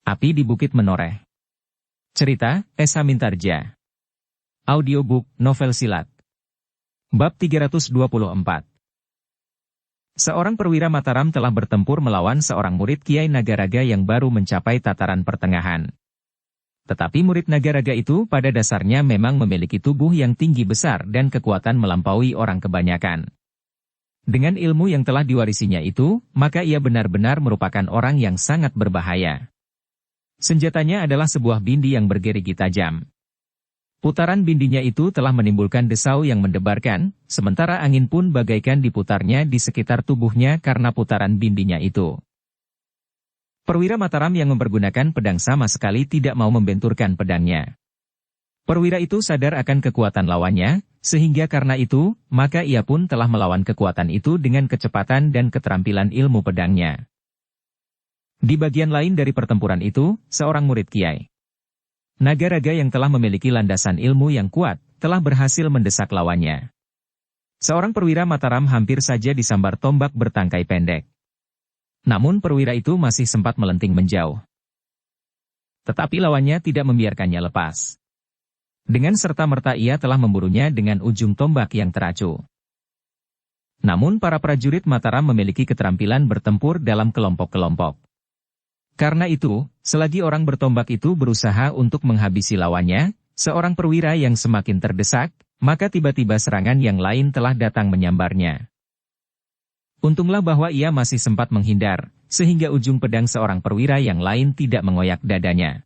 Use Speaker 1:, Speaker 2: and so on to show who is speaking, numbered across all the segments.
Speaker 1: Api di Bukit Menoreh. Cerita, S. Hamintarja. Audiobook, novel silat. Bab 324. Seorang perwira Mataram telah bertempur melawan seorang murid Kiai Nagaraga yang baru mencapai tataran pertengahan. Tetapi murid Nagaraga itu pada dasarnya memang memiliki tubuh yang tinggi besar dan kekuatan melampaui orang kebanyakan. Dengan ilmu yang telah diwarisinya itu, maka ia benar-benar merupakan orang yang sangat berbahaya. Senjatanya adalah sebuah bindi yang bergerigi tajam. Putaran bindinya itu telah menimbulkan desau yang mendebarkan, sementara angin pun bagaikan diputarnya di sekitar tubuhnya karena putaran bindinya itu. Perwira Mataram yang mempergunakan pedang sama sekali tidak mau membenturkan pedangnya. Perwira itu sadar akan kekuatan lawannya, sehingga karena itu, maka ia pun telah melawan kekuatan itu dengan kecepatan dan keterampilan ilmu pedangnya. Di bagian lain dari pertempuran itu, seorang murid Kiai Nagaraga yang telah memiliki landasan ilmu yang kuat, telah berhasil mendesak lawannya. Seorang perwira Mataram hampir saja disambar tombak bertangkai pendek. Namun perwira itu masih sempat melenting menjauh. Tetapi lawannya tidak membiarkannya lepas. Dengan serta-merta ia telah memburunya dengan ujung tombak yang teracu. Namun para prajurit Mataram memiliki keterampilan bertempur dalam kelompok-kelompok. Karena itu, selagi orang bertombak itu berusaha untuk menghabisi lawannya, seorang perwira yang semakin terdesak, maka tiba-tiba serangan yang lain telah datang menyambarnya. Untunglah bahwa ia masih sempat menghindar, sehingga ujung pedang seorang perwira yang lain tidak mengoyak dadanya.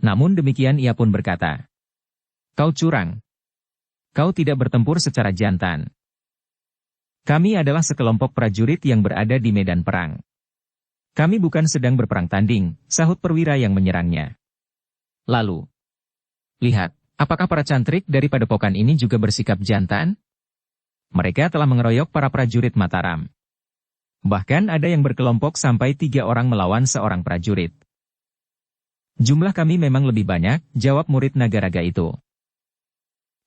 Speaker 1: Namun demikian ia pun berkata, "Kau curang. Kau tidak bertempur secara jantan. Kami adalah sekelompok prajurit yang berada di medan perang. Kami bukan sedang berperang tanding," sahut perwira yang menyerangnya. Lalu, "Lihat, apakah para cantrik dari padepokan ini juga bersikap jantan? Mereka telah mengeroyok para prajurit Mataram. Bahkan ada yang berkelompok sampai 3 orang melawan seorang prajurit." "Jumlah kami memang lebih banyak," jawab murid Nagaraga itu.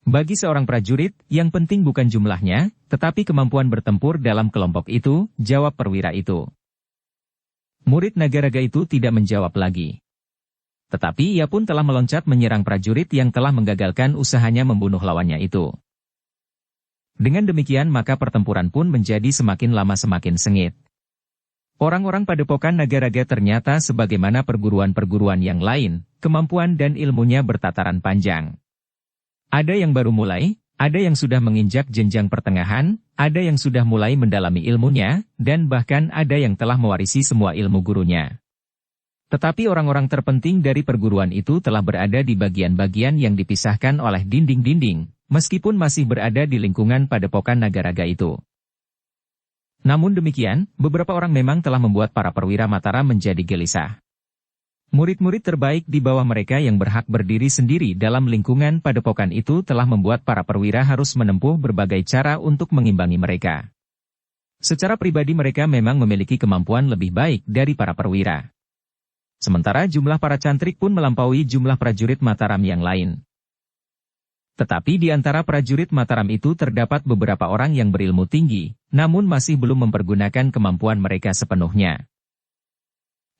Speaker 1: "Bagi seorang prajurit, yang penting bukan jumlahnya, tetapi kemampuan bertempur dalam kelompok itu," jawab perwira itu. Murid Nagaraga itu tidak menjawab lagi. Tetapi ia pun telah meloncat menyerang prajurit yang telah menggagalkan usahanya membunuh lawannya itu. Dengan demikian maka pertempuran pun menjadi semakin lama semakin sengit. Orang-orang padepokan Nagaraga ternyata sebagaimana perguruan-perguruan yang lain, kemampuan dan ilmunya bertataran panjang. Ada yang baru mulai, ada yang sudah menginjak jenjang pertengahan, ada yang sudah mulai mendalami ilmunya, dan bahkan ada yang telah mewarisi semua ilmu gurunya. Tetapi orang-orang terpenting dari perguruan itu telah berada di bagian-bagian yang dipisahkan oleh dinding-dinding, meskipun masih berada di lingkungan padepokan Nagaraga itu. Namun demikian, beberapa orang memang telah membuat para perwira Mataram menjadi gelisah. Murid-murid terbaik di bawah mereka yang berhak berdiri sendiri dalam lingkungan padepokan itu telah membuat para perwira harus menempuh berbagai cara untuk mengimbangi mereka. Secara pribadi mereka memang memiliki kemampuan lebih baik dari para perwira. Sementara jumlah para cantrik pun melampaui jumlah prajurit Mataram yang lain. Tetapi di antara prajurit Mataram itu terdapat beberapa orang yang berilmu tinggi, namun masih belum mempergunakan kemampuan mereka sepenuhnya.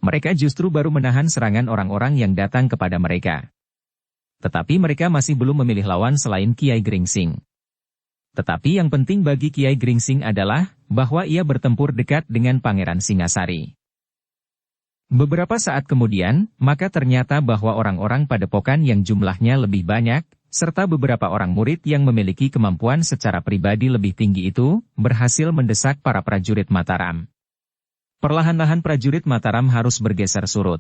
Speaker 1: Mereka justru baru menahan serangan orang-orang yang datang kepada mereka. Tetapi mereka masih belum memilih lawan selain Kiai Gringsing. Tetapi yang penting bagi Kiai Gringsing adalah bahwa ia bertempur dekat dengan Pangeran Singasari. Beberapa saat kemudian, maka ternyata bahwa orang-orang padepokan yang jumlahnya lebih banyak, serta beberapa orang murid yang memiliki kemampuan secara pribadi lebih tinggi itu, berhasil mendesak para prajurit Mataram. Perlahan-lahan prajurit Mataram harus bergeser surut.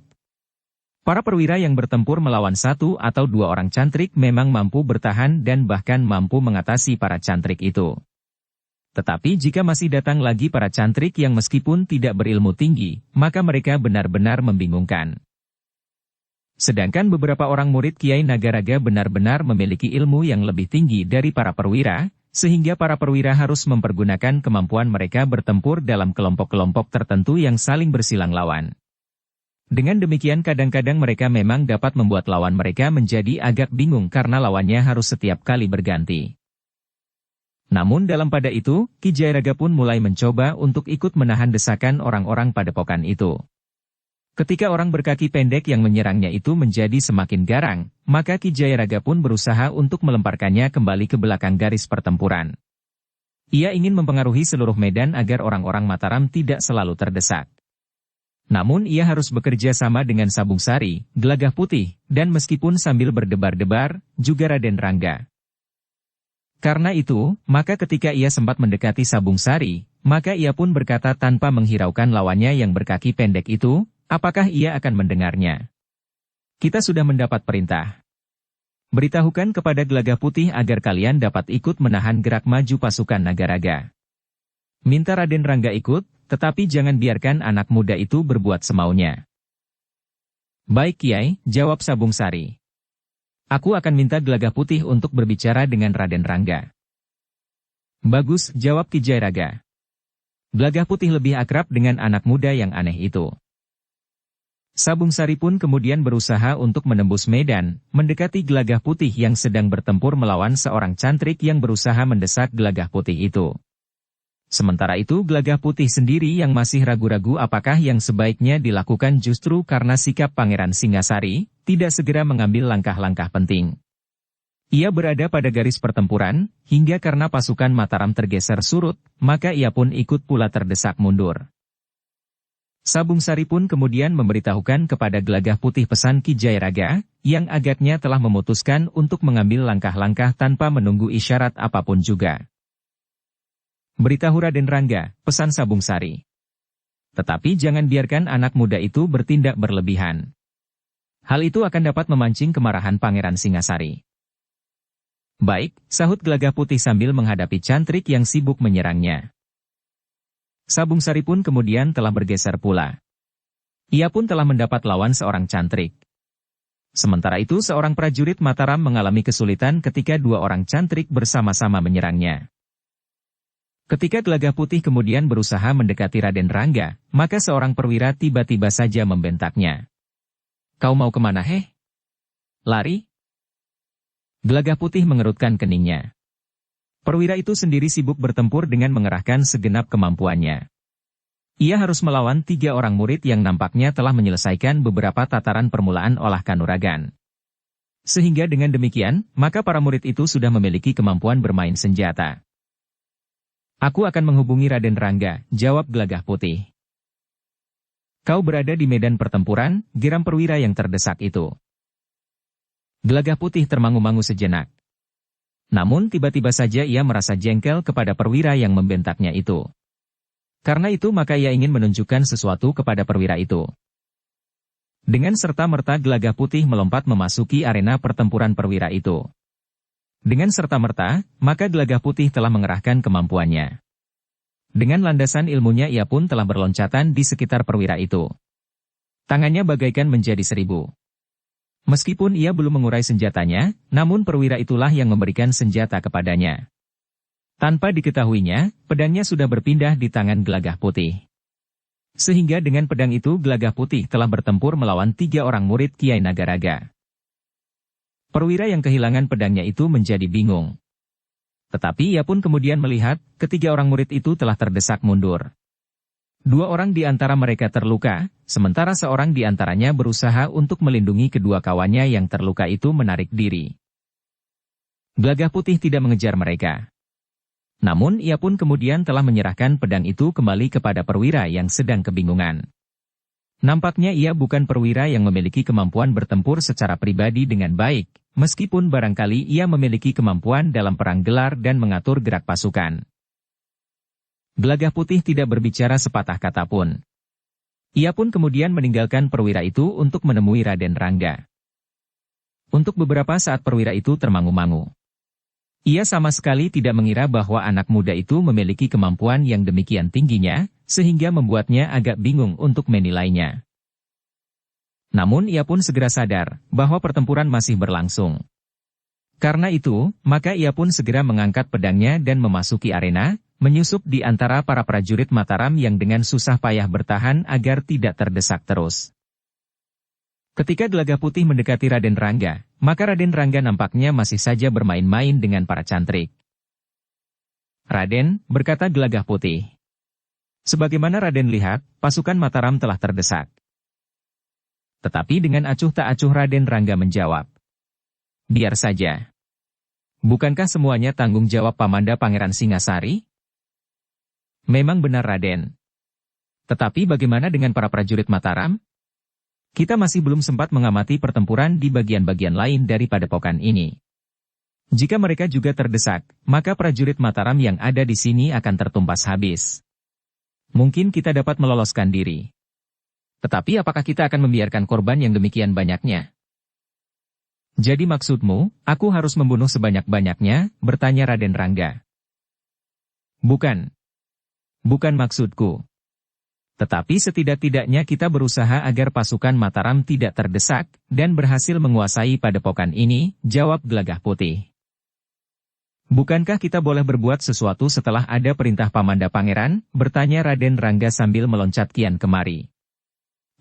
Speaker 1: Para perwira yang bertempur melawan 1 atau 2 orang cantrik memang mampu bertahan dan bahkan mampu mengatasi para cantrik itu. Tetapi jika masih datang lagi para cantrik yang meskipun tidak berilmu tinggi, maka mereka benar-benar membingungkan. Sedangkan beberapa orang murid Kiai Nagaraga benar-benar memiliki ilmu yang lebih tinggi dari para perwira, sehingga para perwira harus mempergunakan kemampuan mereka bertempur dalam kelompok-kelompok tertentu yang saling bersilang lawan. Dengan demikian kadang-kadang mereka memang dapat membuat lawan mereka menjadi agak bingung karena lawannya harus setiap kali berganti. Namun dalam pada itu, Ki Jairaga pun mulai mencoba untuk ikut menahan desakan orang-orang padepokan itu. Ketika orang berkaki pendek yang menyerangnya itu menjadi semakin garang, maka Ki Jayaraga pun berusaha untuk melemparkannya kembali ke belakang garis pertempuran. Ia ingin mempengaruhi seluruh medan agar orang-orang Mataram tidak selalu terdesak. Namun ia harus bekerja sama dengan Sabung Sari, Gelagah Putih, dan meskipun sambil berdebar-debar, juga Raden Rangga. Karena itu, maka ketika ia sempat mendekati Sabung Sari, maka ia pun berkata tanpa menghiraukan lawannya yang berkaki pendek itu, apakah ia akan mendengarnya? Kita sudah mendapat perintah. Beritahukan kepada Gelagah Putih agar kalian dapat ikut menahan gerak maju pasukan Nagaraga. Minta Raden Rangga ikut, tetapi jangan biarkan anak muda itu berbuat semaunya. Baik Kiai, jawab Sabung Sari. Aku akan minta Gelagah Putih untuk berbicara dengan Raden Rangga. Bagus, jawab Ki Jayaraga. Gelagah Putih lebih akrab dengan anak muda yang aneh itu. Sabung Sari pun kemudian berusaha untuk menembus medan, mendekati Gelagah Putih yang sedang bertempur melawan seorang cantrik yang berusaha mendesak Gelagah Putih itu. Sementara itu Gelagah Putih sendiri yang masih ragu-ragu apakah yang sebaiknya dilakukan justru karena sikap Pangeran Singasari, tidak segera mengambil langkah-langkah penting. Ia berada pada garis pertempuran, hingga karena pasukan Mataram tergeser surut, maka ia pun ikut pula terdesak mundur. Sabung Sari pun kemudian memberitahukan kepada Gelagah Putih pesan Ki Jayaraga, yang agaknya telah memutuskan untuk mengambil langkah-langkah tanpa menunggu isyarat apapun juga. Beritahu Raden Rangga, pesan Sabung Sari. Tetapi jangan biarkan anak muda itu bertindak berlebihan. Hal itu akan dapat memancing kemarahan Pangeran Singasari. Baik, sahut Gelagah Putih sambil menghadapi cantrik yang sibuk menyerangnya. Sabung Sari pun kemudian telah bergeser pula. Ia pun telah mendapat lawan seorang cantrik. Sementara itu seorang prajurit Mataram mengalami kesulitan ketika dua orang cantrik bersama-sama menyerangnya. Ketika Gelagah Putih kemudian berusaha mendekati Raden Rangga, maka seorang perwira tiba-tiba saja membentaknya. Kau mau kemana Lari? Gelagah Putih mengerutkan keningnya. Perwira itu sendiri sibuk bertempur dengan mengerahkan segenap kemampuannya. Ia harus melawan 3 orang murid yang nampaknya telah menyelesaikan beberapa tataran permulaan olah kanuragan. Sehingga dengan demikian, maka para murid itu sudah memiliki kemampuan bermain senjata. Aku akan menghubungi Raden Rangga, jawab Gelagah Putih. Kau berada di medan pertempuran, geram perwira yang terdesak itu. Gelagah Putih termangu-mangu sejenak. Namun tiba-tiba saja ia merasa jengkel kepada perwira yang membentaknya itu. Karena itu maka ia ingin menunjukkan sesuatu kepada perwira itu. Dengan serta-merta Gelagah Putih melompat memasuki arena pertempuran perwira itu. Dengan serta-merta, maka Gelagah Putih telah mengerahkan kemampuannya. Dengan landasan ilmunya ia pun telah berloncatan di sekitar perwira itu. Tangannya bagaikan menjadi 1000. Meskipun ia belum mengurai senjatanya, namun perwira itulah yang memberikan senjata kepadanya. Tanpa diketahuinya, pedangnya sudah berpindah di tangan Gelagah Putih. Sehingga dengan pedang itu Gelagah Putih telah bertempur melawan 3 orang murid Kiai Nagaraga. Perwira yang kehilangan pedangnya itu menjadi bingung. Tetapi ia pun kemudian melihat, ketiga orang murid itu telah terdesak mundur. 2 orang di antara mereka terluka, sementara seorang di antaranya berusaha untuk melindungi kedua kawannya yang terluka itu menarik diri. Gelagah Putih tidak mengejar mereka. Namun ia pun kemudian telah menyerahkan pedang itu kembali kepada perwira yang sedang kebingungan. Nampaknya ia bukan perwira yang memiliki kemampuan bertempur secara pribadi dengan baik, meskipun barangkali ia memiliki kemampuan dalam perang gelar dan mengatur gerak pasukan. Gelagah Putih tidak berbicara sepatah kata pun. Ia pun kemudian meninggalkan perwira itu untuk menemui Raden Rangga. Untuk beberapa saat perwira itu termangu-mangu. Ia sama sekali tidak mengira bahwa anak muda itu memiliki kemampuan yang demikian tingginya, sehingga membuatnya agak bingung untuk menilainya. Namun ia pun segera sadar bahwa pertempuran masih berlangsung. Karena itu, maka ia pun segera mengangkat pedangnya dan memasuki arena, menyusup di antara para prajurit Mataram yang dengan susah payah bertahan agar tidak terdesak terus. Ketika Gelagah Putih mendekati Raden Rangga, maka Raden Rangga nampaknya masih saja bermain-main dengan para cantrik. Raden, berkata Gelagah Putih. Sebagaimana Raden lihat, pasukan Mataram telah terdesak. Tetapi dengan acuh tak acuh Raden Rangga menjawab. Biar saja. Bukankah semuanya tanggung jawab Pamanda Pangeran Singasari? Memang benar Raden. Tetapi bagaimana dengan para prajurit Mataram? Kita masih belum sempat mengamati pertempuran di bagian-bagian lain dari padepokan ini. Jika mereka juga terdesak, maka prajurit Mataram yang ada di sini akan tertumpas habis. Mungkin kita dapat meloloskan diri. Tetapi apakah kita akan membiarkan korban yang demikian banyaknya? Jadi maksudmu, aku harus membunuh sebanyak-banyaknya, bertanya Raden Rangga. Bukan. Bukan maksudku. Tetapi setidak-tidaknya kita berusaha agar pasukan Mataram tidak terdesak, dan berhasil menguasai padepokan ini, jawab Gelagah Putih. Bukankah kita boleh berbuat sesuatu setelah ada perintah Pamanda Pangeran? Bertanya Raden Rangga sambil meloncat kian kemari.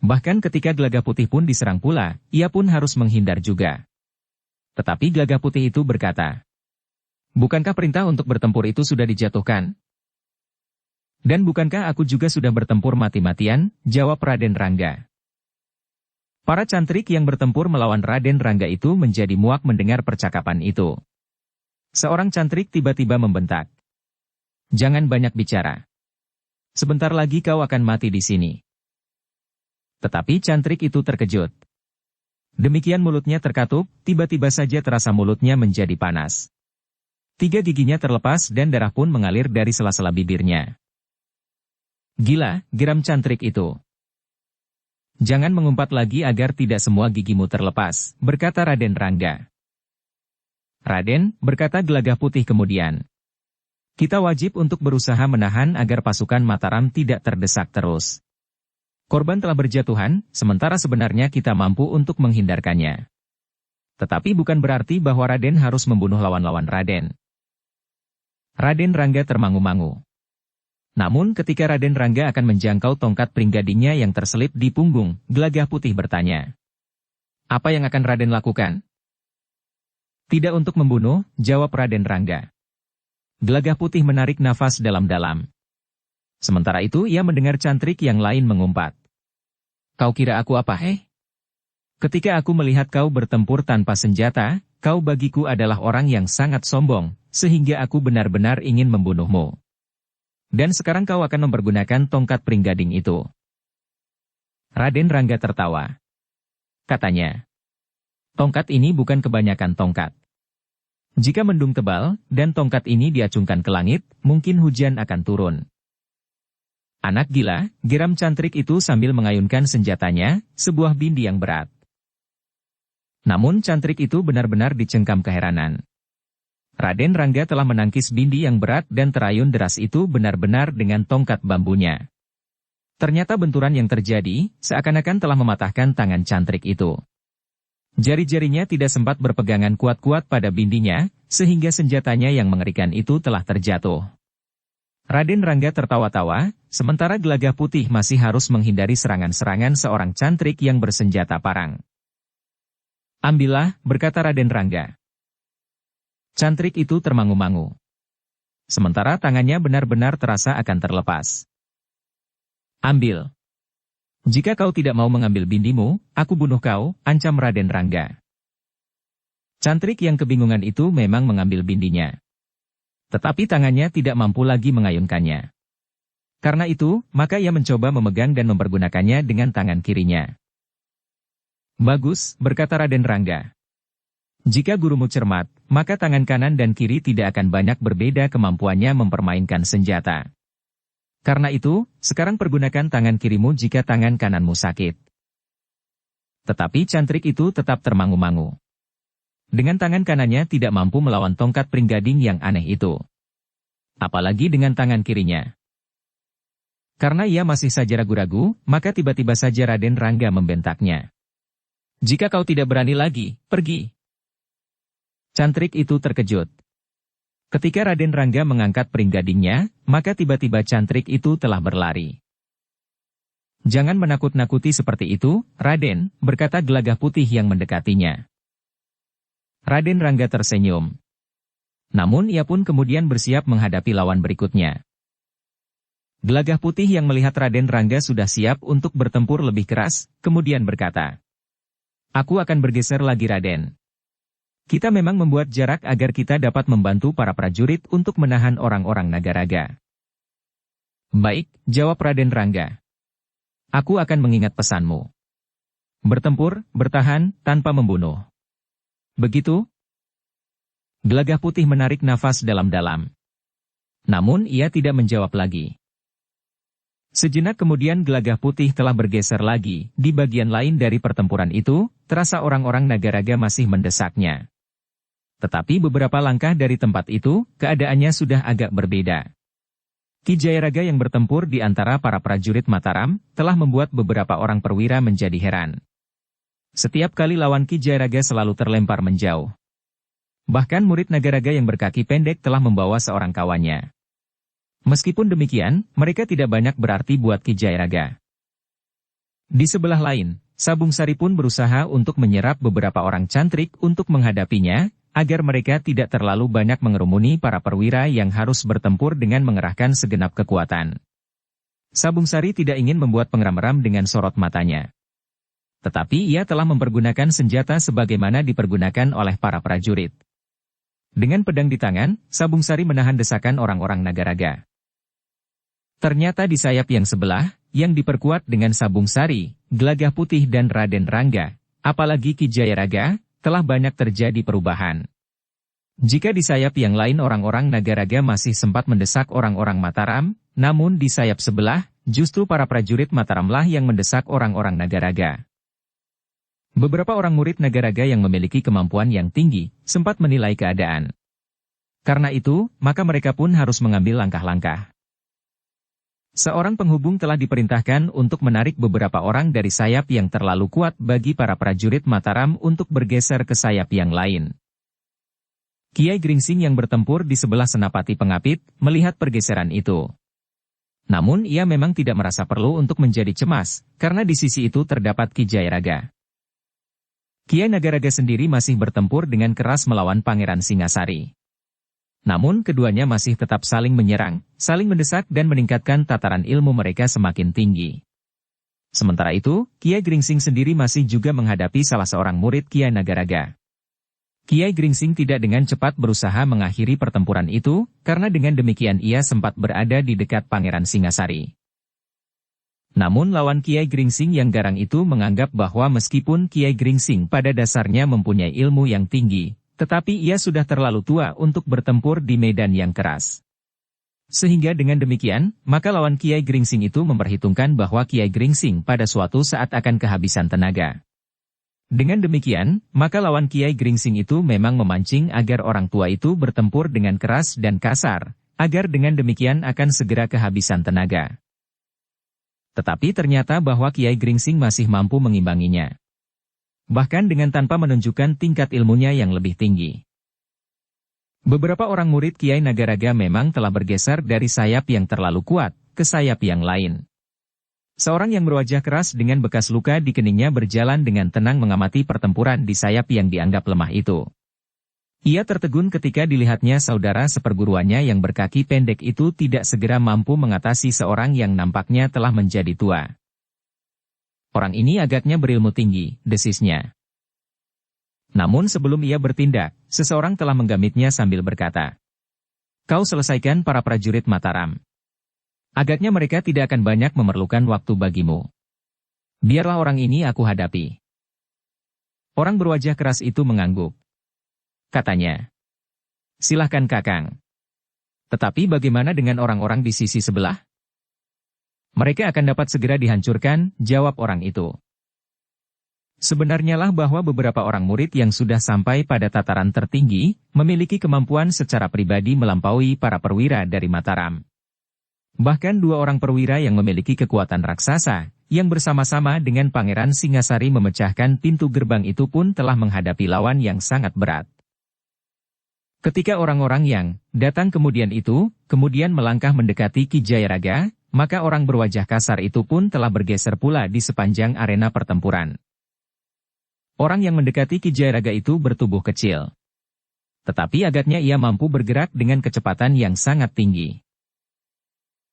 Speaker 1: Bahkan ketika Gelagah Putih pun diserang pula, ia pun harus menghindar juga. Tetapi Gelagah Putih itu berkata, bukankah perintah untuk bertempur itu sudah dijatuhkan? Dan bukankah aku juga sudah bertempur mati-matian? Jawab Raden Rangga. Para cantrik yang bertempur melawan Raden Rangga itu menjadi muak mendengar percakapan itu. Seorang cantrik tiba-tiba membentak. Jangan banyak bicara. Sebentar lagi kau akan mati di sini. Tetapi cantrik itu terkejut. Demikian mulutnya terkatup, tiba-tiba saja terasa mulutnya menjadi panas. 3 giginya terlepas dan darah pun mengalir dari sela-sela bibirnya. Gila, geram cantrik itu. Jangan mengumpat lagi agar tidak semua gigimu terlepas, berkata Raden Rangga. Raden, berkata Gelagah Putih kemudian. Kita wajib untuk berusaha menahan agar pasukan Mataram tidak terdesak terus. Korban telah berjatuhan, sementara sebenarnya kita mampu untuk menghindarkannya. Tetapi bukan berarti bahwa Raden harus membunuh lawan-lawan Raden. Raden Rangga termangu-mangu. Namun ketika Raden Rangga akan menjangkau tongkat pringgadingnya yang terselip di punggung, Gelagah Putih bertanya. Apa yang akan Raden lakukan? Tidak untuk membunuh, jawab Raden Rangga. Gelagah Putih menarik nafas dalam-dalam. Sementara itu ia mendengar cantrik yang lain mengumpat. Kau kira aku apa Ketika aku melihat kau bertempur tanpa senjata, kau bagiku adalah orang yang sangat sombong, sehingga aku benar-benar ingin membunuhmu. Dan sekarang kau akan mempergunakan tongkat pringgading itu. Raden Rangga tertawa. Katanya, tongkat ini bukan kebanyakan tongkat. Jika mendung tebal, dan tongkat ini diacungkan ke langit, mungkin hujan akan turun. Anak gila, geram cantrik itu sambil mengayunkan senjatanya, sebuah bindi yang berat. Namun cantrik itu benar-benar dicengkam keheranan. Raden Rangga telah menangkis bindi yang berat dan terayun deras itu benar-benar dengan tongkat bambunya. Ternyata benturan yang terjadi, seakan-akan telah mematahkan tangan cantrik itu. Jari-jarinya tidak sempat berpegangan kuat-kuat pada bindinya, sehingga senjatanya yang mengerikan itu telah terjatuh. Raden Rangga tertawa-tawa, sementara Gelagah Putih masih harus menghindari serangan-serangan seorang cantrik yang bersenjata parang. Ambillah, berkata Raden Rangga. Cantrik itu termangu-mangu. Sementara tangannya benar-benar terasa akan terlepas. Ambil. Jika kau tidak mau mengambil bindimu, aku bunuh kau, ancam Raden Rangga. Cantrik yang kebingungan itu memang mengambil bindinya. Tetapi tangannya tidak mampu lagi mengayunkannya. Karena itu, maka ia mencoba memegang dan mempergunakannya dengan tangan kirinya. Bagus, berkata Raden Rangga. Jika gurumu cermat, maka tangan kanan dan kiri tidak akan banyak berbeda kemampuannya mempermainkan senjata. Karena itu, sekarang pergunakan tangan kirimu jika tangan kananmu sakit. Tetapi cantrik itu tetap termangu-mangu. Dengan tangan kanannya tidak mampu melawan tongkat pringgading yang aneh itu. Apalagi dengan tangan kirinya. Karena ia masih saja ragu-ragu, maka tiba-tiba saja Raden Rangga membentaknya. Jika kau tidak berani lagi, pergi. Cantrik itu terkejut. Ketika Raden Rangga mengangkat pringgadingnya, maka tiba-tiba cantrik itu telah berlari. Jangan menakut-nakuti seperti itu, Raden, berkata Gelagah Putih yang mendekatinya. Raden Rangga tersenyum. Namun ia pun kemudian bersiap menghadapi lawan berikutnya. Gelagah Putih yang melihat Raden Rangga sudah siap untuk bertempur lebih keras, kemudian berkata, Aku akan bergeser lagi, Raden. Kita memang membuat jarak agar kita dapat membantu para prajurit untuk menahan orang-orang Nagaraga. Baik, jawab Raden Rangga. Aku akan mengingat pesanmu. Bertempur, bertahan, tanpa membunuh. Begitu? Gelagah Putih menarik nafas dalam-dalam. Namun ia tidak menjawab lagi. Sejenak kemudian Gelagah Putih telah bergeser lagi. Di bagian lain dari pertempuran itu, terasa orang-orang Nagaraga masih mendesaknya. Tetapi beberapa langkah dari tempat itu, keadaannya sudah agak berbeda. Ki Jayaraga yang bertempur di antara para prajurit Mataram, telah membuat beberapa orang perwira menjadi heran. Setiap kali lawan Ki Jayaraga selalu terlempar menjauh. Bahkan murid Nagaraga yang berkaki pendek telah membawa seorang kawannya. Meskipun demikian, mereka tidak banyak berarti buat Ki Jayaraga. Di sebelah lain, Sabung Sari pun berusaha untuk menyerap beberapa orang cantrik untuk menghadapinya, agar mereka tidak terlalu banyak mengerumuni para perwira yang harus bertempur dengan mengerahkan segenap kekuatan. Sabung Sari tidak ingin membuat pengeram-eram dengan sorot matanya. Tetapi ia telah mempergunakan senjata sebagaimana dipergunakan oleh para prajurit. Dengan pedang di tangan, Sabung Sari menahan desakan orang-orang Nagaraga. Ternyata di sayap yang sebelah, yang diperkuat dengan Sabung Sari, Gelagah Putih dan Raden Rangga, apalagi Ki Jayaraga, telah banyak terjadi perubahan. Jika di sayap yang lain orang-orang Nagaraga masih sempat mendesak orang-orang Mataram, namun di sayap sebelah, justru para prajurit Mataramlah yang mendesak orang-orang Nagaraga. Beberapa orang murid Nagaraga yang memiliki kemampuan yang tinggi, sempat menilai keadaan. Karena itu, maka mereka pun harus mengambil langkah-langkah. Seorang penghubung telah diperintahkan untuk menarik beberapa orang dari sayap yang terlalu kuat bagi para prajurit Mataram untuk bergeser ke sayap yang lain. Kiai Gringsing yang bertempur di sebelah Senapati Pengapit, melihat pergeseran itu. Namun ia memang tidak merasa perlu untuk menjadi cemas, karena di sisi itu terdapat Ki Jayaraga. Kiai Nagaraga sendiri masih bertempur dengan keras melawan Pangeran Singasari. Namun keduanya masih tetap saling menyerang, saling mendesak dan meningkatkan tataran ilmu mereka semakin tinggi. Sementara itu, Kiai Gringsing sendiri masih juga menghadapi salah seorang murid Kiai Nagaraga. Kiai Gringsing tidak dengan cepat berusaha mengakhiri pertempuran itu, karena dengan demikian ia sempat berada di dekat Pangeran Singasari. Namun lawan Kiai Gringsing yang garang itu menganggap bahwa meskipun Kiai Gringsing pada dasarnya mempunyai ilmu yang tinggi, tetapi ia sudah terlalu tua untuk bertempur di medan yang keras. Sehingga dengan demikian, maka lawan Kiai Gringsing itu memperhitungkan bahwa Kiai Gringsing pada suatu saat akan kehabisan tenaga. Dengan demikian, maka lawan Kiai Gringsing itu memang memancing agar orang tua itu bertempur dengan keras dan kasar, agar dengan demikian akan segera kehabisan tenaga. Tetapi ternyata bahwa Kiai Gringsing masih mampu mengimbanginya. Bahkan dengan tanpa menunjukkan tingkat ilmunya yang lebih tinggi. Beberapa orang murid Kiai Nagaraga memang telah bergeser dari sayap yang terlalu kuat, ke sayap yang lain. Seorang yang berwajah keras dengan bekas luka di keningnya berjalan dengan tenang mengamati pertempuran di sayap yang dianggap lemah itu. Ia tertegun ketika dilihatnya saudara seperguruannya yang berkaki pendek itu tidak segera mampu mengatasi seorang yang nampaknya telah menjadi tua. Orang ini agaknya berilmu tinggi, desisnya. Namun sebelum ia bertindak, seseorang telah menggamitnya sambil berkata, "Kau selesaikan para prajurit Mataram. Agaknya mereka tidak akan banyak memerlukan waktu bagimu. Biarlah orang ini aku hadapi." Orang berwajah keras itu mengangguk. Katanya, "Silahkan Kakang. Tetapi bagaimana dengan orang-orang di sisi sebelah?" "Mereka akan dapat segera dihancurkan," jawab orang itu. Sebenarnya lah bahwa beberapa orang murid yang sudah sampai pada tataran tertinggi, memiliki kemampuan secara pribadi melampaui para perwira dari Mataram. Bahkan dua orang perwira yang memiliki kekuatan raksasa, yang bersama-sama dengan Pangeran Singasari memecahkan pintu gerbang itu pun telah menghadapi lawan yang sangat berat. Ketika orang-orang yang datang kemudian melangkah mendekati Ki Jayaraga, maka orang berwajah kasar itu pun telah bergeser pula di sepanjang arena pertempuran. Orang yang mendekati Ki Jayaraga itu bertubuh kecil. Tetapi agaknya ia mampu bergerak dengan kecepatan yang sangat tinggi.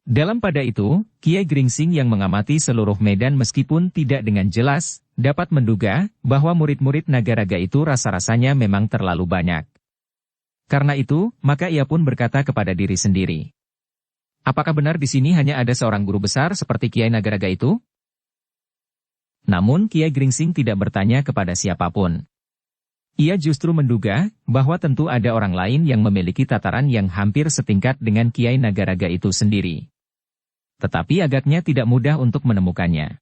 Speaker 1: Dalam pada itu, Kiai Gringsing yang mengamati seluruh medan meskipun tidak dengan jelas, dapat menduga bahwa murid-murid Nagaraga itu rasa-rasanya memang terlalu banyak. Karena itu, maka ia pun berkata kepada diri sendiri. Apakah benar di sini hanya ada seorang guru besar seperti Kiai Nagaraga itu? Namun Kiai Gringsing tidak bertanya kepada siapapun. Ia justru menduga bahwa tentu ada orang lain yang memiliki tataran yang hampir setingkat dengan Kiai Nagaraga itu sendiri. Tetapi agaknya tidak mudah untuk menemukannya.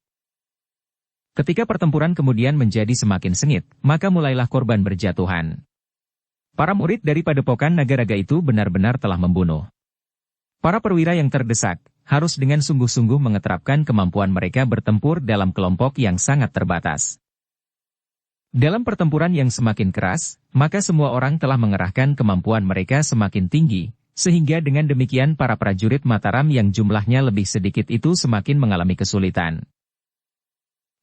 Speaker 1: Ketika pertempuran kemudian menjadi semakin sengit, maka mulailah korban berjatuhan. Para murid dari Padepokan Nagaraga itu benar-benar telah membunuh. Para perwira yang terdesak, harus dengan sungguh-sungguh mengeterapkan kemampuan mereka bertempur dalam kelompok yang sangat terbatas. Dalam pertempuran yang semakin keras, maka semua orang telah mengerahkan kemampuan mereka semakin tinggi, sehingga dengan demikian para prajurit Mataram yang jumlahnya lebih sedikit itu semakin mengalami kesulitan.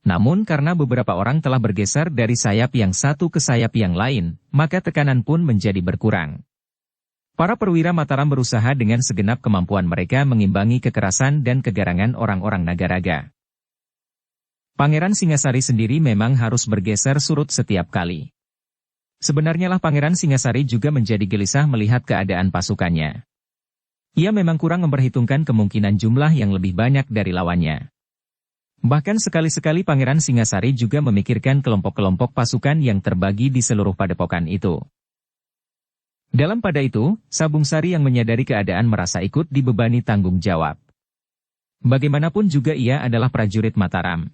Speaker 1: Namun karena beberapa orang telah bergeser dari sayap yang satu ke sayap yang lain, maka tekanan pun menjadi berkurang. Para perwira Mataram berusaha dengan segenap kemampuan mereka mengimbangi kekerasan dan kegarangan orang-orang Nagaraga. Pangeran Singasari sendiri memang harus bergeser surut setiap kali. Sebenarnya lah Pangeran Singasari juga menjadi gelisah melihat keadaan pasukannya. Ia memang kurang memperhitungkan kemungkinan jumlah yang lebih banyak dari lawannya. Bahkan sekali-sekali Pangeran Singasari juga memikirkan kelompok-kelompok pasukan yang terbagi di seluruh padepokan itu. Dalam pada itu, Sabung Sari yang menyadari keadaan merasa ikut dibebani tanggung jawab. Bagaimanapun juga ia adalah prajurit Mataram.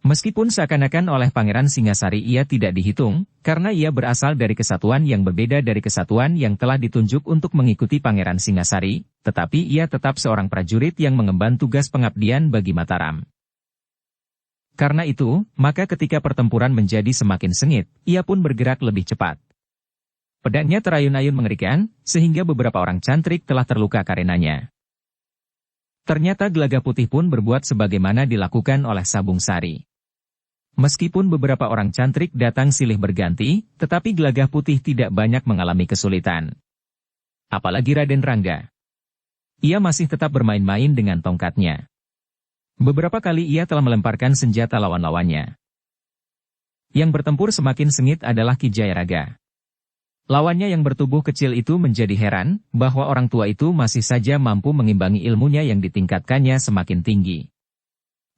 Speaker 1: Meskipun seakan-akan oleh Pangeran Singasari ia tidak dihitung, karena ia berasal dari kesatuan yang berbeda dari kesatuan yang telah ditunjuk untuk mengikuti Pangeran Singasari, tetapi ia tetap seorang prajurit yang mengemban tugas pengabdian bagi Mataram. Karena itu, maka ketika pertempuran menjadi semakin sengit, ia pun bergerak lebih cepat. Pedangnya terayun-ayun mengerikan, sehingga beberapa orang cantrik telah terluka karenanya. Ternyata Gelagah Putih pun berbuat sebagaimana dilakukan oleh Sabung Sari. Meskipun beberapa orang cantrik datang silih berganti, tetapi Gelagah Putih tidak banyak mengalami kesulitan. Apalagi Raden Rangga. Ia masih tetap bermain-main dengan tongkatnya. Beberapa kali ia telah melemparkan senjata lawan-lawannya. Yang bertempur semakin sengit adalah Ki Jayaraga. Lawannya yang bertubuh kecil itu menjadi heran, bahwa orang tua itu masih saja mampu mengimbangi ilmunya yang ditingkatkannya semakin tinggi.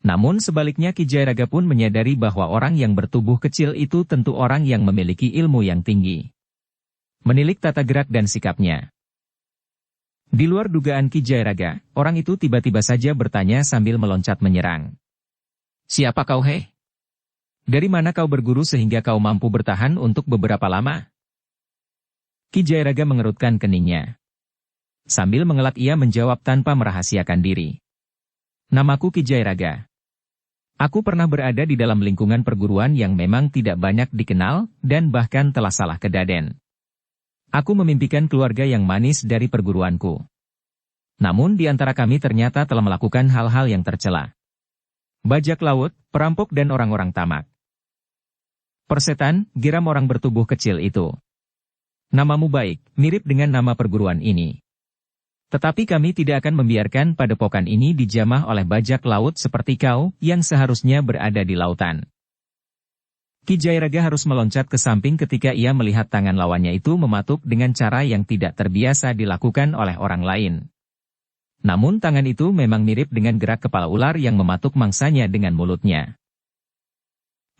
Speaker 1: Namun sebaliknya Ki Jayaraga pun menyadari bahwa orang yang bertubuh kecil itu tentu orang yang memiliki ilmu yang tinggi. Menilik tata gerak dan sikapnya. Di luar dugaan Ki Jayaraga, orang itu tiba-tiba saja bertanya sambil meloncat menyerang. Siapa kau heh? Dari mana kau berguru sehingga kau mampu bertahan untuk beberapa lama? Ki Jayaraga mengerutkan keningnya. Sambil mengelak ia menjawab tanpa merahasiakan diri. Namaku Ki Jayaraga. Aku pernah berada di dalam lingkungan perguruan yang memang tidak banyak dikenal, dan bahkan telah salah kedaden. Aku memimpikan keluarga yang manis dari perguruanku. Namun di antara kami ternyata telah melakukan hal-hal yang tercela. Bajak laut, perampok dan orang-orang tamak. Persetan, geram orang bertubuh kecil itu. Namamu baik, mirip dengan nama perguruan ini. Tetapi kami tidak akan membiarkan padepokan ini dijamah oleh bajak laut seperti kau, yang seharusnya berada di lautan. Ki Jayaraga harus meloncat ke samping ketika ia melihat tangan lawannya itu mematuk dengan cara yang tidak terbiasa dilakukan oleh orang lain. Namun tangan itu memang mirip dengan gerak kepala ular yang mematuk mangsanya dengan mulutnya.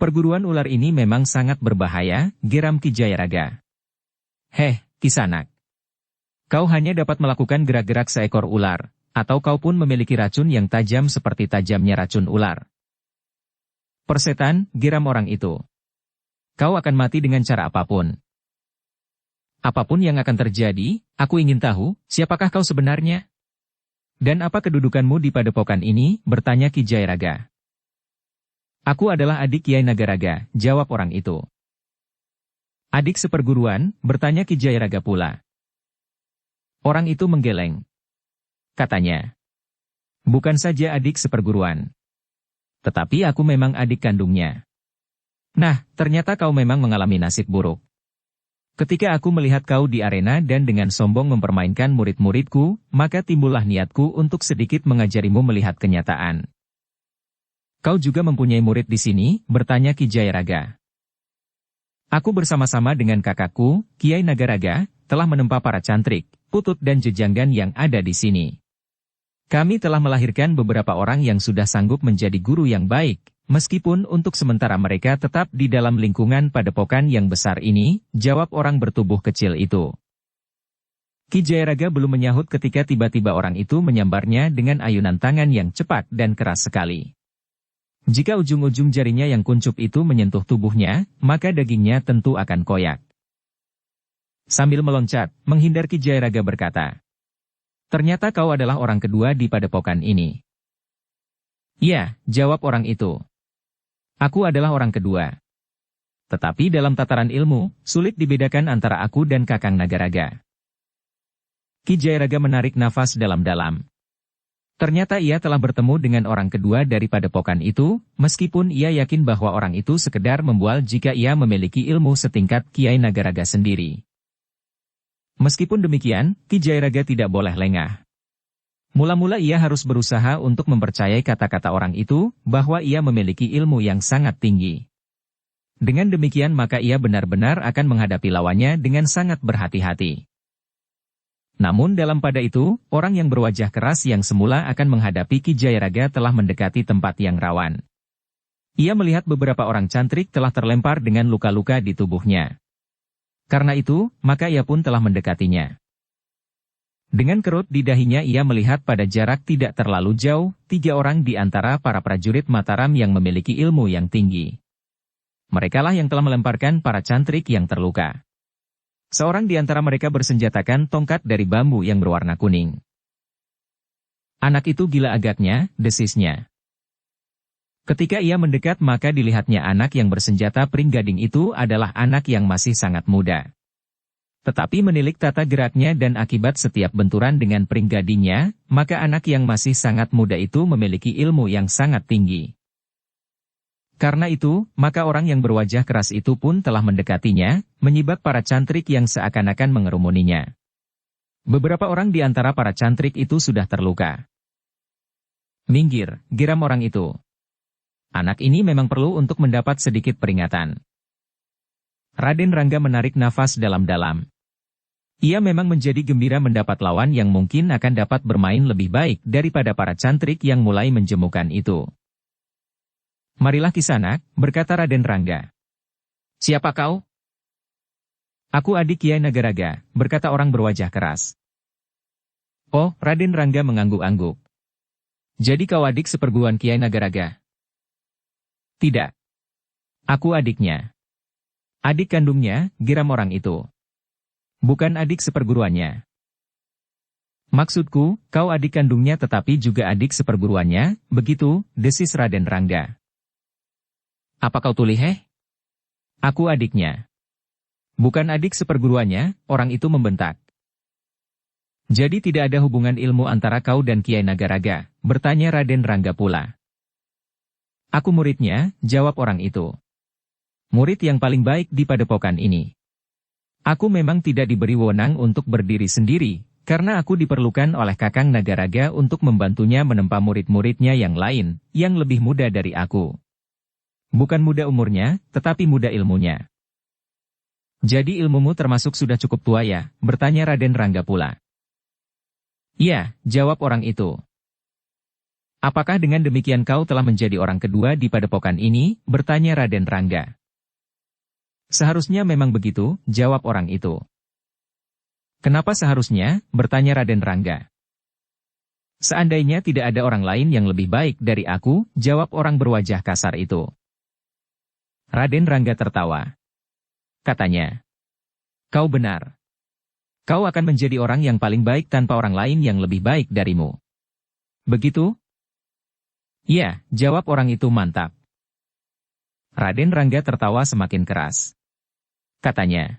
Speaker 1: Perguruan ular ini memang sangat berbahaya, geram Ki Jayaraga. Heh, Kisanak. Kau hanya dapat melakukan gerak-gerak seekor ular, atau kau pun memiliki racun yang tajam seperti tajamnya racun ular. Persetan, geram orang itu. Kau akan mati dengan cara apapun. Apapun yang akan terjadi, aku ingin tahu, siapakah kau sebenarnya? Dan apa kedudukanmu di padepokan ini, bertanya Ki Jayaraga. Aku adalah adik Kiai Nagaraga, jawab orang itu. Adik seperguruan, bertanya Ki Jayaraga pula. Orang itu menggeleng. Katanya. Bukan saja adik seperguruan. Tetapi aku memang adik kandungnya. Nah, ternyata kau memang mengalami nasib buruk. Ketika aku melihat kau di arena dan dengan sombong mempermainkan murid-muridku, maka timbullah niatku untuk sedikit mengajarimu melihat kenyataan. Kau juga mempunyai murid di sini, bertanya Ki Jayaraga. Aku bersama-sama dengan kakakku, Kiai Nagaraga, telah menempa para cantrik, putut dan jejanggan yang ada di sini. Kami telah melahirkan beberapa orang yang sudah sanggup menjadi guru yang baik, meskipun untuk sementara mereka tetap di dalam lingkungan padepokan yang besar ini, jawab orang bertubuh kecil itu. Ki Jayaraga belum menyahut ketika tiba-tiba orang itu menyambarnya dengan ayunan tangan yang cepat dan keras sekali. Jika ujung-ujung jarinya yang kuncup itu menyentuh tubuhnya, maka dagingnya tentu akan koyak. Sambil meloncat, menghindar Ki Jayaraga berkata, "Ternyata kau adalah orang kedua di padepokan ini." "Iya," jawab orang itu. "Aku adalah orang kedua. Tetapi dalam tataran ilmu, sulit dibedakan antara aku dan Kakang Nagaraga." Ki Jayaraga menarik nafas dalam-dalam. Ternyata ia telah bertemu dengan orang kedua dari padepokan itu, meskipun ia yakin bahwa orang itu sekedar membual jika ia memiliki ilmu setingkat Kiai Nagaraga sendiri. Meskipun demikian, Ki Jayaraga tidak boleh lengah. Mula-mula ia harus berusaha untuk mempercayai kata-kata orang itu, bahwa ia memiliki ilmu yang sangat tinggi. Dengan demikian maka ia benar-benar akan menghadapi lawannya dengan sangat berhati-hati. Namun dalam pada itu, orang yang berwajah keras yang semula akan menghadapi Ki Jayaraga telah mendekati tempat yang rawan. Ia melihat beberapa orang cantrik telah terlempar dengan luka-luka di tubuhnya. Karena itu, maka ia pun telah mendekatinya. Dengan kerut di dahinya ia melihat pada jarak tidak terlalu jauh, 3 orang di antara para prajurit Mataram yang memiliki ilmu yang tinggi. Merekalah yang telah melemparkan para cantrik yang terluka. Seorang di antara mereka bersenjatakan tongkat dari bambu yang berwarna kuning. "Anak itu gila agaknya," desisnya. Ketika ia mendekat maka dilihatnya anak yang bersenjata pringgading itu adalah anak yang masih sangat muda. Tetapi menilik tata geraknya dan akibat setiap benturan dengan pringgadingnya, maka anak yang masih sangat muda itu memiliki ilmu yang sangat tinggi. Karena itu, maka orang yang berwajah keras itu pun telah mendekatinya, menyibak para cantrik yang seakan-akan mengerumuninya. Beberapa orang di antara para cantrik itu sudah terluka. "Minggir," geram orang itu. "Anak ini memang perlu untuk mendapat sedikit peringatan." Raden Rangga menarik nafas dalam-dalam. Ia memang menjadi gembira mendapat lawan yang mungkin akan dapat bermain lebih baik daripada para cantrik yang mulai menjemukan itu. "Marilah Kisanak," berkata Raden Rangga. "Siapa kau?" "Aku adik Kiai Nagaraga," berkata orang berwajah keras. "Oh," Raden Rangga mengangguk-angguk. "Jadi kau adik seperguruan Kiai Nagaraga?" "Tidak. Aku adiknya." "Adik kandungnya," geram orang itu. "Bukan adik seperguruannya." "Maksudku, kau adik kandungnya tetapi juga adik seperguruannya, begitu?" desis Raden Rangga. "Apa kau tulih? Aku adiknya." "Bukan adik seperguruannya," orang itu membentak. "Jadi tidak ada hubungan ilmu antara kau dan Kiai Nagaraga?" bertanya Raden Rangga pula. "Aku muridnya," jawab orang itu. "Murid yang paling baik di padepokan ini. Aku memang tidak diberi wewenang untuk berdiri sendiri, karena aku diperlukan oleh Kakang Nagaraga untuk membantunya menempa murid-muridnya yang lain, yang lebih muda dari aku. Bukan muda umurnya, tetapi muda ilmunya." "Jadi ilmumu termasuk sudah cukup tua ya?" bertanya Raden Rangga pula. "Iya," jawab orang itu. "Apakah dengan demikian kau telah menjadi orang kedua di padepokan ini?" bertanya Raden Rangga. "Seharusnya memang begitu," jawab orang itu. "Kenapa seharusnya?" bertanya Raden Rangga. "Seandainya tidak ada orang lain yang lebih baik dari aku," jawab orang berwajah kasar itu. Raden Rangga tertawa. Katanya, "Kau benar. Kau akan menjadi orang yang paling baik tanpa orang lain yang lebih baik darimu. Begitu?" "Iya," jawab orang itu mantap. Raden Rangga tertawa semakin keras. Katanya,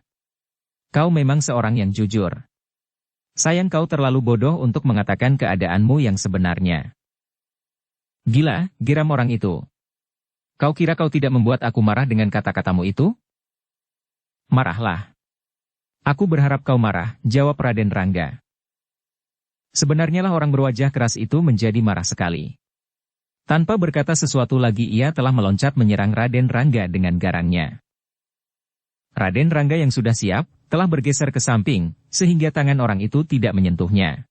Speaker 1: "Kau memang seorang yang jujur. Sayang kau terlalu bodoh untuk mengatakan keadaanmu yang sebenarnya." "Gila," geram orang itu. "Kau kira kau tidak membuat aku marah dengan kata-katamu itu?" "Marahlah. Aku berharap kau marah, jawab Raden Rangga. Sebenarnya lah orang berwajah keras itu menjadi marah sekali. Tanpa berkata sesuatu lagi ia telah meloncat menyerang Raden Rangga dengan garangnya. Raden Rangga yang sudah siap, telah bergeser ke samping, sehingga tangan orang itu tidak menyentuhnya.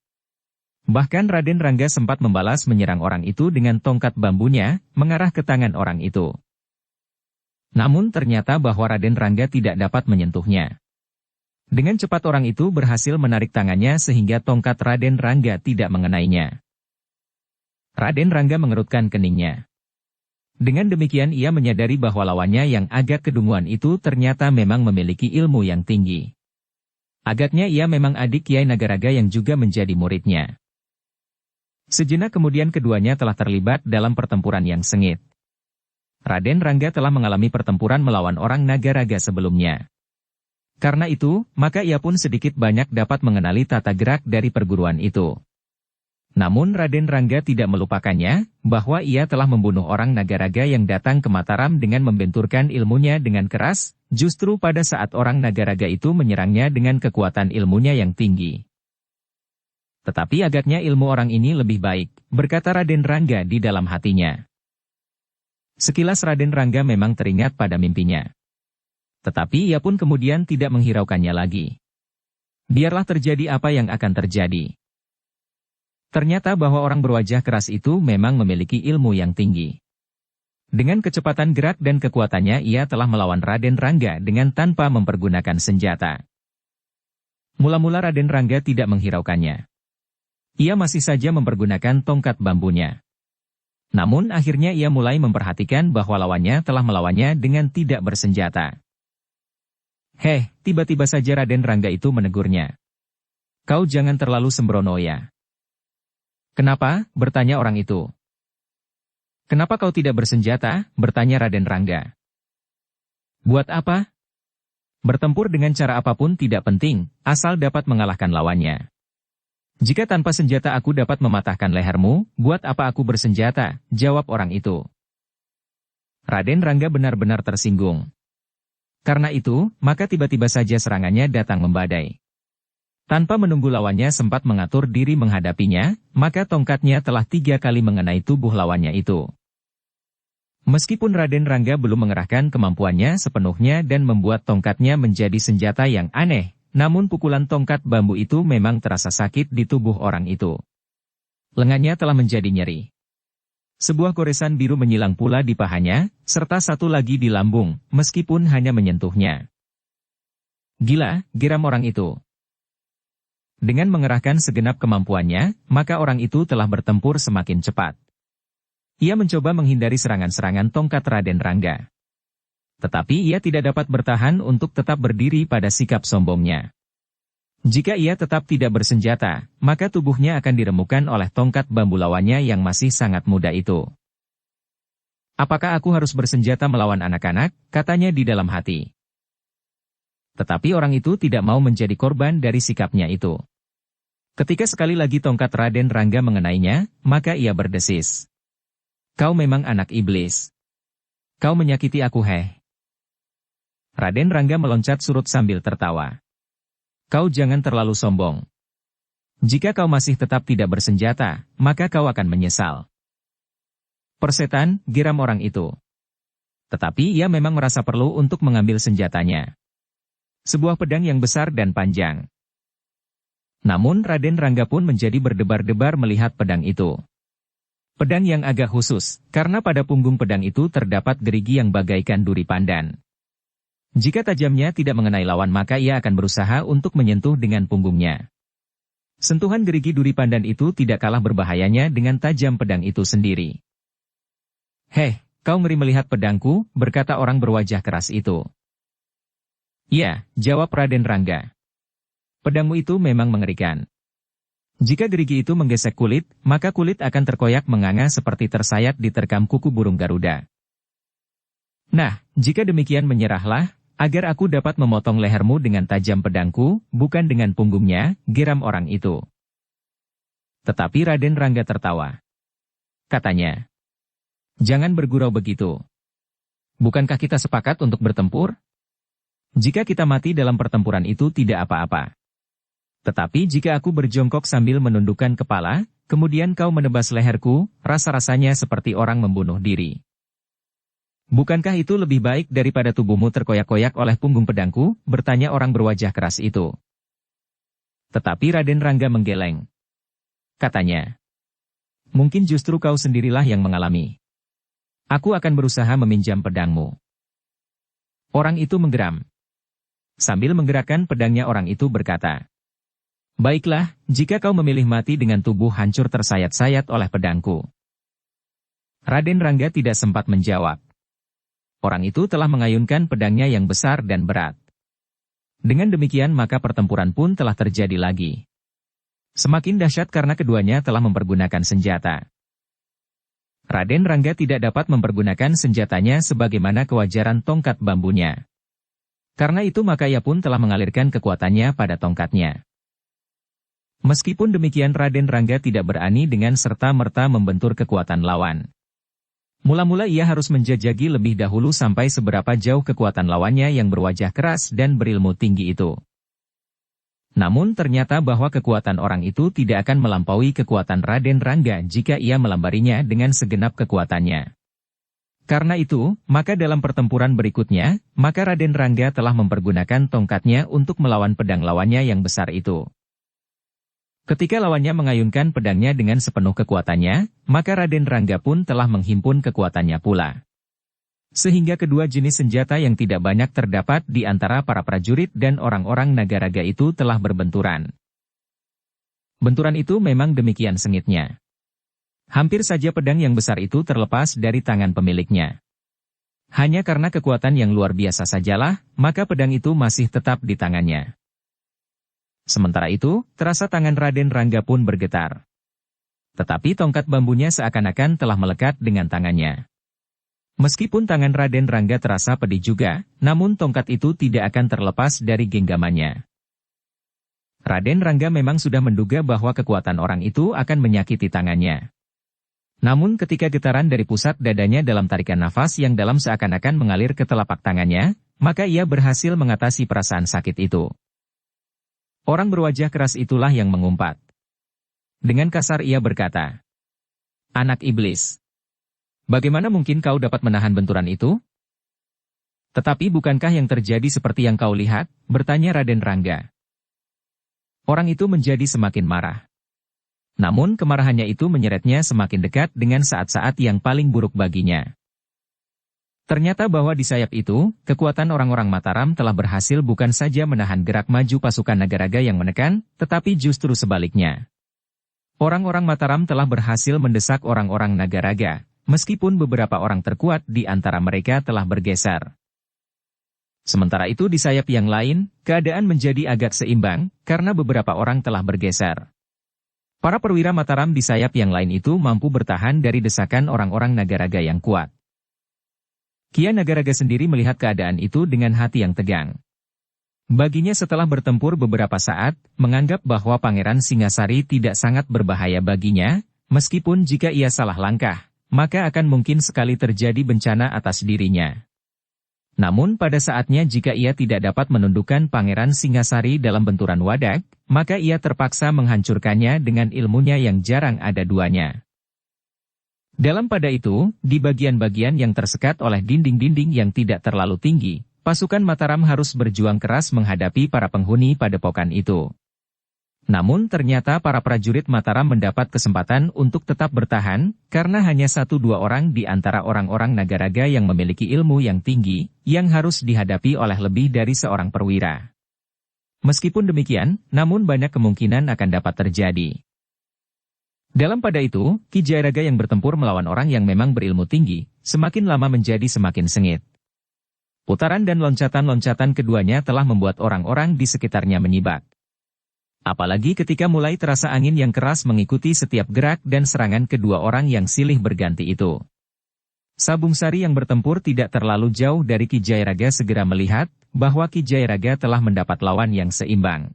Speaker 1: Bahkan Raden Rangga sempat membalas menyerang orang itu dengan tongkat bambunya, mengarah ke tangan orang itu. Namun ternyata bahwa Raden Rangga tidak dapat menyentuhnya. Dengan cepat orang itu berhasil menarik tangannya sehingga tongkat Raden Rangga tidak mengenainya. Raden Rangga mengerutkan keningnya. Dengan demikian ia menyadari bahwa lawannya yang agak kedunguan itu ternyata memang memiliki ilmu yang tinggi. Agaknya ia memang adik Kiai Nagaraga yang juga menjadi muridnya. Sejenak kemudian keduanya telah terlibat dalam pertempuran yang sengit. Raden Rangga telah mengalami pertempuran melawan orang Nagaraga sebelumnya. Karena itu, maka ia pun sedikit banyak dapat mengenali tata gerak dari perguruan itu. Namun Raden Rangga tidak melupakannya, bahwa ia telah membunuh orang Nagaraga yang datang ke Mataram dengan membenturkan ilmunya dengan keras, justru pada saat orang Nagaraga itu menyerangnya dengan kekuatan ilmunya yang tinggi. Tetapi agaknya ilmu orang ini lebih baik, berkata Raden Rangga di dalam hatinya. Sekilas Raden Rangga memang teringat pada mimpinya. Tetapi ia pun kemudian tidak menghiraukannya lagi. Biarlah terjadi apa yang akan terjadi. Ternyata bahwa orang berwajah keras itu memang memiliki ilmu yang tinggi. Dengan kecepatan gerak dan kekuatannya ia telah melawan Raden Rangga dengan tanpa mempergunakan senjata. Mula-mula Raden Rangga tidak menghiraukannya. Ia masih saja mempergunakan tongkat bambunya. Namun akhirnya ia mulai memperhatikan bahwa lawannya telah melawannya dengan tidak bersenjata. Heh, tiba-tiba saja Raden Rangga itu menegurnya. Kau jangan terlalu sembrono ya. Kenapa? Bertanya orang itu. Kenapa kau tidak bersenjata? Bertanya Raden Rangga. Buat apa? Bertempur dengan cara apapun tidak penting, asal dapat mengalahkan lawannya. Jika tanpa senjata aku dapat mematahkan lehermu, buat apa aku bersenjata? Jawab orang itu. Raden Rangga benar-benar tersinggung. Karena itu, maka tiba-tiba saja serangannya datang membadai. Tanpa menunggu lawannya sempat mengatur diri menghadapinya, maka tongkatnya telah 3 kali mengenai tubuh lawannya itu. Meskipun Raden Rangga belum mengerahkan kemampuannya sepenuhnya dan membuat tongkatnya menjadi senjata yang aneh, namun pukulan tongkat bambu itu memang terasa sakit di tubuh orang itu. Lengannya telah menjadi nyeri. Sebuah goresan biru menyilang pula di pahanya, serta satu lagi di lambung, meskipun hanya menyentuhnya. Gila, geram orang itu. Dengan mengerahkan segenap kemampuannya, maka orang itu telah bertempur semakin cepat. Ia mencoba menghindari serangan-serangan tongkat Raden Rangga. Tetapi ia tidak dapat bertahan untuk tetap berdiri pada sikap sombongnya. Jika ia tetap tidak bersenjata, maka tubuhnya akan diremukkan oleh tongkat bambu lawannya yang masih sangat muda itu. Apakah aku harus bersenjata melawan anak-anak? Katanya di dalam hati. Tetapi orang itu tidak mau menjadi korban dari sikapnya itu. Ketika sekali lagi tongkat Raden Rangga mengenainya, maka ia berdesis. Kau memang anak iblis. Kau menyakiti aku heh. Raden Rangga meloncat surut sambil tertawa. Kau jangan terlalu sombong. Jika kau masih tetap tidak bersenjata, maka kau akan menyesal. Persetan, geram orang itu. Tetapi ia memang merasa perlu untuk mengambil senjatanya. Sebuah pedang yang besar dan panjang. Namun Raden Rangga pun menjadi berdebar-debar melihat pedang itu. Pedang yang agak khusus, karena pada punggung pedang itu terdapat gerigi yang bagaikan duri pandan. Jika tajamnya tidak mengenai lawan maka ia akan berusaha untuk menyentuh dengan punggungnya. Sentuhan gerigi duri pandan itu tidak kalah berbahayanya dengan tajam pedang itu sendiri. Heh, kau ngeri melihat pedangku, berkata orang berwajah keras itu. Ya, jawab Raden Rangga. Pedangmu itu memang mengerikan. Jika gerigi itu menggesek kulit, maka kulit akan terkoyak menganga seperti tersayat diterkam kuku burung Garuda. Nah, jika demikian menyerahlah, agar aku dapat memotong lehermu dengan tajam pedangku, bukan dengan punggungnya, geram orang itu. Tetapi Raden Rangga tertawa. Katanya, jangan bergurau begitu. Bukankah kita sepakat untuk bertempur? Jika kita mati dalam pertempuran itu tidak apa-apa. Tetapi jika aku berjongkok sambil menundukkan kepala, kemudian kau menebas leherku, rasa-rasanya seperti orang membunuh diri. Bukankah itu lebih baik daripada tubuhmu terkoyak-koyak oleh punggung pedangku? Bertanya orang berwajah keras itu. Tetapi Raden Rangga menggeleng. Katanya, mungkin justru kau sendirilah yang mengalami. Aku akan berusaha meminjam pedangmu. Orang itu menggeram. Sambil menggerakkan pedangnya orang itu berkata, baiklah, jika kau memilih mati dengan tubuh hancur tersayat-sayat oleh pedangku. Raden Rangga tidak sempat menjawab. Orang itu telah mengayunkan pedangnya yang besar dan berat. Dengan demikian maka pertempuran pun telah terjadi lagi. Semakin dahsyat karena keduanya telah mempergunakan senjata. Raden Rangga tidak dapat mempergunakan senjatanya sebagaimana kewajaran tongkat bambunya. Karena itu maka ia pun telah mengalirkan kekuatannya pada tongkatnya. Meskipun demikian Raden Rangga tidak berani dengan serta-merta membentur kekuatan lawan. Mula-mula ia harus menjajaki lebih dahulu sampai seberapa jauh kekuatan lawannya yang berwajah keras dan berilmu tinggi itu. Namun ternyata bahwa kekuatan orang itu tidak akan melampaui kekuatan Raden Rangga jika ia melambarinya dengan segenap kekuatannya. Karena itu, maka dalam pertempuran berikutnya, maka Raden Rangga telah mempergunakan tongkatnya untuk melawan pedang lawannya yang besar itu. Ketika lawannya mengayunkan pedangnya dengan sepenuh kekuatannya, maka Raden Rangga pun telah menghimpun kekuatannya pula. Sehingga kedua jenis senjata yang tidak banyak terdapat di antara para prajurit dan orang-orang Nagaraga itu telah berbenturan. Benturan itu memang demikian sengitnya. Hampir saja pedang yang besar itu terlepas dari tangan pemiliknya. Hanya karena kekuatan yang luar biasa sajalah, maka pedang itu masih tetap di tangannya. Sementara itu, terasa tangan Raden Rangga pun bergetar. Tetapi tongkat bambunya seakan-akan telah melekat dengan tangannya. Meskipun tangan Raden Rangga terasa pedih juga, namun tongkat itu tidak akan terlepas dari genggamannya. Raden Rangga memang sudah menduga bahwa kekuatan orang itu akan menyakiti tangannya. Namun ketika getaran dari pusat dadanya dalam tarikan nafas yang dalam seakan-akan mengalir ke telapak tangannya, maka ia berhasil mengatasi perasaan sakit itu. Orang berwajah keras itulah yang mengumpat. Dengan kasar ia berkata, anak iblis. Bagaimana mungkin kau dapat menahan benturan itu? Tetapi bukankah yang terjadi seperti yang kau lihat? Bertanya Raden Rangga. Orang itu menjadi semakin marah. Namun kemarahannya itu menyeretnya semakin dekat dengan saat-saat yang paling buruk baginya. Ternyata bahwa di sayap itu, kekuatan orang-orang Mataram telah berhasil bukan saja menahan gerak maju pasukan Nagaraga yang menekan, tetapi justru sebaliknya. Orang-orang Mataram telah berhasil mendesak orang-orang Nagaraga, meskipun beberapa orang terkuat di antara mereka telah bergeser. Sementara itu di sayap yang lain, keadaan menjadi agak seimbang, karena beberapa orang telah bergeser. Para perwira Mataram di sayap yang lain itu mampu bertahan dari desakan orang-orang Nagaraga yang kuat. Kia Nagaraga sendiri melihat keadaan itu dengan hati yang tegang. Baginya setelah bertempur beberapa saat, menganggap bahwa Pangeran Singasari tidak sangat berbahaya baginya, meskipun jika ia salah langkah, maka akan mungkin sekali terjadi bencana atas dirinya. Namun pada saatnya jika ia tidak dapat menundukkan Pangeran Singasari dalam benturan wadak, maka ia terpaksa menghancurkannya dengan ilmunya yang jarang ada duanya. Dalam pada itu, di bagian-bagian yang tersekat oleh dinding-dinding yang tidak terlalu tinggi, pasukan Mataram harus berjuang keras menghadapi para penghuni padepokan itu. Namun ternyata para prajurit Mataram mendapat kesempatan untuk tetap bertahan, karena hanya 1-2 orang di antara orang-orang Nagaraga yang memiliki ilmu yang tinggi, yang harus dihadapi oleh lebih dari seorang perwira. Meskipun demikian, namun banyak kemungkinan akan dapat terjadi. Dalam pada itu, Ki Jayaraga yang bertempur melawan orang yang memang berilmu tinggi, semakin lama menjadi semakin sengit. Putaran dan loncatan-loncatan keduanya telah membuat orang-orang di sekitarnya menyibak. Apalagi ketika mulai terasa angin yang keras mengikuti setiap gerak dan serangan kedua orang yang silih berganti itu. Sabung Sari yang bertempur tidak terlalu jauh dari Ki Jayaraga segera melihat bahwa Ki Jayaraga telah mendapat lawan yang seimbang.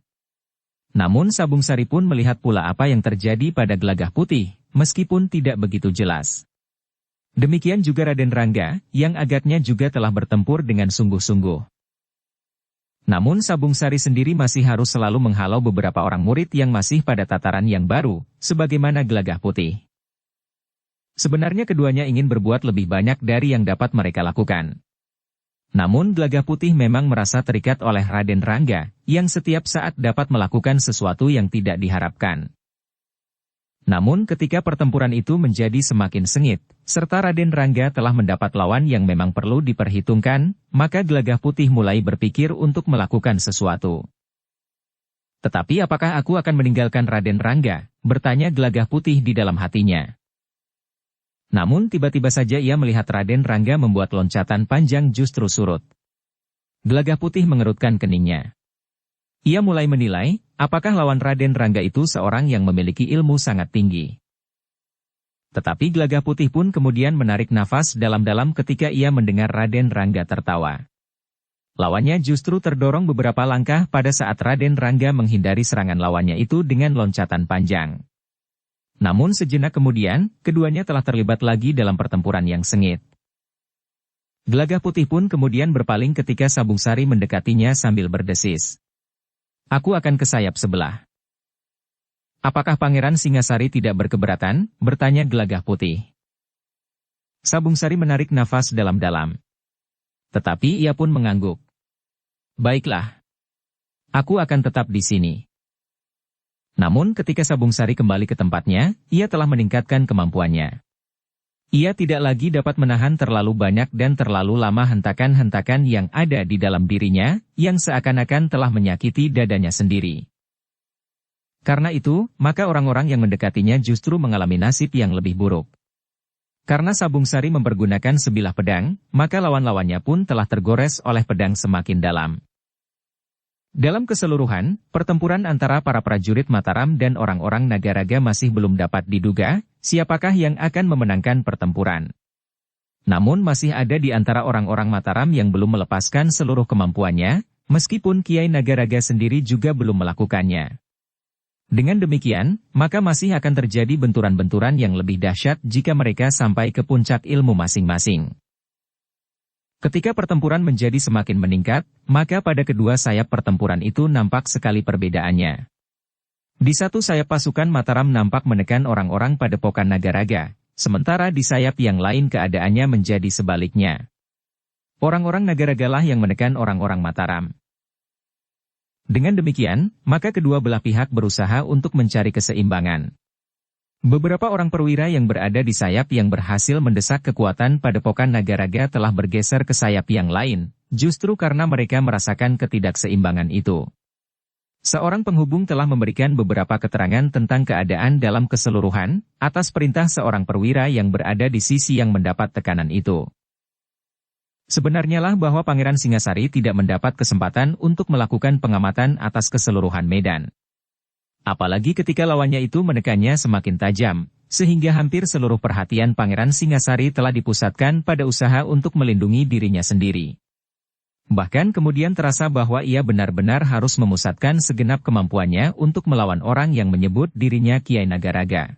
Speaker 1: Namun Sabung Sari pun melihat pula apa yang terjadi pada Gelagah Putih, meskipun tidak begitu jelas. Demikian juga Raden Rangga, yang agaknya juga telah bertempur dengan sungguh-sungguh. Namun Sabung Sari sendiri masih harus selalu menghalau beberapa orang murid yang masih pada tataran yang baru, sebagaimana Gelagah Putih. Sebenarnya keduanya ingin berbuat lebih banyak dari yang dapat mereka lakukan. Namun Gelagah Putih memang merasa terikat oleh Raden Rangga, yang setiap saat dapat melakukan sesuatu yang tidak diharapkan. Namun ketika pertempuran itu menjadi semakin sengit, serta Raden Rangga telah mendapat lawan yang memang perlu diperhitungkan, maka Gelagah Putih mulai berpikir untuk melakukan sesuatu. Tetapi apakah aku akan meninggalkan Raden Rangga? Bertanya Gelagah Putih di dalam hatinya. Namun tiba-tiba saja ia melihat Raden Rangga membuat loncatan panjang justru surut. Gelagah Putih mengerutkan keningnya. Ia mulai menilai, apakah lawan Raden Rangga itu seorang yang memiliki ilmu sangat tinggi. Tetapi Gelagah Putih pun kemudian menarik nafas dalam-dalam ketika ia mendengar Raden Rangga tertawa. Lawannya justru terdorong beberapa langkah pada saat Raden Rangga menghindari serangan lawannya itu dengan loncatan panjang. Namun sejenak kemudian, keduanya telah terlibat lagi dalam pertempuran yang sengit. Gelagah Putih pun kemudian berpaling ketika Sabung Sari mendekatinya sambil berdesis. Aku akan ke sayap sebelah. Apakah Pangeran Singasari tidak berkeberatan? Bertanya Gelagah Putih. Sabung Sari menarik nafas dalam-dalam. Tetapi ia pun mengangguk. Baiklah. Aku akan tetap di sini. Namun ketika Sabung Sari kembali ke tempatnya, ia telah meningkatkan kemampuannya. Ia tidak lagi dapat menahan terlalu banyak dan terlalu lama hentakan-hentakan yang ada di dalam dirinya, yang seakan-akan telah menyakiti dadanya sendiri. Karena itu, maka orang-orang yang mendekatinya justru mengalami nasib yang lebih buruk. Karena Sabung Sari mempergunakan sebilah pedang, maka lawan-lawannya pun telah tergores oleh pedang semakin dalam. Dalam keseluruhan, pertempuran antara para prajurit Mataram dan orang-orang Nagaraga masih belum dapat diduga, siapakah yang akan memenangkan pertempuran. Namun masih ada di antara orang-orang Mataram yang belum melepaskan seluruh kemampuannya, meskipun Kiai Nagaraga sendiri juga belum melakukannya. Dengan demikian, maka masih akan terjadi benturan-benturan yang lebih dahsyat jika mereka sampai ke puncak ilmu masing-masing. Ketika pertempuran menjadi semakin meningkat, maka pada kedua sayap pertempuran itu nampak sekali perbedaannya. Di satu sayap pasukan Mataram nampak menekan orang-orang Padepokan Nagaraga, sementara di sayap yang lain keadaannya menjadi sebaliknya. Orang-orang Nagaragalah yang menekan orang-orang Mataram. Dengan demikian, maka kedua belah pihak berusaha untuk mencari keseimbangan. Beberapa orang perwira yang berada di sayap yang berhasil mendesak kekuatan Padepokan Nagaraga telah bergeser ke sayap yang lain, justru karena mereka merasakan ketidakseimbangan itu. Seorang penghubung telah memberikan beberapa keterangan tentang keadaan dalam keseluruhan, atas perintah seorang perwira yang berada di sisi yang mendapat tekanan itu. Sebenarnya lah bahwa Pangeran Singasari tidak mendapat kesempatan untuk melakukan pengamatan atas keseluruhan medan. Apalagi ketika lawannya itu menekannya semakin tajam, sehingga hampir seluruh perhatian Pangeran Singasari telah dipusatkan pada usaha untuk melindungi dirinya sendiri. Bahkan kemudian terasa bahwa ia benar-benar harus memusatkan segenap kemampuannya untuk melawan orang yang menyebut dirinya Kiai Nagaraga.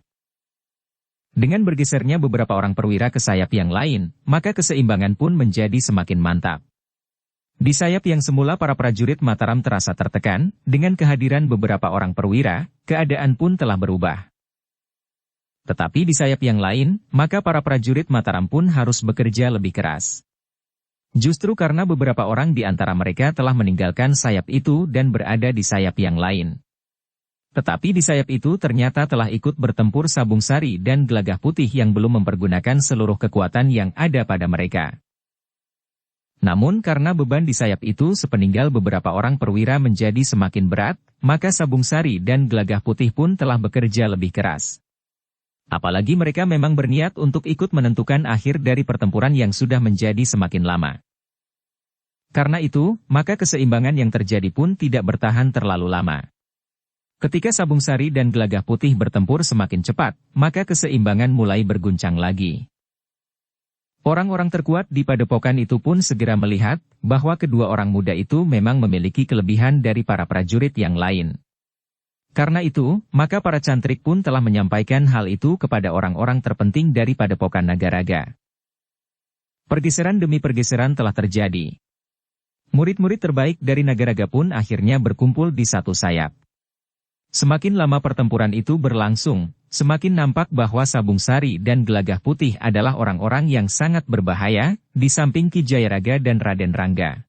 Speaker 1: Dengan bergesernya beberapa orang perwira ke sayap yang lain, maka keseimbangan pun menjadi semakin mantap. Di sayap yang semula para prajurit Mataram terasa tertekan, dengan kehadiran beberapa orang perwira, keadaan pun telah berubah. Tetapi di sayap yang lain, maka para prajurit Mataram pun harus bekerja lebih keras. Justru karena beberapa orang di antara mereka telah meninggalkan sayap itu dan berada di sayap yang lain. Tetapi di sayap itu ternyata telah ikut bertempur Sabung Sari dan Gelagah Putih yang belum mempergunakan seluruh kekuatan yang ada pada mereka. Namun karena beban di sayap itu sepeninggal beberapa orang perwira menjadi semakin berat, maka Sabung Sari dan Gelagah Putih pun telah bekerja lebih keras. Apalagi mereka memang berniat untuk ikut menentukan akhir dari pertempuran yang sudah menjadi semakin lama. Karena itu, maka keseimbangan yang terjadi pun tidak bertahan terlalu lama. Ketika Sabung Sari dan Gelagah Putih bertempur semakin cepat, maka keseimbangan mulai berguncang lagi. Orang-orang terkuat di padepokan itu pun segera melihat bahwa kedua orang muda itu memang memiliki kelebihan dari para prajurit yang lain. Karena itu, maka para cantrik pun telah menyampaikan hal itu kepada orang-orang terpenting dari Padepokan Nagaraga. Pergeseran demi pergeseran telah terjadi. Murid-murid terbaik dari Nagaraga pun akhirnya berkumpul di satu sayap. Semakin lama pertempuran itu berlangsung, semakin nampak bahwa Sabung Sari dan Gelagah Putih adalah orang-orang yang sangat berbahaya, di samping Ki Jayaraga dan Raden Rangga.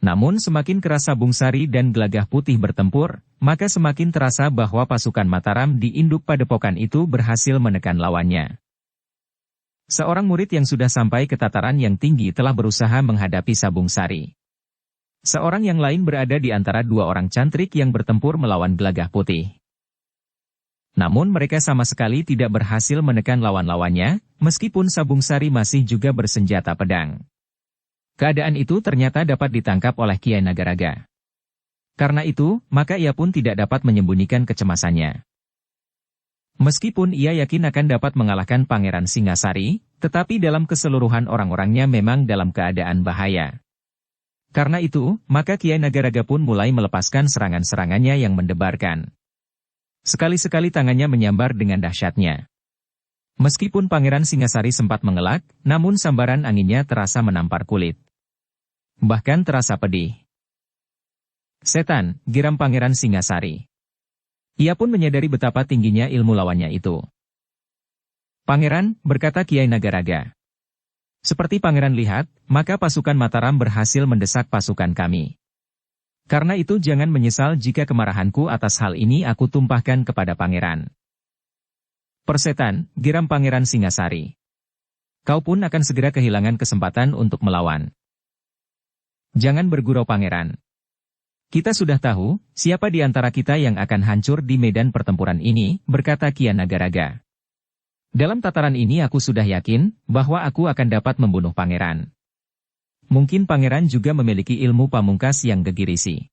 Speaker 1: Namun semakin keras Sabung Sari dan Gelagah Putih bertempur, maka semakin terasa bahwa pasukan Mataram di Induk Padepokan itu berhasil menekan lawannya. Seorang murid yang sudah sampai ke tataran yang tinggi telah berusaha menghadapi Sabung Sari. Seorang yang lain berada di antara dua orang cantrik yang bertempur melawan Gelagah Putih. Namun mereka sama sekali tidak berhasil menekan lawan-lawannya, meskipun Sabung Sari masih juga bersenjata pedang. Keadaan itu ternyata dapat ditangkap oleh Kiai Nagaraga. Karena itu, maka ia pun tidak dapat menyembunyikan kecemasannya. Meskipun ia yakin akan dapat mengalahkan Pangeran Singasari, tetapi dalam keseluruhan orang-orangnya memang dalam keadaan bahaya. Karena itu, maka Kiai Nagaraga pun mulai melepaskan serangan-serangannya yang mendebarkan. Sekali-sekali tangannya menyambar dengan dahsyatnya. Meskipun Pangeran Singasari sempat mengelak, namun sambaran anginnya terasa menampar kulit. Bahkan terasa pedih. "Setan," geram Pangeran Singasari. Ia pun menyadari betapa tingginya ilmu lawannya itu. "Pangeran," berkata Kiai Nagaraga. "Seperti Pangeran lihat, maka pasukan Mataram berhasil mendesak pasukan kami. Karena itu jangan menyesal jika kemarahanku atas hal ini aku tumpahkan kepada Pangeran." "Persetan," geram Pangeran Singasari. "Kau pun akan segera kehilangan kesempatan untuk melawan. Jangan bergurau Pangeran. Kita sudah tahu, siapa di antara kita yang akan hancur di medan pertempuran ini," berkata Kiai Nagaraga. "Dalam tataran ini aku sudah yakin, bahwa aku akan dapat membunuh Pangeran. Mungkin Pangeran juga memiliki ilmu pamungkas yang gegirisi.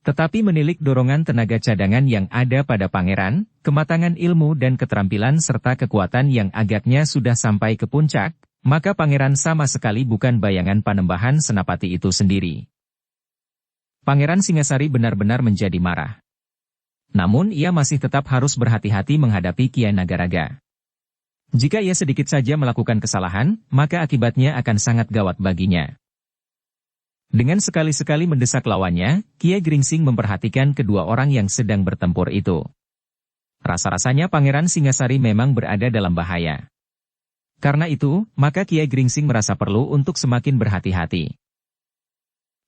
Speaker 1: Tetapi menilik dorongan tenaga cadangan yang ada pada Pangeran, kematangan ilmu dan keterampilan serta kekuatan yang agaknya sudah sampai ke puncak, maka Pangeran sama sekali bukan bayangan Panembahan Senapati itu sendiri." Pangeran Singasari benar-benar menjadi marah. Namun ia masih tetap harus berhati-hati menghadapi Kiai Nagaraga. Jika ia sedikit saja melakukan kesalahan, maka akibatnya akan sangat gawat baginya. Dengan sekali-sekali mendesak lawannya, Kiai Gringsing memperhatikan kedua orang yang sedang bertempur itu. Rasa-rasanya Pangeran Singasari memang berada dalam bahaya. Karena itu, maka Kiai Gringsing merasa perlu untuk semakin berhati-hati.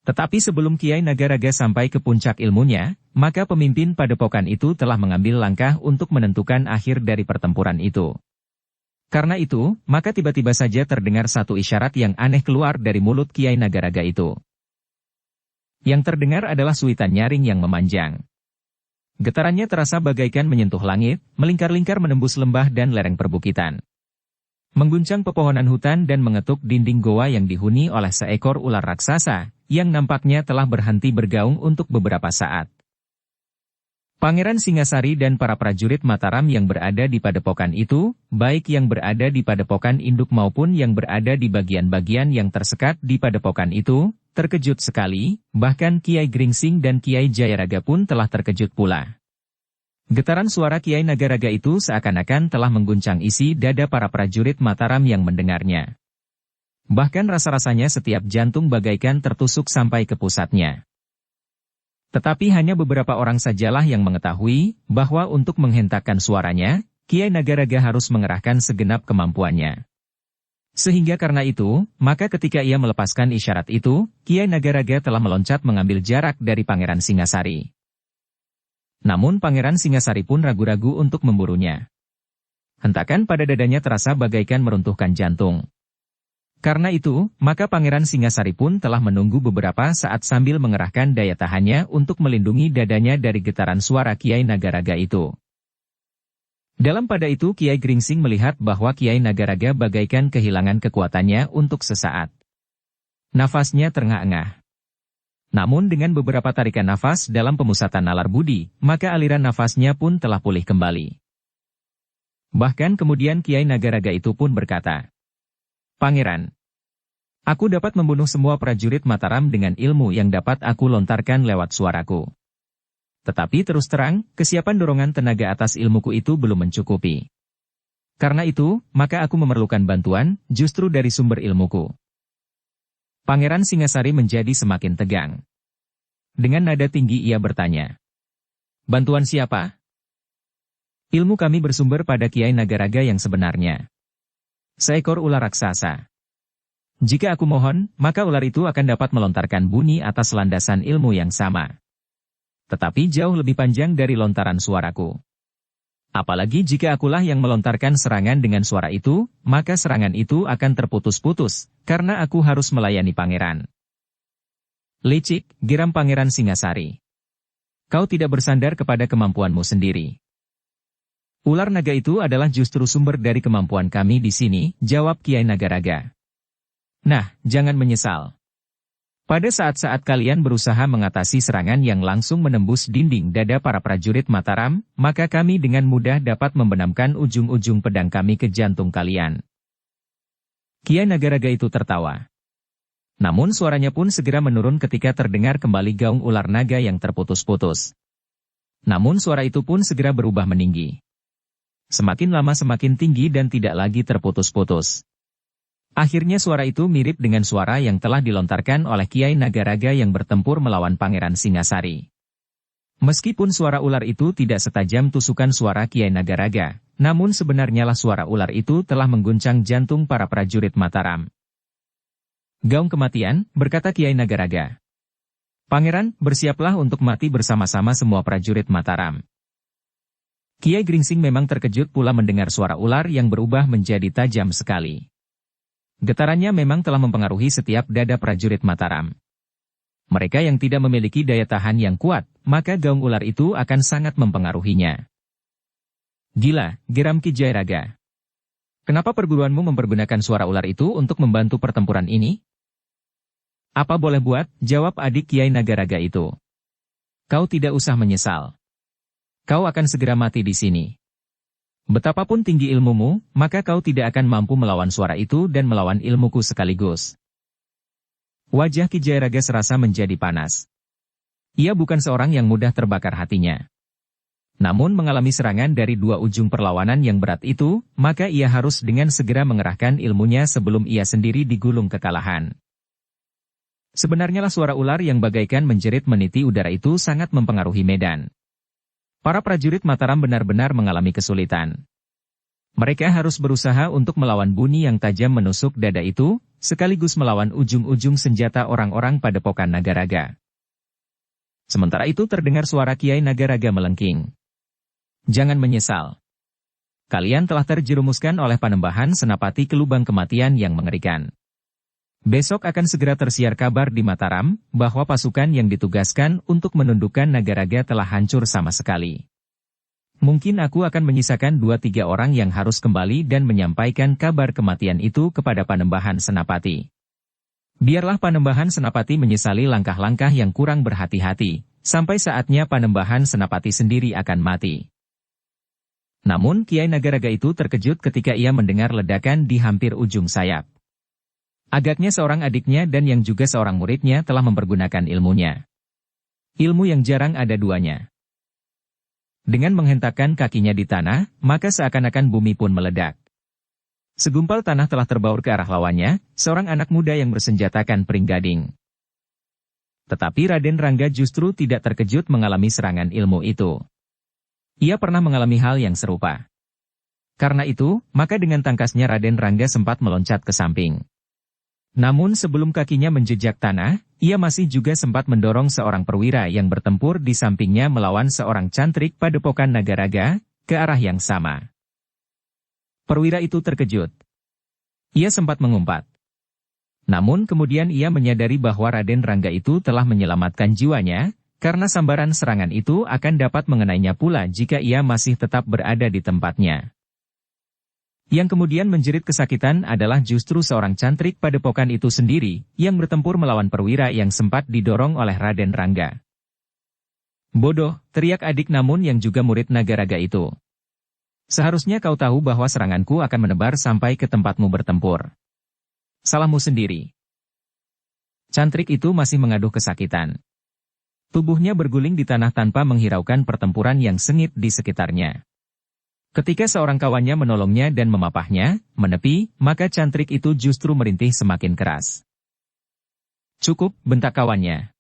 Speaker 1: Tetapi sebelum Kiai Nagaraga sampai ke puncak ilmunya, maka pemimpin padepokan itu telah mengambil langkah untuk menentukan akhir dari pertempuran itu. Karena itu, maka tiba-tiba saja terdengar satu isyarat yang aneh keluar dari mulut Kiai Nagaraga itu. Yang terdengar adalah suitan nyaring yang memanjang. Getarannya terasa bagaikan menyentuh langit, melingkar-lingkar menembus lembah dan lereng perbukitan. Mengguncang pepohonan hutan dan mengetuk dinding goa yang dihuni oleh seekor ular raksasa, yang nampaknya telah berhenti bergaung untuk beberapa saat. Pangeran Singasari dan para prajurit Mataram yang berada di padepokan itu, baik yang berada di padepokan induk maupun yang berada di bagian-bagian yang tersekat di padepokan itu, terkejut sekali, bahkan Kiai Gringsing dan Kiai Jayaraga pun telah terkejut pula. Getaran suara Kiai Nagaraga itu seakan-akan telah mengguncang isi dada para prajurit Mataram yang mendengarnya. Bahkan rasa-rasanya setiap jantung bagaikan tertusuk sampai ke pusatnya. Tetapi hanya beberapa orang sajalah yang mengetahui, bahwa untuk menghentakkan suaranya, Kiai Nagaraga harus mengerahkan segenap kemampuannya. Sehingga karena itu, maka ketika ia melepaskan isyarat itu, Kiai Nagaraga telah meloncat mengambil jarak dari Pangeran Singasari. Namun Pangeran Singasari pun ragu-ragu untuk memburunya. Hentakan pada dadanya terasa bagaikan meruntuhkan jantung. Karena itu, maka Pangeran Singasari pun telah menunggu beberapa saat sambil mengerahkan daya tahannya untuk melindungi dadanya dari getaran suara Kiai Nagaraga itu. Dalam pada itu Kiai Gringsing melihat bahwa Kiai Nagaraga bagaikan kehilangan kekuatannya untuk sesaat. Nafasnya terengah-engah. Namun dengan beberapa tarikan nafas dalam pemusatan nalar budi, maka aliran nafasnya pun telah pulih kembali. Bahkan kemudian Kiai Nagaraga itu pun berkata, "Pangeran, aku dapat membunuh semua prajurit Mataram dengan ilmu yang dapat aku lontarkan lewat suaraku. Tetapi terus terang, kesiapan dorongan tenaga atas ilmuku itu belum mencukupi. Karena itu, maka aku memerlukan bantuan, justru dari sumber ilmuku. Pangeran Singasari menjadi semakin tegang. Dengan nada tinggi ia bertanya. Bantuan siapa? Ilmu kami bersumber pada Kiai Nagaraga yang sebenarnya. Seekor ular raksasa. Jika aku mohon, maka ular itu akan dapat melontarkan bunyi atas landasan ilmu yang sama. Tetapi jauh lebih panjang dari lontaran suaraku. Apalagi jika akulah yang melontarkan serangan dengan suara itu, maka serangan itu akan terputus-putus, karena aku harus melayani pangeran. Licik, geram Pangeran Singasari. Kau tidak bersandar kepada kemampuanmu sendiri. Ular naga itu adalah justru sumber dari kemampuan kami di sini, jawab Kiai Nagaraga. Nah, jangan menyesal. Pada saat-saat kalian berusaha mengatasi serangan yang langsung menembus dinding dada para prajurit Mataram, maka kami dengan mudah dapat membenamkan ujung-ujung pedang kami ke jantung kalian. Kiai Nagaraga itu tertawa. Namun suaranya pun segera menurun ketika terdengar kembali gaung ular naga yang terputus-putus. Namun suara itu pun segera berubah meninggi. Semakin lama semakin tinggi dan tidak lagi terputus-putus. Akhirnya suara itu mirip dengan suara yang telah dilontarkan oleh Kiai Nagaraga yang bertempur melawan Pangeran Singasari. Meskipun suara ular itu tidak setajam tusukan suara Kiai Nagaraga, namun sebenarnya lah suara ular itu telah mengguncang jantung para prajurit Mataram. Gaung kematian, berkata Kiai Nagaraga. Pangeran, bersiaplah untuk mati bersama-sama semua prajurit Mataram. Kiai Gringsing memang terkejut pula mendengar suara ular yang berubah menjadi tajam sekali. Getarannya memang telah mempengaruhi setiap dada prajurit Mataram. Mereka yang tidak memiliki daya tahan yang kuat, maka gaung ular itu akan sangat mempengaruhinya. Gila, geram Ki Jairaga. Kenapa perguruanmu mempergunakan suara ular itu untuk membantu pertempuran ini? Apa boleh buat, jawab adik Kiai Nagaraga itu. Kau tidak usah menyesal. Kau akan segera mati di sini. Betapapun tinggi ilmumu, maka kau tidak akan mampu melawan suara itu dan melawan ilmuku sekaligus. Wajah Ki Jairaga serasa menjadi panas. Ia bukan seorang yang mudah terbakar hatinya. Namun mengalami serangan dari dua ujung perlawanan yang berat itu, maka ia harus dengan segera mengerahkan ilmunya sebelum ia sendiri digulung kekalahan. Sebenarnya lah suara ular yang bagaikan menjerit meniti udara itu sangat mempengaruhi medan. Para prajurit Mataram benar-benar mengalami kesulitan. Mereka harus berusaha untuk melawan bunyi yang tajam menusuk dada itu, sekaligus melawan ujung-ujung senjata orang-orang padepokan Nagaraga. Sementara itu terdengar suara Kiai Nagaraga melengking. Jangan menyesal. Kalian telah terjerumuskan oleh Panembahan Senapati ke lubang kematian yang mengerikan. Besok akan segera tersiar kabar di Mataram, bahwa pasukan yang ditugaskan untuk menundukkan Nagaraga telah hancur sama sekali. Mungkin aku akan menyisakan 2-3 orang yang harus kembali dan menyampaikan kabar kematian itu kepada Panembahan Senapati. Biarlah Panembahan Senapati menyesali langkah-langkah yang kurang berhati-hati, sampai saatnya Panembahan Senapati sendiri akan mati. Namun Kiai Nagaraga itu terkejut ketika ia mendengar ledakan di hampir ujung sayap. Agaknya seorang adiknya dan yang juga seorang muridnya telah mempergunakan ilmunya. Ilmu yang jarang ada duanya. Dengan menghentakkan kakinya di tanah, maka seakan-akan bumi pun meledak. Segumpal tanah telah terbaur ke arah lawannya, seorang anak muda yang bersenjatakan Pringgading. Tetapi Raden Rangga justru tidak terkejut mengalami serangan ilmu itu. Ia pernah mengalami hal yang serupa. Karena itu, maka dengan tangkasnya Raden Rangga sempat meloncat ke samping. Namun sebelum kakinya menjejak tanah, ia masih juga sempat mendorong seorang perwira yang bertempur di sampingnya melawan seorang cantrik padepokan Nagaraga, ke arah yang sama. Perwira itu terkejut. Ia sempat mengumpat. Namun kemudian ia menyadari bahwa Raden Rangga itu telah menyelamatkan jiwanya, karena sambaran serangan itu akan dapat mengenainya pula jika ia masih tetap berada di tempatnya. Yang kemudian menjerit kesakitan adalah justru seorang cantrik padepokan itu sendiri, yang bertempur melawan perwira yang sempat didorong oleh Raden Rangga. Bodoh, teriak adik namun yang juga murid Nagaraga itu. Seharusnya kau tahu bahwa seranganku akan menebar sampai ke tempatmu bertempur. Salahmu sendiri. Cantrik itu masih mengaduh kesakitan. Tubuhnya berguling di tanah tanpa menghiraukan pertempuran yang sengit di sekitarnya. Ketika seorang kawannya menolongnya dan memapahnya, menepi, maka cantrik itu justru merintih semakin keras. Cukup, bentak kawannya.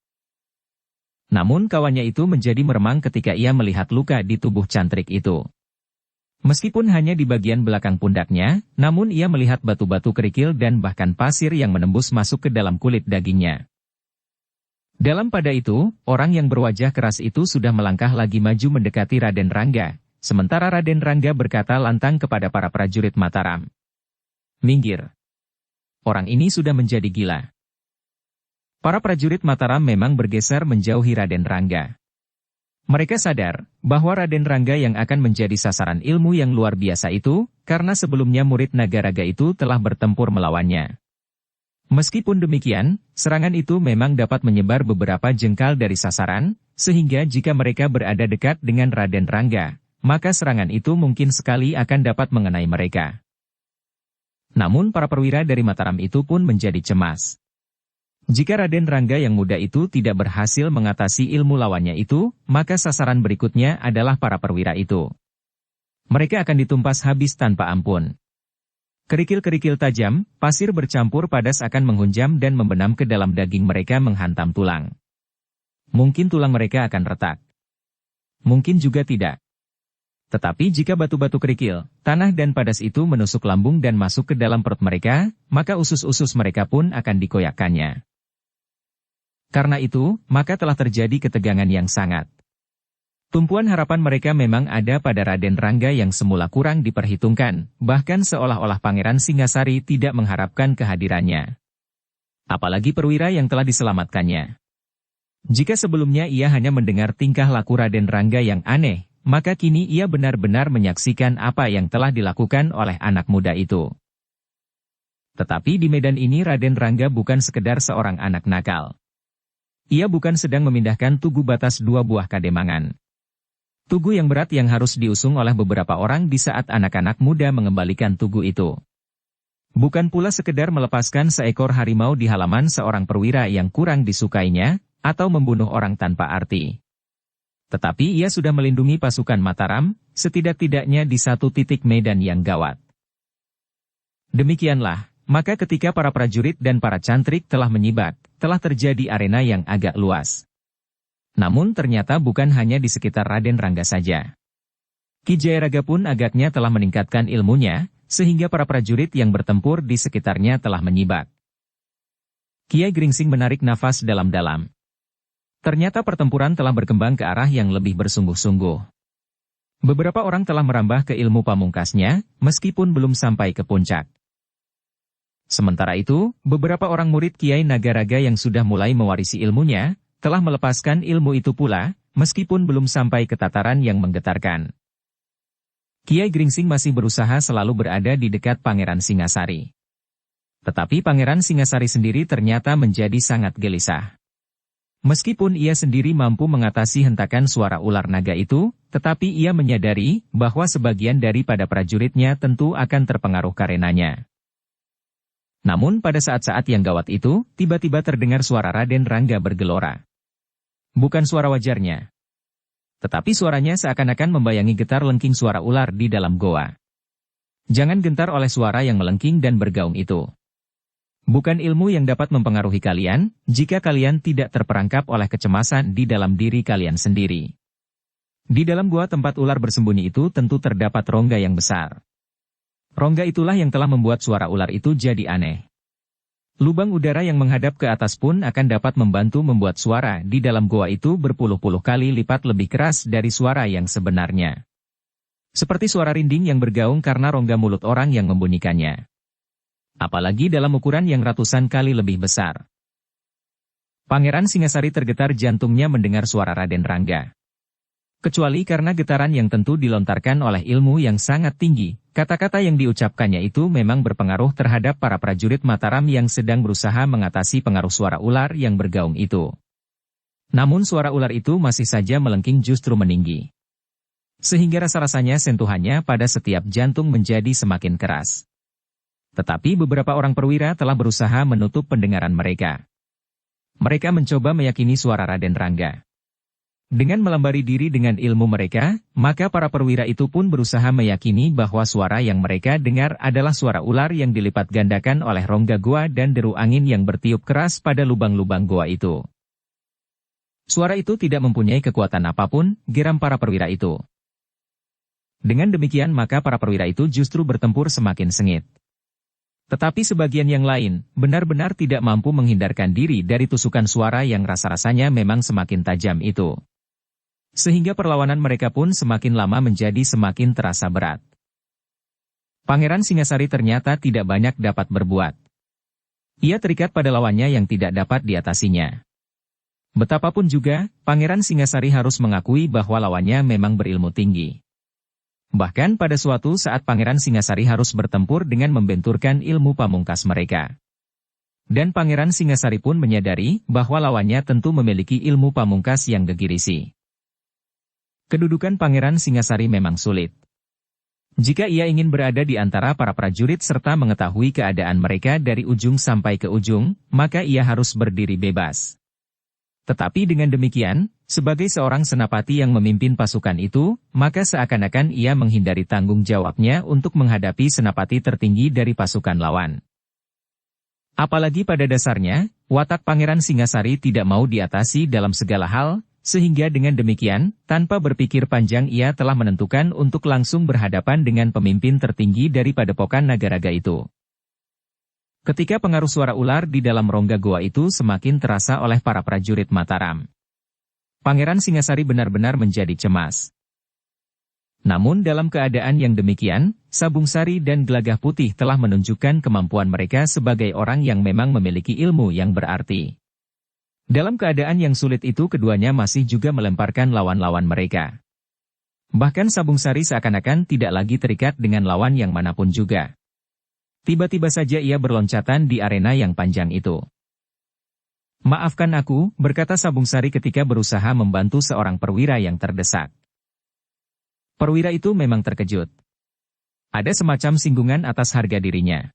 Speaker 1: Namun kawannya itu menjadi meremang ketika ia melihat luka di tubuh cantrik itu. Meskipun hanya di bagian belakang pundaknya, namun ia melihat batu-batu kerikil dan bahkan pasir yang menembus masuk ke dalam kulit dagingnya. Dalam pada itu, orang yang berwajah keras itu sudah melangkah lagi maju mendekati Raden Rangga, sementara Raden Rangga berkata lantang kepada para prajurit Mataram. "Minggir. Orang ini sudah menjadi gila." Para prajurit Mataram memang bergeser menjauhi Raden Rangga. Mereka sadar bahwa Raden Rangga yang akan menjadi sasaran ilmu yang luar biasa itu, karena sebelumnya murid Nagaraga itu telah bertempur melawannya. Meskipun demikian, serangan itu memang dapat menyebar beberapa jengkal dari sasaran, sehingga jika mereka berada dekat dengan Raden Rangga, maka serangan itu mungkin sekali akan dapat mengenai mereka. Namun para perwira dari Mataram itu pun menjadi cemas. Jika Raden Rangga yang muda itu tidak berhasil mengatasi ilmu lawannya itu, maka sasaran berikutnya adalah para perwira itu. Mereka akan ditumpas habis tanpa ampun. Kerikil-kerikil tajam, pasir bercampur padas akan menghunjam dan membenam ke dalam daging mereka menghantam tulang. Mungkin tulang mereka akan retak. Mungkin juga tidak. Tetapi jika batu-batu kerikil, tanah dan padas itu menusuk lambung dan masuk ke dalam perut mereka, maka usus-usus mereka pun akan dikoyakkannya. Karena itu, maka telah terjadi ketegangan yang sangat. Tumpuan harapan mereka memang ada pada Raden Rangga yang semula kurang diperhitungkan, bahkan seolah-olah Pangeran Singasari tidak mengharapkan kehadirannya. Apalagi perwira yang telah diselamatkannya. Jika sebelumnya ia hanya mendengar tingkah laku Raden Rangga yang aneh, maka kini ia benar-benar menyaksikan apa yang telah dilakukan oleh anak muda itu. Tetapi di medan ini Raden Rangga bukan sekedar seorang anak nakal. Ia bukan sedang memindahkan tugu batas 2 buah kademangan. Tugu yang berat yang harus diusung oleh beberapa orang di saat anak-anak muda mengembalikan tugu itu. Bukan pula sekedar melepaskan seekor harimau di halaman seorang perwira yang kurang disukainya, atau membunuh orang tanpa arti. Tetapi ia sudah melindungi pasukan Mataram, setidak-tidaknya di satu titik medan yang gawat. Demikianlah, maka ketika para prajurit dan para cantrik telah menyibak, telah terjadi arena yang agak luas. Namun ternyata bukan hanya di sekitar Raden Rangga saja. Ki Jayaraga pun agaknya telah meningkatkan ilmunya, sehingga para prajurit yang bertempur di sekitarnya telah menyibak. Kiai Gringsing menarik nafas dalam-dalam. Ternyata pertempuran telah berkembang ke arah yang lebih bersungguh-sungguh. Beberapa orang telah merambah ke ilmu pamungkasnya, meskipun belum sampai ke puncak. Sementara itu, beberapa orang murid Kiai Nagaraga yang sudah mulai mewarisi ilmunya, telah melepaskan ilmu itu pula, meskipun belum sampai ke tataran yang menggetarkan. Kiai Gringsing masih berusaha selalu berada di dekat Pangeran Singasari. Tetapi Pangeran Singasari sendiri ternyata menjadi sangat gelisah. Meskipun ia sendiri mampu mengatasi hentakan suara ular naga itu, tetapi ia menyadari bahwa sebagian daripada prajuritnya tentu akan terpengaruh karenanya. Namun pada saat-saat yang gawat itu, tiba-tiba terdengar suara Raden Rangga bergelora. Bukan suara wajarnya. Tetapi suaranya seakan-akan membayangi getar lengking suara ular di dalam goa. Jangan gentar oleh suara yang melengking dan bergaung itu. Bukan ilmu yang dapat mempengaruhi kalian, jika kalian tidak terperangkap oleh kecemasan di dalam diri kalian sendiri. Di dalam gua tempat ular bersembunyi itu tentu terdapat rongga yang besar. Rongga itulah yang telah membuat suara ular itu jadi aneh. Lubang udara yang menghadap ke atas pun akan dapat membantu membuat suara di dalam goa itu berpuluh-puluh kali lipat lebih keras dari suara yang sebenarnya. Seperti suara rinding yang bergaung karena rongga mulut orang yang membunyikannya. Apalagi dalam ukuran yang ratusan kali lebih besar. Pangeran Singasari tergetar jantungnya mendengar suara Raden Rangga. Kecuali karena getaran yang tentu dilontarkan oleh ilmu yang sangat tinggi, kata-kata yang diucapkannya itu memang berpengaruh terhadap para prajurit Mataram yang sedang berusaha mengatasi pengaruh suara ular yang bergaung itu. Namun suara ular itu masih saja melengking justru meninggi. Sehingga rasa-rasanya sentuhannya pada setiap jantung menjadi semakin keras. Tetapi beberapa orang perwira telah berusaha menutup pendengaran mereka. Mereka mencoba meyakini suara Raden Rangga. Dengan melambari diri dengan ilmu mereka, maka para perwira itu pun berusaha meyakini bahwa suara yang mereka dengar adalah suara ular yang dilipat gandakan oleh rongga gua dan deru angin yang bertiup keras pada lubang-lubang gua itu. Suara itu tidak mempunyai kekuatan apapun, geram para perwira itu. Dengan demikian maka para perwira itu justru bertempur semakin sengit. Tetapi sebagian yang lain, benar-benar tidak mampu menghindarkan diri dari tusukan suara yang rasa-rasanya memang semakin tajam itu. Sehingga perlawanan mereka pun semakin lama menjadi semakin terasa berat. Pangeran Singasari ternyata tidak banyak dapat berbuat. Ia terikat pada lawannya yang tidak dapat diatasinya. Betapapun juga, Pangeran Singasari harus mengakui bahwa lawannya memang berilmu tinggi. Bahkan pada suatu saat Pangeran Singasari harus bertempur dengan membenturkan ilmu pamungkas mereka. Dan Pangeran Singasari pun menyadari bahwa lawannya tentu memiliki ilmu pamungkas yang gegirisi. Kedudukan Pangeran Singasari memang sulit. Jika ia ingin berada di antara para prajurit serta mengetahui keadaan mereka dari ujung sampai ke ujung, maka ia harus berdiri bebas. Tetapi dengan demikian, sebagai seorang senapati yang memimpin pasukan itu, maka seakan-akan ia menghindari tanggung jawabnya untuk menghadapi senapati tertinggi dari pasukan lawan. Apalagi pada dasarnya, watak Pangeran Singasari tidak mau diatasi dalam segala hal, sehingga dengan demikian, tanpa berpikir panjang ia telah menentukan untuk langsung berhadapan dengan pemimpin tertinggi dari Padepokan Nagaraga itu. Ketika pengaruh suara ular di dalam rongga goa itu semakin terasa oleh para prajurit Mataram, Pangeran Singasari benar-benar menjadi cemas. Namun dalam keadaan yang demikian, Sabungsari dan Gelagah Putih telah menunjukkan kemampuan mereka sebagai orang yang memang memiliki ilmu yang berarti. Dalam keadaan yang sulit itu keduanya masih juga melemparkan lawan-lawan mereka. Bahkan Sabungsari seakan-akan tidak lagi terikat dengan lawan yang manapun juga. Tiba-tiba saja ia berloncatan di arena yang panjang itu. "Maafkan aku," berkata Sabungsari ketika berusaha membantu seorang perwira yang terdesak. Perwira itu memang terkejut. Ada semacam singgungan atas harga dirinya.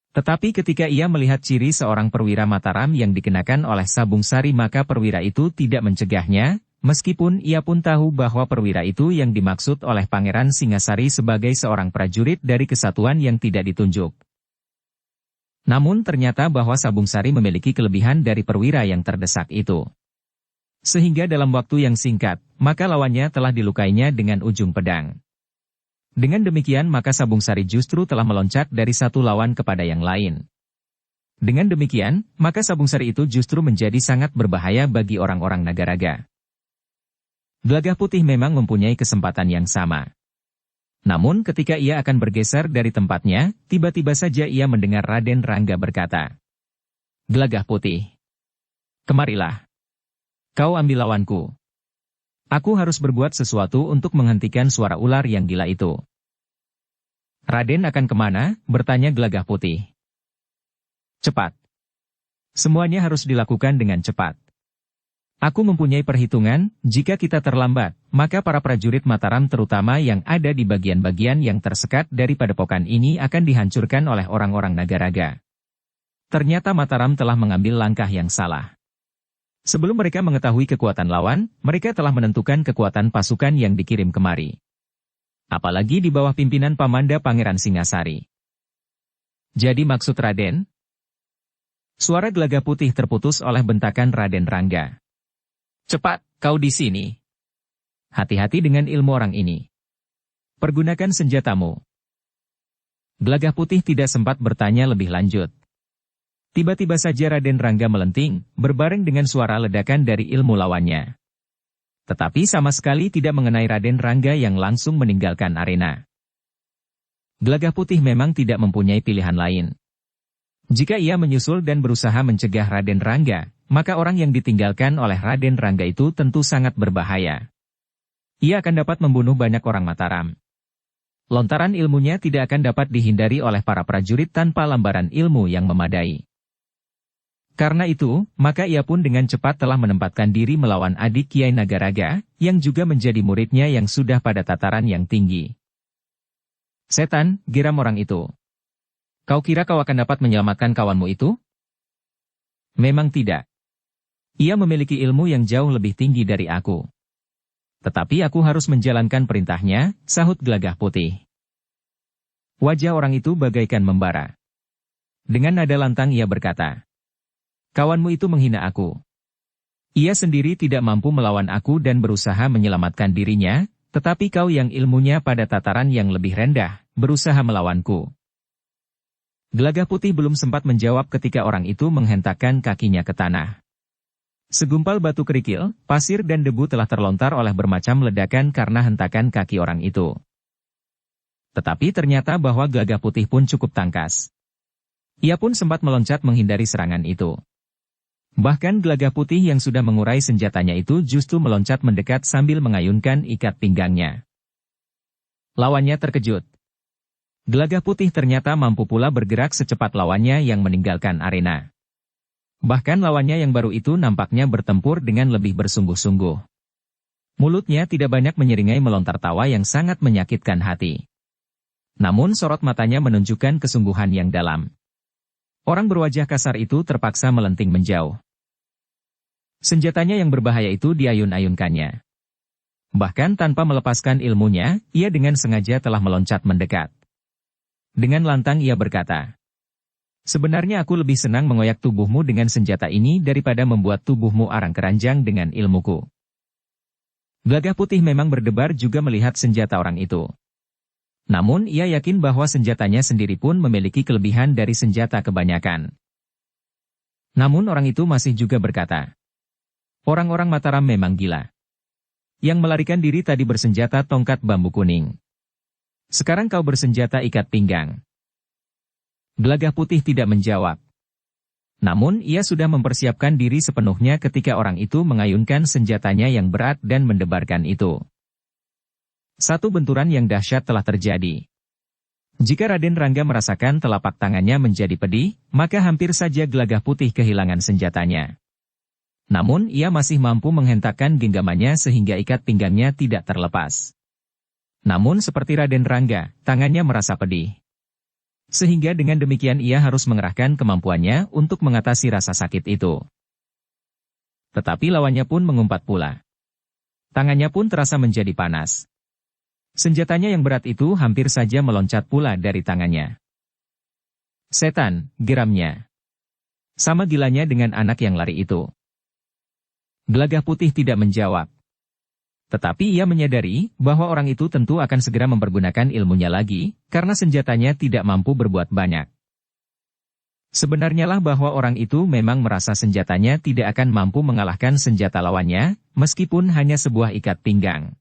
Speaker 1: Tetapi ketika ia melihat ciri seorang perwira Mataram yang dikenakan oleh Sabungsari maka perwira itu tidak mencegahnya, meskipun ia pun tahu bahwa perwira itu yang dimaksud oleh Pangeran Singasari sebagai seorang prajurit dari kesatuan yang tidak ditunjuk. Namun ternyata bahwa Sabungsari memiliki kelebihan dari perwira yang terdesak itu. Sehingga dalam waktu yang singkat, maka lawannya telah dilukainya dengan ujung pedang. Dengan demikian maka Sabungsari justru telah meloncat dari satu lawan kepada yang lain. Dengan demikian, maka Sabungsari itu justru menjadi sangat berbahaya bagi orang-orang Nagaraga. Gelagah Putih memang mempunyai kesempatan yang sama. Namun ketika ia akan bergeser dari tempatnya, tiba-tiba saja ia mendengar Raden Rangga berkata, "Gelagah Putih, kemarilah. Kau ambil lawanku. Aku harus berbuat sesuatu untuk menghentikan suara ular yang gila itu." "Raden akan kemana?" bertanya Gelagah Putih. "Cepat. Semuanya harus dilakukan dengan cepat. Aku mempunyai perhitungan, jika kita terlambat, maka para prajurit Mataram terutama yang ada di bagian-bagian yang tersekat dari padepokan ini akan dihancurkan oleh orang-orang Nagaraga." Ternyata Mataram telah mengambil langkah yang salah. Sebelum mereka mengetahui kekuatan lawan, mereka telah menentukan kekuatan pasukan yang dikirim kemari. Apalagi di bawah pimpinan Pamanda Pangeran Singasari. "Jadi maksud Raden?" Suara Gelagah Putih terputus oleh bentakan Raden Rangga. "Cepat, kau di sini. Hati-hati dengan ilmu orang ini. Pergunakan senjatamu." Gelagah Putih tidak sempat bertanya lebih lanjut. Tiba-tiba saja Raden Rangga melenting, berbareng dengan suara ledakan dari ilmu lawannya. Tetapi sama sekali tidak mengenai Raden Rangga yang langsung meninggalkan arena. Gelagah Putih memang tidak mempunyai pilihan lain. Jika ia menyusul dan berusaha mencegah Raden Rangga, maka orang yang ditinggalkan oleh Raden Rangga itu tentu sangat berbahaya. Ia akan dapat membunuh banyak orang Mataram. Lontaran ilmunya tidak akan dapat dihindari oleh para prajurit tanpa lambaran ilmu yang memadai. Karena itu, maka ia pun dengan cepat telah menempatkan diri melawan adik Kiai Nagaraga, yang juga menjadi muridnya yang sudah pada tataran yang tinggi. "Setan," geram orang itu. "Kau kira kau akan dapat menyelamatkan kawanmu itu?" "Memang tidak. Ia memiliki ilmu yang jauh lebih tinggi dari aku. Tetapi aku harus menjalankan perintahnya, sahut Gelagah Putih. Wajah orang itu bagaikan membara. Dengan nada lantang ia berkata, "Kawanmu itu menghina aku. Ia sendiri tidak mampu melawan aku dan berusaha menyelamatkan dirinya, tetapi kau yang ilmunya pada tataran yang lebih rendah, berusaha melawanku." Gelagah Putih belum sempat menjawab ketika orang itu menghentakkan kakinya ke tanah. Segumpal batu kerikil, pasir dan debu telah terlontar oleh bermacam ledakan karena hentakan kaki orang itu. Tetapi ternyata bahwa Gelagah Putih pun cukup tangkas. Ia pun sempat meloncat menghindari serangan itu. Bahkan Gelagah Putih yang sudah mengurai senjatanya itu justru meloncat mendekat sambil mengayunkan ikat pinggangnya. Lawannya terkejut. Gelagah Putih ternyata mampu pula bergerak secepat lawannya yang meninggalkan arena. Bahkan lawannya yang baru itu nampaknya bertempur dengan lebih bersungguh-sungguh. Mulutnya tidak banyak menyeringai melontar tawa yang sangat menyakitkan hati. Namun sorot matanya menunjukkan kesungguhan yang dalam. Orang berwajah kasar itu terpaksa melenting menjauh. Senjatanya yang berbahaya itu diayun-ayunkannya. Bahkan tanpa melepaskan ilmunya, ia dengan sengaja telah meloncat mendekat. Dengan lantang ia berkata, "Sebenarnya aku lebih senang mengoyak tubuhmu dengan senjata ini daripada membuat tubuhmu arang-keranjang dengan ilmuku." Gelagah Putih memang berdebar juga melihat senjata orang itu. Namun ia yakin bahwa senjatanya sendiri pun memiliki kelebihan dari senjata kebanyakan. Namun orang itu masih juga berkata, "Orang-orang Mataram memang gila. Yang melarikan diri tadi bersenjata tongkat bambu kuning. Sekarang kau bersenjata ikat pinggang." Gelagah Putih tidak menjawab. Namun ia sudah mempersiapkan diri sepenuhnya ketika orang itu mengayunkan senjatanya yang berat dan mendebarkan itu. Satu benturan yang dahsyat telah terjadi. Jika Raden Rangga merasakan telapak tangannya menjadi pedih, maka hampir saja Gelagah Putih kehilangan senjatanya. Namun ia masih mampu menghentakkan genggamannya sehingga ikat pinggangnya tidak terlepas. Namun seperti Raden Rangga, tangannya merasa pedih. Sehingga dengan demikian ia harus mengerahkan kemampuannya untuk mengatasi rasa sakit itu. Tetapi lawannya pun mengumpat pula. Tangannya pun terasa menjadi panas. Senjatanya yang berat itu hampir saja meloncat pula dari tangannya. "Setan," geramnya. Sama gilanya dengan anak yang lari itu. Gelagah Putih tidak menjawab. Tetapi ia menyadari bahwa orang itu tentu akan segera mempergunakan ilmunya lagi, karena senjatanya tidak mampu berbuat banyak. Sebenarnya lah bahwa orang itu memang merasa senjatanya tidak akan mampu mengalahkan senjata lawannya, meskipun hanya sebuah ikat pinggang.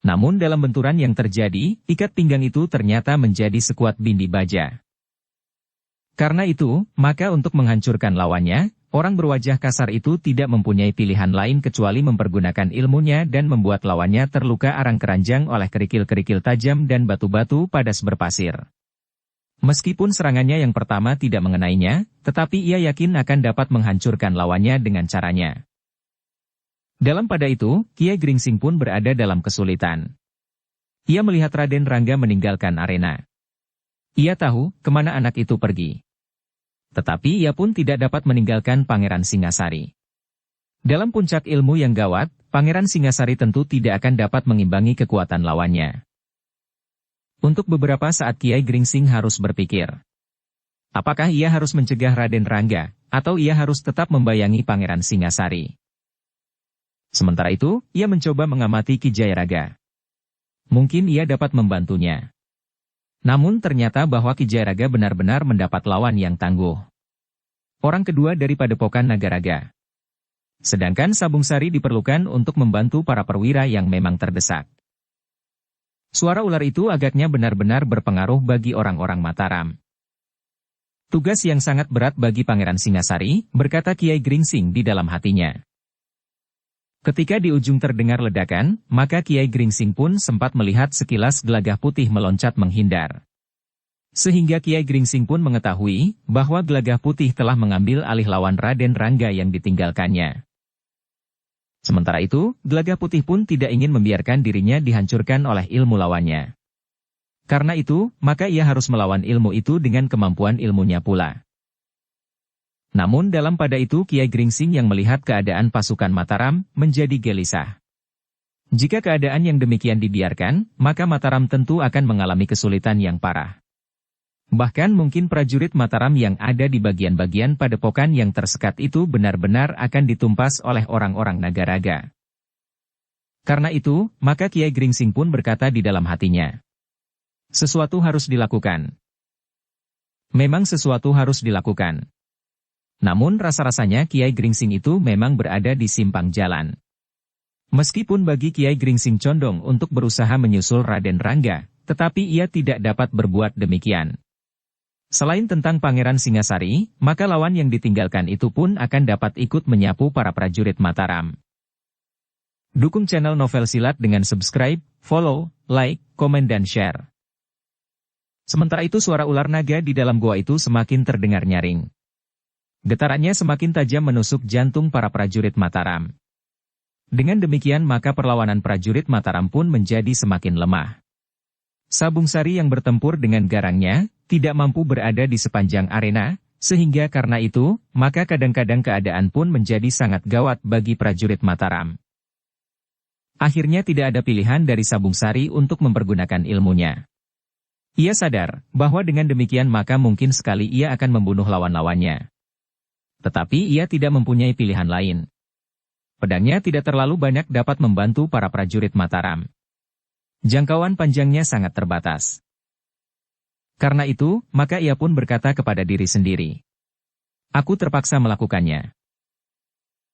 Speaker 1: Namun dalam benturan yang terjadi, ikat pinggang itu ternyata menjadi sekuat bindi baja. Karena itu, maka untuk menghancurkan lawannya, orang berwajah kasar itu tidak mempunyai pilihan lain kecuali mempergunakan ilmunya dan membuat lawannya terluka arang-keranjang oleh kerikil-kerikil tajam dan batu-batu padas berpasir. Meskipun serangannya yang pertama tidak mengenainya, tetapi ia yakin akan dapat menghancurkan lawannya dengan caranya. Dalam pada itu, Kiai Gringsing pun berada dalam kesulitan. Ia melihat Raden Rangga meninggalkan arena. Ia tahu kemana anak itu pergi. Tetapi ia pun tidak dapat meninggalkan Pangeran Singasari. Dalam puncak ilmu yang gawat, Pangeran Singasari tentu tidak akan dapat mengimbangi kekuatan lawannya. Untuk beberapa saat Kiai Gringsing harus berpikir. Apakah ia harus mencegah Raden Rangga, atau ia harus tetap membayangi Pangeran Singasari? Sementara itu, ia mencoba mengamati Ki Jayaraga. Mungkin ia dapat membantunya. Namun ternyata bahwa Ki Jayaraga benar-benar mendapat lawan yang tangguh. Orang kedua dari Padepokan Nagaraga. Sedangkan Sabung Sari diperlukan untuk membantu para perwira yang memang terdesak. Suara ular itu agaknya benar-benar berpengaruh bagi orang-orang Mataram. Tugas yang sangat berat bagi Pangeran Singasari, berkata Kiai Gringsing di dalam hatinya. Ketika di ujung terdengar ledakan, maka Kiai Gringsing pun sempat melihat sekilas Gelagah Putih meloncat menghindar. Sehingga Kiai Gringsing pun mengetahui bahwa Gelagah Putih telah mengambil alih lawan Raden Rangga yang ditinggalkannya. Sementara itu, Gelagah Putih pun tidak ingin membiarkan dirinya dihancurkan oleh ilmu lawannya. Karena itu, maka ia harus melawan ilmu itu dengan kemampuan ilmunya pula. Namun dalam pada itu Kiai Gringsing yang melihat keadaan pasukan Mataram menjadi gelisah. Jika keadaan yang demikian dibiarkan, maka Mataram tentu akan mengalami kesulitan yang parah. Bahkan mungkin prajurit Mataram yang ada di bagian-bagian padepokan yang tersekat itu benar-benar akan ditumpas oleh orang-orang Nagaraga. Karena itu, maka Kiai Gringsing pun berkata di dalam hatinya, sesuatu harus dilakukan. Memang sesuatu harus dilakukan. Namun rasa-rasanya Kiai Gringsing itu memang berada di simpang jalan. Meskipun bagi Kiai Gringsing condong untuk berusaha menyusul Raden Rangga, tetapi ia tidak dapat berbuat demikian. Selain tentang Pangeran Singasari, maka lawan yang ditinggalkan itu pun akan dapat ikut menyapu para prajurit Mataram. Dukung channel Novel Silat dengan subscribe, follow, like, komen dan share. Sementara itu suara ular naga di dalam gua itu semakin terdengar nyaring. Getarannya semakin tajam menusuk jantung para prajurit Mataram. Dengan demikian maka perlawanan prajurit Mataram pun menjadi semakin lemah. Sabung Sari yang bertempur dengan garangnya, tidak mampu berada di sepanjang arena, sehingga karena itu, maka kadang-kadang keadaan pun menjadi sangat gawat bagi prajurit Mataram. Akhirnya tidak ada pilihan dari Sabung Sari untuk mempergunakan ilmunya. Ia sadar, bahwa dengan demikian maka mungkin sekali ia akan membunuh lawan-lawannya. Tetapi ia tidak mempunyai pilihan lain. Pedangnya tidak terlalu banyak dapat membantu para prajurit Mataram. Jangkauan panjangnya sangat terbatas. Karena itu, maka ia pun berkata kepada diri sendiri, aku terpaksa melakukannya.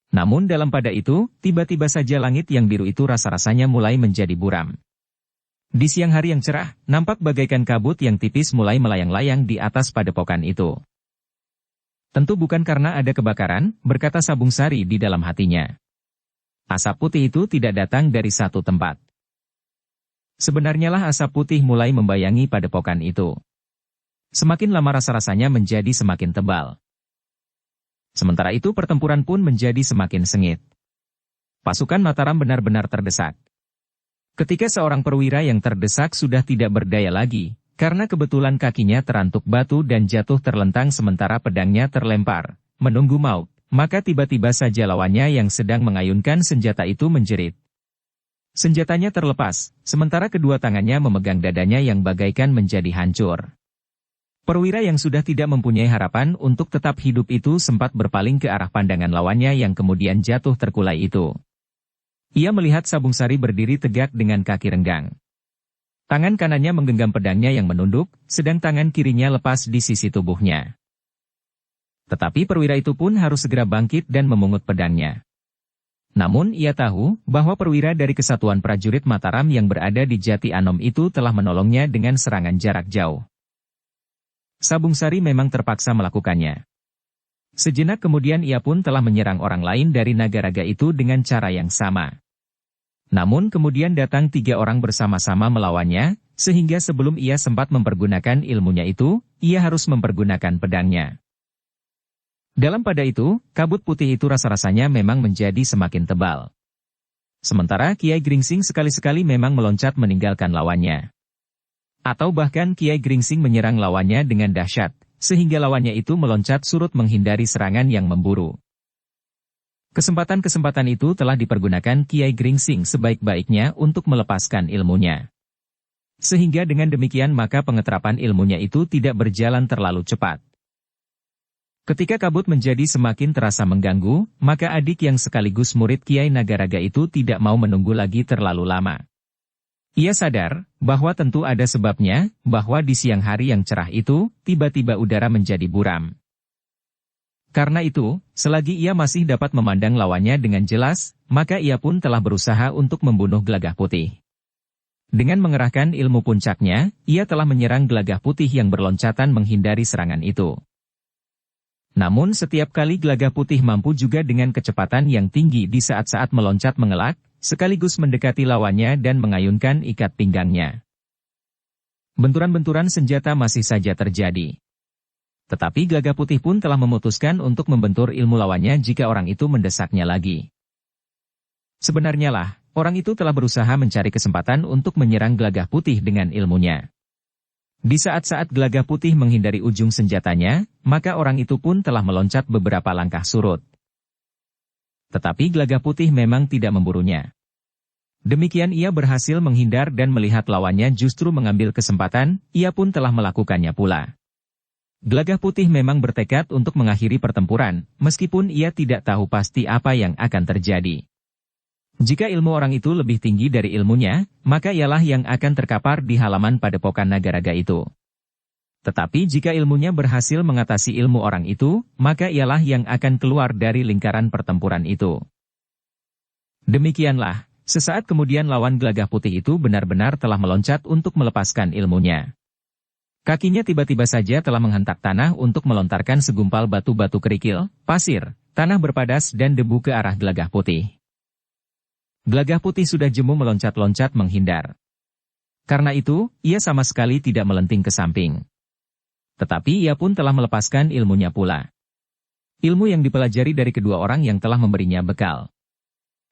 Speaker 1: Namun dalam pada itu, tiba-tiba saja langit yang biru itu rasa-rasanya mulai menjadi buram. Di siang hari yang cerah, nampak bagaikan kabut yang tipis mulai melayang-layang di atas padepokan itu. Tentu bukan karena ada kebakaran, berkata Sabung Sari di dalam hatinya. Asap putih itu tidak datang dari satu tempat. Sebenarnya lah asap putih mulai membayangi padepokan itu. Semakin lama rasa-rasanya menjadi semakin tebal. Sementara itu pertempuran pun menjadi semakin sengit. Pasukan Mataram benar-benar terdesak. Ketika seorang perwira yang terdesak sudah tidak berdaya lagi, karena kebetulan kakinya terantuk batu dan jatuh terlentang sementara pedangnya terlempar, menunggu maut, maka tiba-tiba saja lawannya yang sedang mengayunkan senjata itu menjerit. Senjatanya terlepas, sementara kedua tangannya memegang dadanya yang bagaikan menjadi hancur. Perwira yang sudah tidak mempunyai harapan untuk tetap hidup itu sempat berpaling ke arah pandangan lawannya yang kemudian jatuh terkulai itu. Ia melihat Sabung Sari berdiri tegak dengan kaki renggang. Tangan kanannya menggenggam pedangnya yang menunduk, sedang tangan kirinya lepas di sisi tubuhnya. Tetapi perwira itu pun harus segera bangkit dan memungut pedangnya. Namun ia tahu bahwa perwira dari Kesatuan Prajurit Mataram yang berada di Jati Anom itu telah menolongnya dengan serangan jarak jauh. Sabung Sari memang terpaksa melakukannya. Sejenak kemudian ia pun telah menyerang orang lain dari Nagaraga itu dengan cara yang sama. Namun kemudian datang 3 orang bersama-sama melawannya, sehingga sebelum ia sempat mempergunakan ilmunya itu, ia harus mempergunakan pedangnya. Dalam pada itu, kabut putih itu rasa-rasanya memang menjadi semakin tebal. Sementara Kiai Gringsing sekali-sekali memang meloncat meninggalkan lawannya. Atau bahkan Kiai Gringsing menyerang lawannya dengan dahsyat, sehingga lawannya itu meloncat surut menghindari serangan yang memburu. Kesempatan-kesempatan itu telah dipergunakan Kiai Gringsing sebaik-baiknya untuk melepaskan ilmunya. Sehingga dengan demikian maka pengeterapan ilmunya itu tidak berjalan terlalu cepat. Ketika kabut menjadi semakin terasa mengganggu, maka adik yang sekaligus murid Kiai Nagaraga itu tidak mau menunggu lagi terlalu lama. Ia sadar bahwa tentu ada sebabnya, bahwa di siang hari yang cerah itu, tiba-tiba udara menjadi buram. Karena itu, selagi ia masih dapat memandang lawannya dengan jelas, maka ia pun telah berusaha untuk membunuh Gelagah Putih. Dengan mengerahkan ilmu puncaknya, ia telah menyerang Gelagah Putih yang berloncatan menghindari serangan itu. Namun setiap kali Gelagah Putih mampu juga dengan kecepatan yang tinggi di saat-saat meloncat mengelak, sekaligus mendekati lawannya dan mengayunkan ikat pinggangnya. Benturan-benturan senjata masih saja terjadi. Tetapi Gelagah Putih pun telah memutuskan untuk membentur ilmu lawannya jika orang itu mendesaknya lagi. Sebenarnya lah, orang itu telah berusaha mencari kesempatan untuk menyerang Gelagah Putih dengan ilmunya. Di saat-saat Gelagah Putih menghindari ujung senjatanya, maka orang itu pun telah meloncat beberapa langkah surut. Tetapi Gelagah Putih memang tidak memburunya. Demikian ia berhasil menghindar dan melihat lawannya justru mengambil kesempatan, ia pun telah melakukannya pula. Gelagah Putih memang bertekad untuk mengakhiri pertempuran, meskipun ia tidak tahu pasti apa yang akan terjadi. Jika ilmu orang itu lebih tinggi dari ilmunya, maka ialah yang akan terkapar di halaman padepokan naga-raga itu. Tetapi jika ilmunya berhasil mengatasi ilmu orang itu, maka ialah yang akan keluar dari lingkaran pertempuran itu. Demikianlah, sesaat kemudian lawan Gelagah Putih itu benar-benar telah meloncat untuk melepaskan ilmunya. Kakinya tiba-tiba saja telah menghentak tanah untuk melontarkan segumpal batu-batu kerikil, pasir, tanah berpadas dan debu ke arah Gelagah Putih. Gelagah Putih sudah jemu meloncat-loncat menghindar. Karena itu, ia sama sekali tidak melenting ke samping. Tetapi ia pun telah melepaskan ilmunya pula. Ilmu yang dipelajari dari kedua orang yang telah memberinya bekal.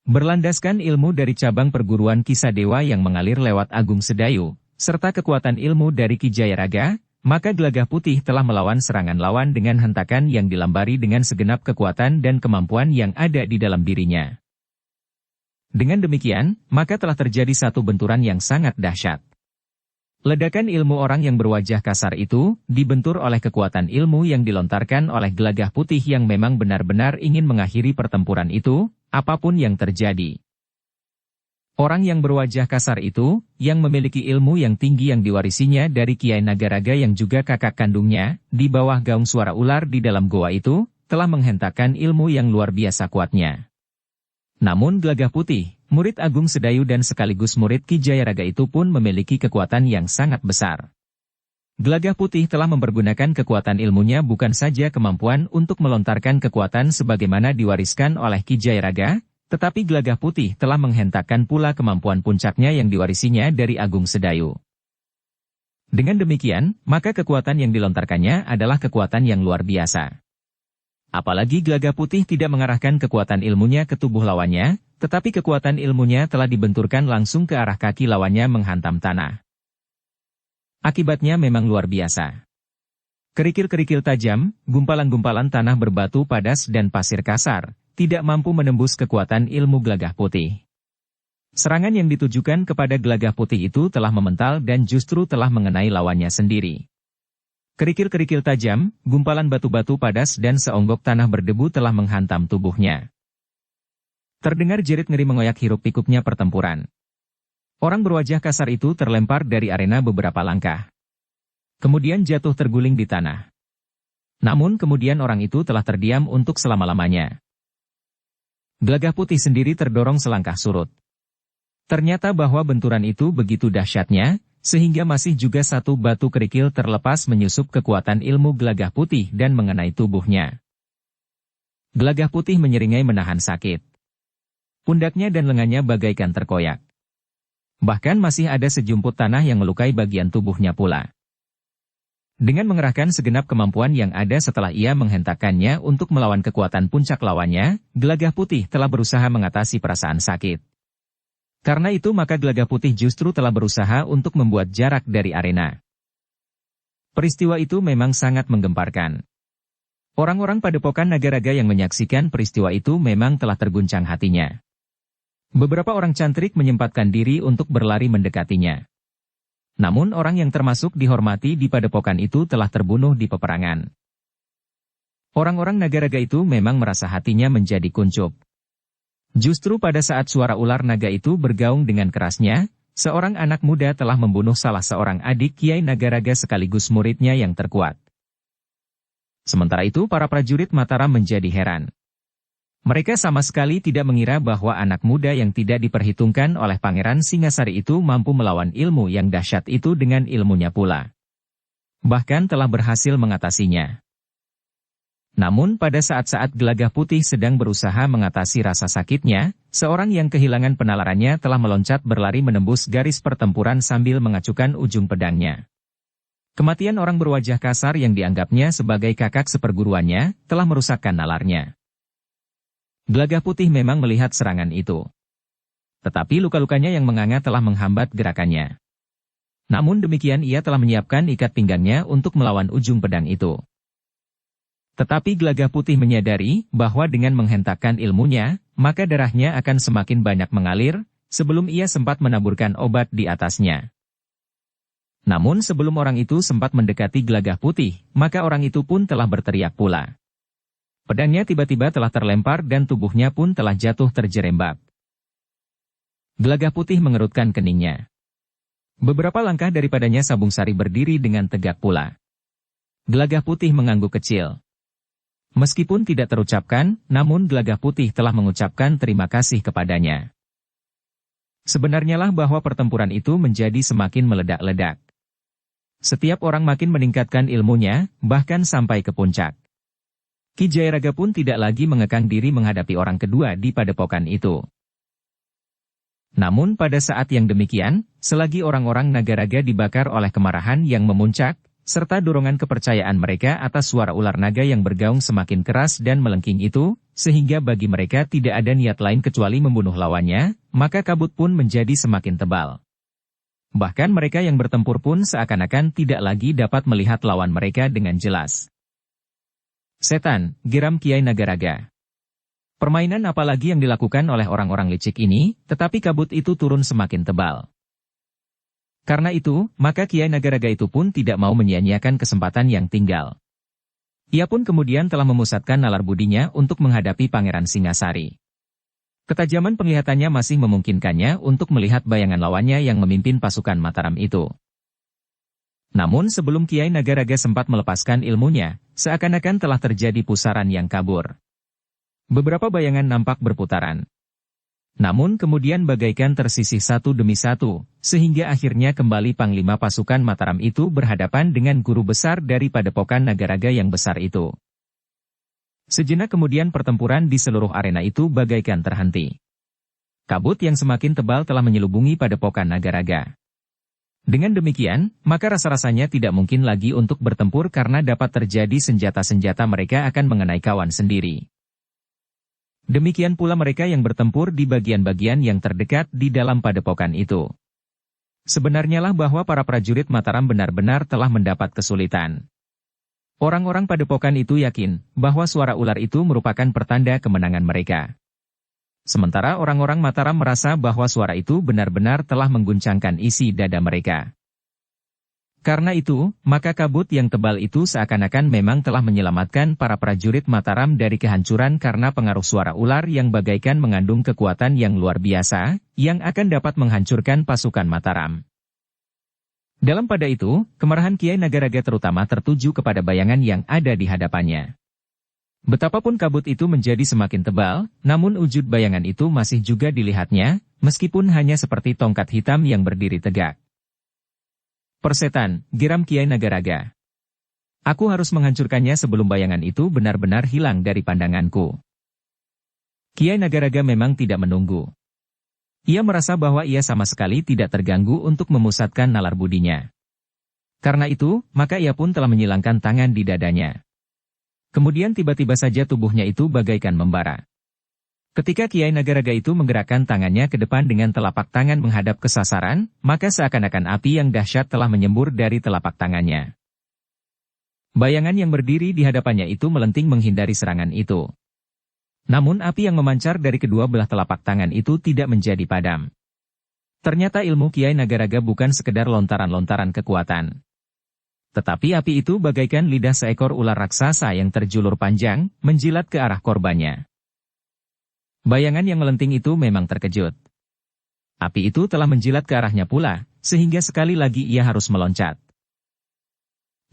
Speaker 1: Berlandaskan ilmu dari cabang perguruan Kisah Dewa yang mengalir lewat Agung Sedayu, serta kekuatan ilmu dari Ki Jayaraga, maka Gelagah Putih telah melawan serangan lawan dengan hentakan yang dilambari dengan segenap kekuatan dan kemampuan yang ada di dalam dirinya. Dengan demikian, maka telah terjadi satu benturan yang sangat dahsyat. Ledakan ilmu orang yang berwajah kasar itu, dibentur oleh kekuatan ilmu yang dilontarkan oleh Gelagah Putih yang memang benar-benar ingin mengakhiri pertempuran itu, apapun yang terjadi. Orang yang berwajah kasar itu, yang memiliki ilmu yang tinggi yang diwarisinya dari Kiai Naga-raga yang juga kakak kandungnya, di bawah gaung suara ular di dalam goa itu, telah menghentakkan ilmu yang luar biasa kuatnya. Namun Gelagah Putih, murid Agung Sedayu dan sekaligus murid Ki Jayaraga itu pun memiliki kekuatan yang sangat besar. Gelagah Putih telah mempergunakan kekuatan ilmunya bukan saja kemampuan untuk melontarkan kekuatan sebagaimana diwariskan oleh Ki Jayaraga, tetapi Gelagah Putih telah menghentakkan pula kemampuan puncaknya yang diwarisinya dari Agung Sedayu. Dengan demikian, maka kekuatan yang dilontarkannya adalah kekuatan yang luar biasa. Apalagi Gelagah Putih tidak mengarahkan kekuatan ilmunya ke tubuh lawannya, tetapi kekuatan ilmunya telah dibenturkan langsung ke arah kaki lawannya menghantam tanah. Akibatnya memang luar biasa. Kerikil-kerikil tajam, gumpalan-gumpalan tanah berbatu padas dan pasir kasar, tidak mampu menembus kekuatan ilmu Gelagah Putih. Serangan yang ditujukan kepada Gelagah Putih itu telah memental dan justru telah mengenai lawannya sendiri. Kerikil-kerikil tajam, gumpalan batu-batu padas dan seonggok tanah berdebu telah menghantam tubuhnya. Terdengar jerit ngeri mengoyak hiruk-pikuknya pertempuran. Orang berwajah kasar itu terlempar dari arena beberapa langkah. Kemudian jatuh terguling di tanah. Namun kemudian orang itu telah terdiam untuk selama-lamanya. Gelagah Putih sendiri terdorong selangkah surut. Ternyata bahwa benturan itu begitu dahsyatnya, sehingga masih juga satu batu kerikil terlepas menyusup kekuatan ilmu Gelagah Putih dan mengenai tubuhnya. Gelagah Putih menyeringai menahan sakit. Pundaknya dan lengannya bagaikan terkoyak. Bahkan masih ada sejumput tanah yang melukai bagian tubuhnya pula. Dengan mengerahkan segenap kemampuan yang ada setelah ia menghentakkannya untuk melawan kekuatan puncak lawannya, Gelagah Putih telah berusaha mengatasi perasaan sakit. Karena itu maka Gelagah Putih justru telah berusaha untuk membuat jarak dari arena. Peristiwa itu memang sangat menggemparkan. Orang-orang padepokan naga-raga yang menyaksikan peristiwa itu memang telah terguncang hatinya. Beberapa orang cantrik menyempatkan diri untuk berlari mendekatinya. Namun orang yang termasuk dihormati di padepokan itu telah terbunuh di peperangan. Orang-orang naga-raga itu memang merasa hatinya menjadi kuncup. Justru pada saat suara ular naga itu bergaung dengan kerasnya, seorang anak muda telah membunuh salah seorang adik Kiai Naga-raga sekaligus muridnya yang terkuat. Sementara itu para prajurit Mataram menjadi heran. Mereka sama sekali tidak mengira bahwa anak muda yang tidak diperhitungkan oleh Pangeran Singasari itu mampu melawan ilmu yang dahsyat itu dengan ilmunya pula. Bahkan telah berhasil mengatasinya. Namun pada saat-saat Gelagah Putih sedang berusaha mengatasi rasa sakitnya, seorang yang kehilangan penalarannya telah meloncat berlari menembus garis pertempuran sambil mengacukan ujung pedangnya. Kematian orang berwajah kasar yang dianggapnya sebagai kakak seperguruannya, telah merusakkan nalarnya. Gelagah Putih memang melihat serangan itu. Tetapi luka-lukanya yang menganga telah menghambat gerakannya. Namun demikian ia telah menyiapkan ikat pinggangnya untuk melawan ujung pedang itu. Tetapi Gelagah Putih menyadari bahwa dengan menghentakkan ilmunya, maka darahnya akan semakin banyak mengalir, sebelum ia sempat menaburkan obat di atasnya. Namun sebelum orang itu sempat mendekati Gelagah Putih, maka orang itu pun telah berteriak pula. Pedangnya tiba-tiba telah terlempar dan tubuhnya pun telah jatuh terjerembab. Gelagah Putih mengerutkan keningnya. Beberapa langkah daripadanya Sabung Sari berdiri dengan tegak pula. Gelagah Putih mengangguk kecil. Meskipun tidak terucapkan, namun Gelagah Putih telah mengucapkan terima kasih kepadanya. Sebenarnya lah bahwa pertempuran itu menjadi semakin meledak-ledak. Setiap orang makin meningkatkan ilmunya, bahkan sampai ke puncak. Ki Jayaraga pun tidak lagi mengekang diri menghadapi orang kedua di padepokan itu. Namun pada saat yang demikian, selagi orang-orang Nagaraga dibakar oleh kemarahan yang memuncak, serta dorongan kepercayaan mereka atas suara ular naga yang bergaung semakin keras dan melengking itu, sehingga bagi mereka tidak ada niat lain kecuali membunuh lawannya, maka kabut pun menjadi semakin tebal. Bahkan mereka yang bertempur pun seakan-akan tidak lagi dapat melihat lawan mereka dengan jelas. Setan, geram Kiai Nagaraga. Permainan apalagi yang dilakukan oleh orang-orang licik ini, tetapi kabut itu turun semakin tebal. Karena itu, maka Kiai Nagaraga itu pun tidak mau menyia-nyiakan kesempatan yang tinggal. Ia pun kemudian telah memusatkan nalar budinya untuk menghadapi Pangeran Singasari. Ketajaman penglihatannya masih memungkinkannya untuk melihat bayangan lawannya yang memimpin pasukan Mataram itu. Namun sebelum Kiai Nagaraga sempat melepaskan ilmunya, seakan-akan telah terjadi pusaran yang kabur. Beberapa bayangan nampak berputaran. Namun kemudian bagaikan tersisih satu demi satu, sehingga akhirnya kembali Panglima pasukan Mataram itu berhadapan dengan guru besar dari padepokan Nagaraga yang besar itu. Sejenak kemudian pertempuran di seluruh arena itu bagaikan terhenti. Kabut yang semakin tebal telah menyelubungi padepokan Nagaraga. Dengan demikian, maka rasa-rasanya tidak mungkin lagi untuk bertempur karena dapat terjadi senjata-senjata mereka akan mengenai kawan sendiri. Demikian pula mereka yang bertempur di bagian-bagian yang terdekat di dalam padepokan itu. Sebenarnya lah bahwa para prajurit Mataram benar-benar telah mendapat kesulitan. Orang-orang padepokan itu yakin bahwa suara ular itu merupakan pertanda kemenangan mereka. Sementara orang-orang Mataram merasa bahwa suara itu benar-benar telah mengguncangkan isi dada mereka. Karena itu, maka kabut yang tebal itu seakan-akan memang telah menyelamatkan para prajurit Mataram dari kehancuran karena pengaruh suara ular yang bagaikan mengandung kekuatan yang luar biasa, yang akan dapat menghancurkan pasukan Mataram. Dalam pada itu, kemarahan Kiai Nagaraga terutama tertuju kepada bayangan yang ada di hadapannya. Betapapun kabut itu menjadi semakin tebal, namun wujud bayangan itu masih juga dilihatnya, meskipun hanya seperti tongkat hitam yang berdiri tegak. Persetan, geram Kiai Nagaraga. Aku harus menghancurkannya sebelum bayangan itu benar-benar hilang dari pandanganku. Kiai Nagaraga memang tidak menunggu. Ia merasa bahwa ia sama sekali tidak terganggu untuk memusatkan nalar budinya. Karena itu, maka ia pun telah menyilangkan tangan di dadanya. Kemudian tiba-tiba saja tubuhnya itu bagaikan membara. Ketika Kiai Nagaraga itu menggerakkan tangannya ke depan dengan telapak tangan menghadap ke sasaran, maka seakan-akan api yang dahsyat telah menyembur dari telapak tangannya. Bayangan yang berdiri di hadapannya itu melenting menghindari serangan itu. Namun api yang memancar dari kedua belah telapak tangan itu tidak menjadi padam. Ternyata ilmu Kiai Nagaraga bukan sekedar lontaran-lontaran kekuatan. Tetapi api itu bagaikan lidah seekor ular raksasa yang terjulur panjang, menjilat ke arah korbannya. Bayangan yang melenting itu memang terkejut. Api itu telah menjilat ke arahnya pula, sehingga sekali lagi ia harus meloncat.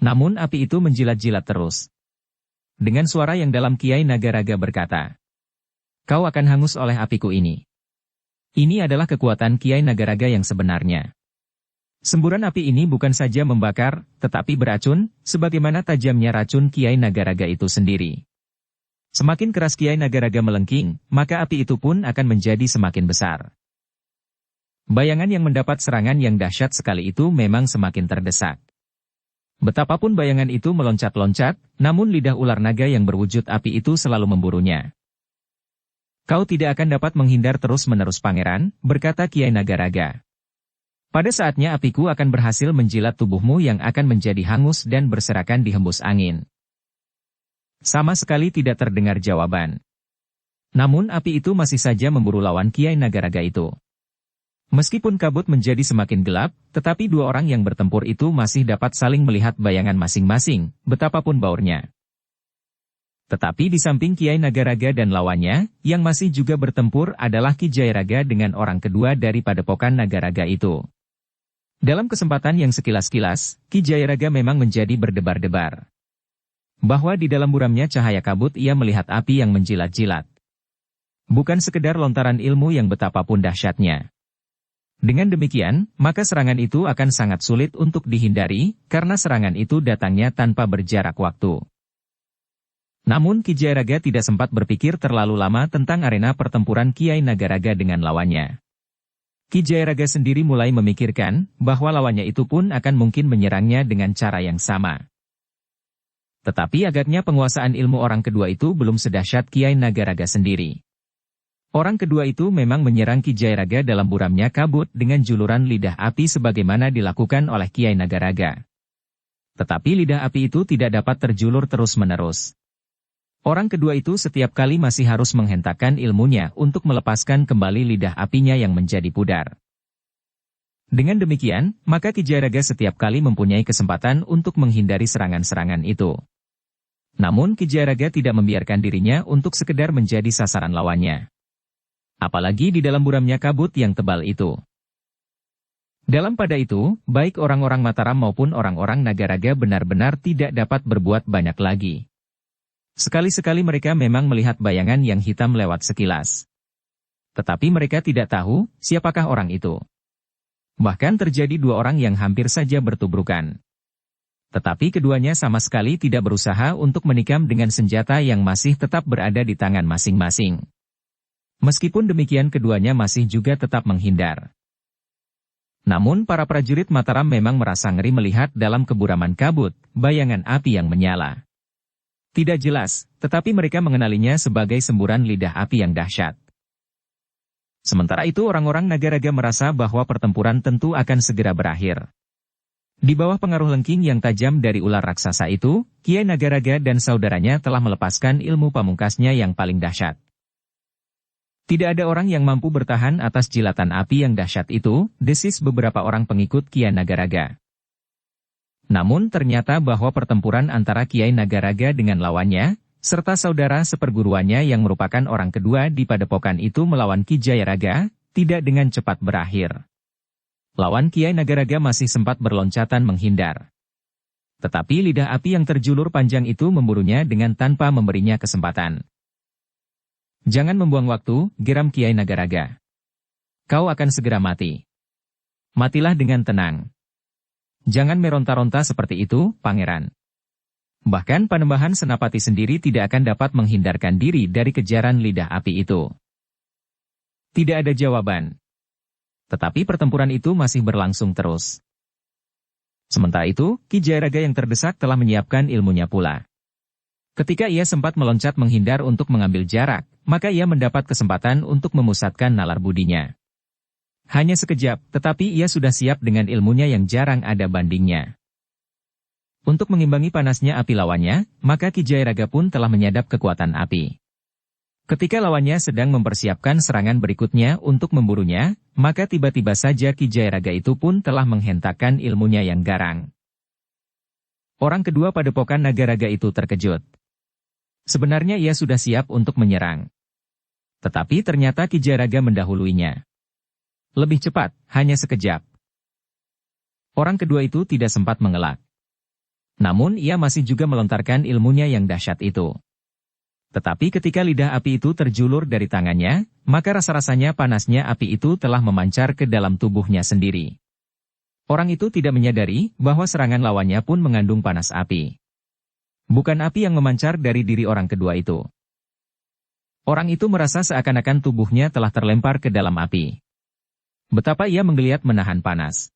Speaker 1: Namun api itu menjilat-jilat terus. Dengan suara yang dalam Kiai Nagaraga berkata, "Kau akan hangus oleh apiku ini." Ini adalah kekuatan Kiai Nagaraga yang sebenarnya. Semburan api ini bukan saja membakar, tetapi beracun, sebagaimana tajamnya racun Kiai Nagaraga itu sendiri. Semakin keras Kiai Nagaraga melengking, maka api itu pun akan menjadi semakin besar. Bayangan yang mendapat serangan yang dahsyat sekali itu memang semakin terdesak. Betapapun bayangan itu meloncat-loncat, namun lidah ular naga yang berwujud api itu selalu memburunya. "Kau tidak akan dapat menghindar terus-menerus Pangeran," berkata Kiai Nagaraga. Pada saatnya apiku akan berhasil menjilat tubuhmu yang akan menjadi hangus dan berserakan di hembus angin. Sama sekali tidak terdengar jawaban. Namun api itu masih saja memburu lawan Kiai Nagaraga itu. Meskipun kabut menjadi semakin gelap, tetapi dua orang yang bertempur itu masih dapat saling melihat bayangan masing-masing, betapapun baurnya. Tetapi di samping Kiai Nagaraga dan lawannya, yang masih juga bertempur adalah Ki Jayaraga dengan orang kedua dari padepokan Nagaraga itu. Dalam kesempatan yang sekilas-kilas, Ki Jayaraga memang menjadi berdebar-debar. Bahwa di dalam buramnya cahaya kabut ia melihat api yang menjilat-jilat. Bukan sekedar lontaran ilmu yang betapapun dahsyatnya. Dengan demikian, maka serangan itu akan sangat sulit untuk dihindari, karena serangan itu datangnya tanpa berjarak waktu. Namun Ki Jayaraga tidak sempat berpikir terlalu lama tentang arena pertempuran Kiai Nagaraga dengan lawannya. Ki Jayaraga sendiri mulai memikirkan, bahwa lawannya itu pun akan mungkin menyerangnya dengan cara yang sama. Tetapi agaknya penguasaan ilmu orang kedua itu belum sedahsyat Kiai Nagaraga sendiri. Orang kedua itu memang menyerang Ki Jayaraga dalam buramnya kabut dengan juluran lidah api sebagaimana dilakukan oleh Kiai Nagaraga. Tetapi lidah api itu tidak dapat terjulur terus-menerus. Orang kedua itu setiap kali masih harus menghentakkan ilmunya untuk melepaskan kembali lidah apinya yang menjadi pudar. Dengan demikian, maka Ki Jayaraga setiap kali mempunyai kesempatan untuk menghindari serangan-serangan itu. Namun Ki Jayaraga tidak membiarkan dirinya untuk sekedar menjadi sasaran lawannya. Apalagi di dalam buramnya kabut yang tebal itu. Dalam pada itu, baik orang-orang Mataram maupun orang-orang Nagaraga benar-benar tidak dapat berbuat banyak lagi. Sekali-sekali mereka memang melihat bayangan yang hitam lewat sekilas. Tetapi mereka tidak tahu, siapakah orang itu. Bahkan terjadi dua orang yang hampir saja bertubrukan. Tetapi keduanya sama sekali tidak berusaha untuk menikam dengan senjata yang masih tetap berada di tangan masing-masing. Meskipun demikian keduanya masih juga tetap menghindar. Namun para prajurit Mataram memang merasa ngeri melihat dalam keburaman kabut, bayangan api yang menyala. Tidak jelas, tetapi mereka mengenalinya sebagai semburan lidah api yang dahsyat. Sementara itu orang-orang Nagaraga merasa bahwa pertempuran tentu akan segera berakhir. Di bawah pengaruh lengking yang tajam dari ular raksasa itu, Kiai Nagaraga dan saudaranya telah melepaskan ilmu pamungkasnya yang paling dahsyat. Tidak ada orang yang mampu bertahan atas jilatan api yang dahsyat itu, desis beberapa orang pengikut Kiai Nagaraga. Namun ternyata bahwa pertempuran antara Kiai Nagaraga dengan lawannya, serta saudara seperguruannya yang merupakan orang kedua di padepokan itu melawan Ki Jayaraga, tidak dengan cepat berakhir. Lawan Kiai Nagaraga masih sempat berloncatan menghindar. Tetapi lidah api yang terjulur panjang itu memburunya dengan tanpa memberinya kesempatan. Jangan membuang waktu, geram Kiai Nagaraga. Kau akan segera mati. Matilah dengan tenang. Jangan meronta-ronta seperti itu, Pangeran. Bahkan Panembahan Senapati sendiri tidak akan dapat menghindarkan diri dari kejaran lidah api itu. Tidak ada jawaban. Tetapi pertempuran itu masih berlangsung terus. Sementara itu, Ki Jayaraga yang terdesak telah menyiapkan ilmunya pula. Ketika ia sempat meloncat menghindar untuk mengambil jarak, maka ia mendapat kesempatan untuk memusatkan nalar budinya. Hanya sekejap, tetapi ia sudah siap dengan ilmunya yang jarang ada bandingnya. Untuk mengimbangi panasnya api lawannya, maka Ki Jayaraga pun telah menyadap kekuatan api. Ketika lawannya sedang mempersiapkan serangan berikutnya untuk memburunya, maka tiba-tiba saja Ki Jayaraga itu pun telah menghentakkan ilmunya yang garang. Orang kedua padepokan Nagaraga itu terkejut. Sebenarnya ia sudah siap untuk menyerang. Tetapi ternyata Ki Jayaraga mendahuluinya. Lebih cepat, hanya sekejap. Orang kedua itu tidak sempat mengelak. Namun ia masih juga melontarkan ilmunya yang dahsyat itu. Tetapi ketika lidah api itu terjulur dari tangannya, maka rasa-rasanya panasnya api itu telah memancar ke dalam tubuhnya sendiri. Orang itu tidak menyadari bahwa serangan lawannya pun mengandung panas api. Bukan api yang memancar dari diri orang kedua itu. Orang itu merasa seakan-akan tubuhnya telah terlempar ke dalam api. Betapa ia menggeliat menahan panas.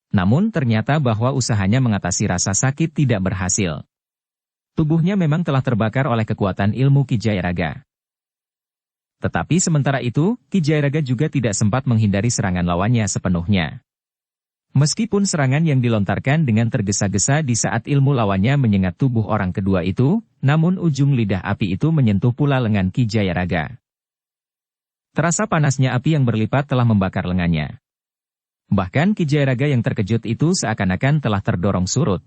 Speaker 1: Namun ternyata bahwa usahanya mengatasi rasa sakit tidak berhasil. Tubuhnya memang telah terbakar oleh kekuatan ilmu Ki Jayaraga. Tetapi sementara itu, Ki Jayaraga juga tidak sempat menghindari serangan lawannya sepenuhnya. Meskipun serangan yang dilontarkan dengan tergesa-gesa di saat ilmu lawannya menyengat tubuh orang kedua itu, namun ujung lidah api itu menyentuh pula lengan Ki Jayaraga. Terasa panasnya api yang berlipat telah membakar lengannya. Bahkan Ki Jayaraga yang terkejut itu seakan-akan telah terdorong surut.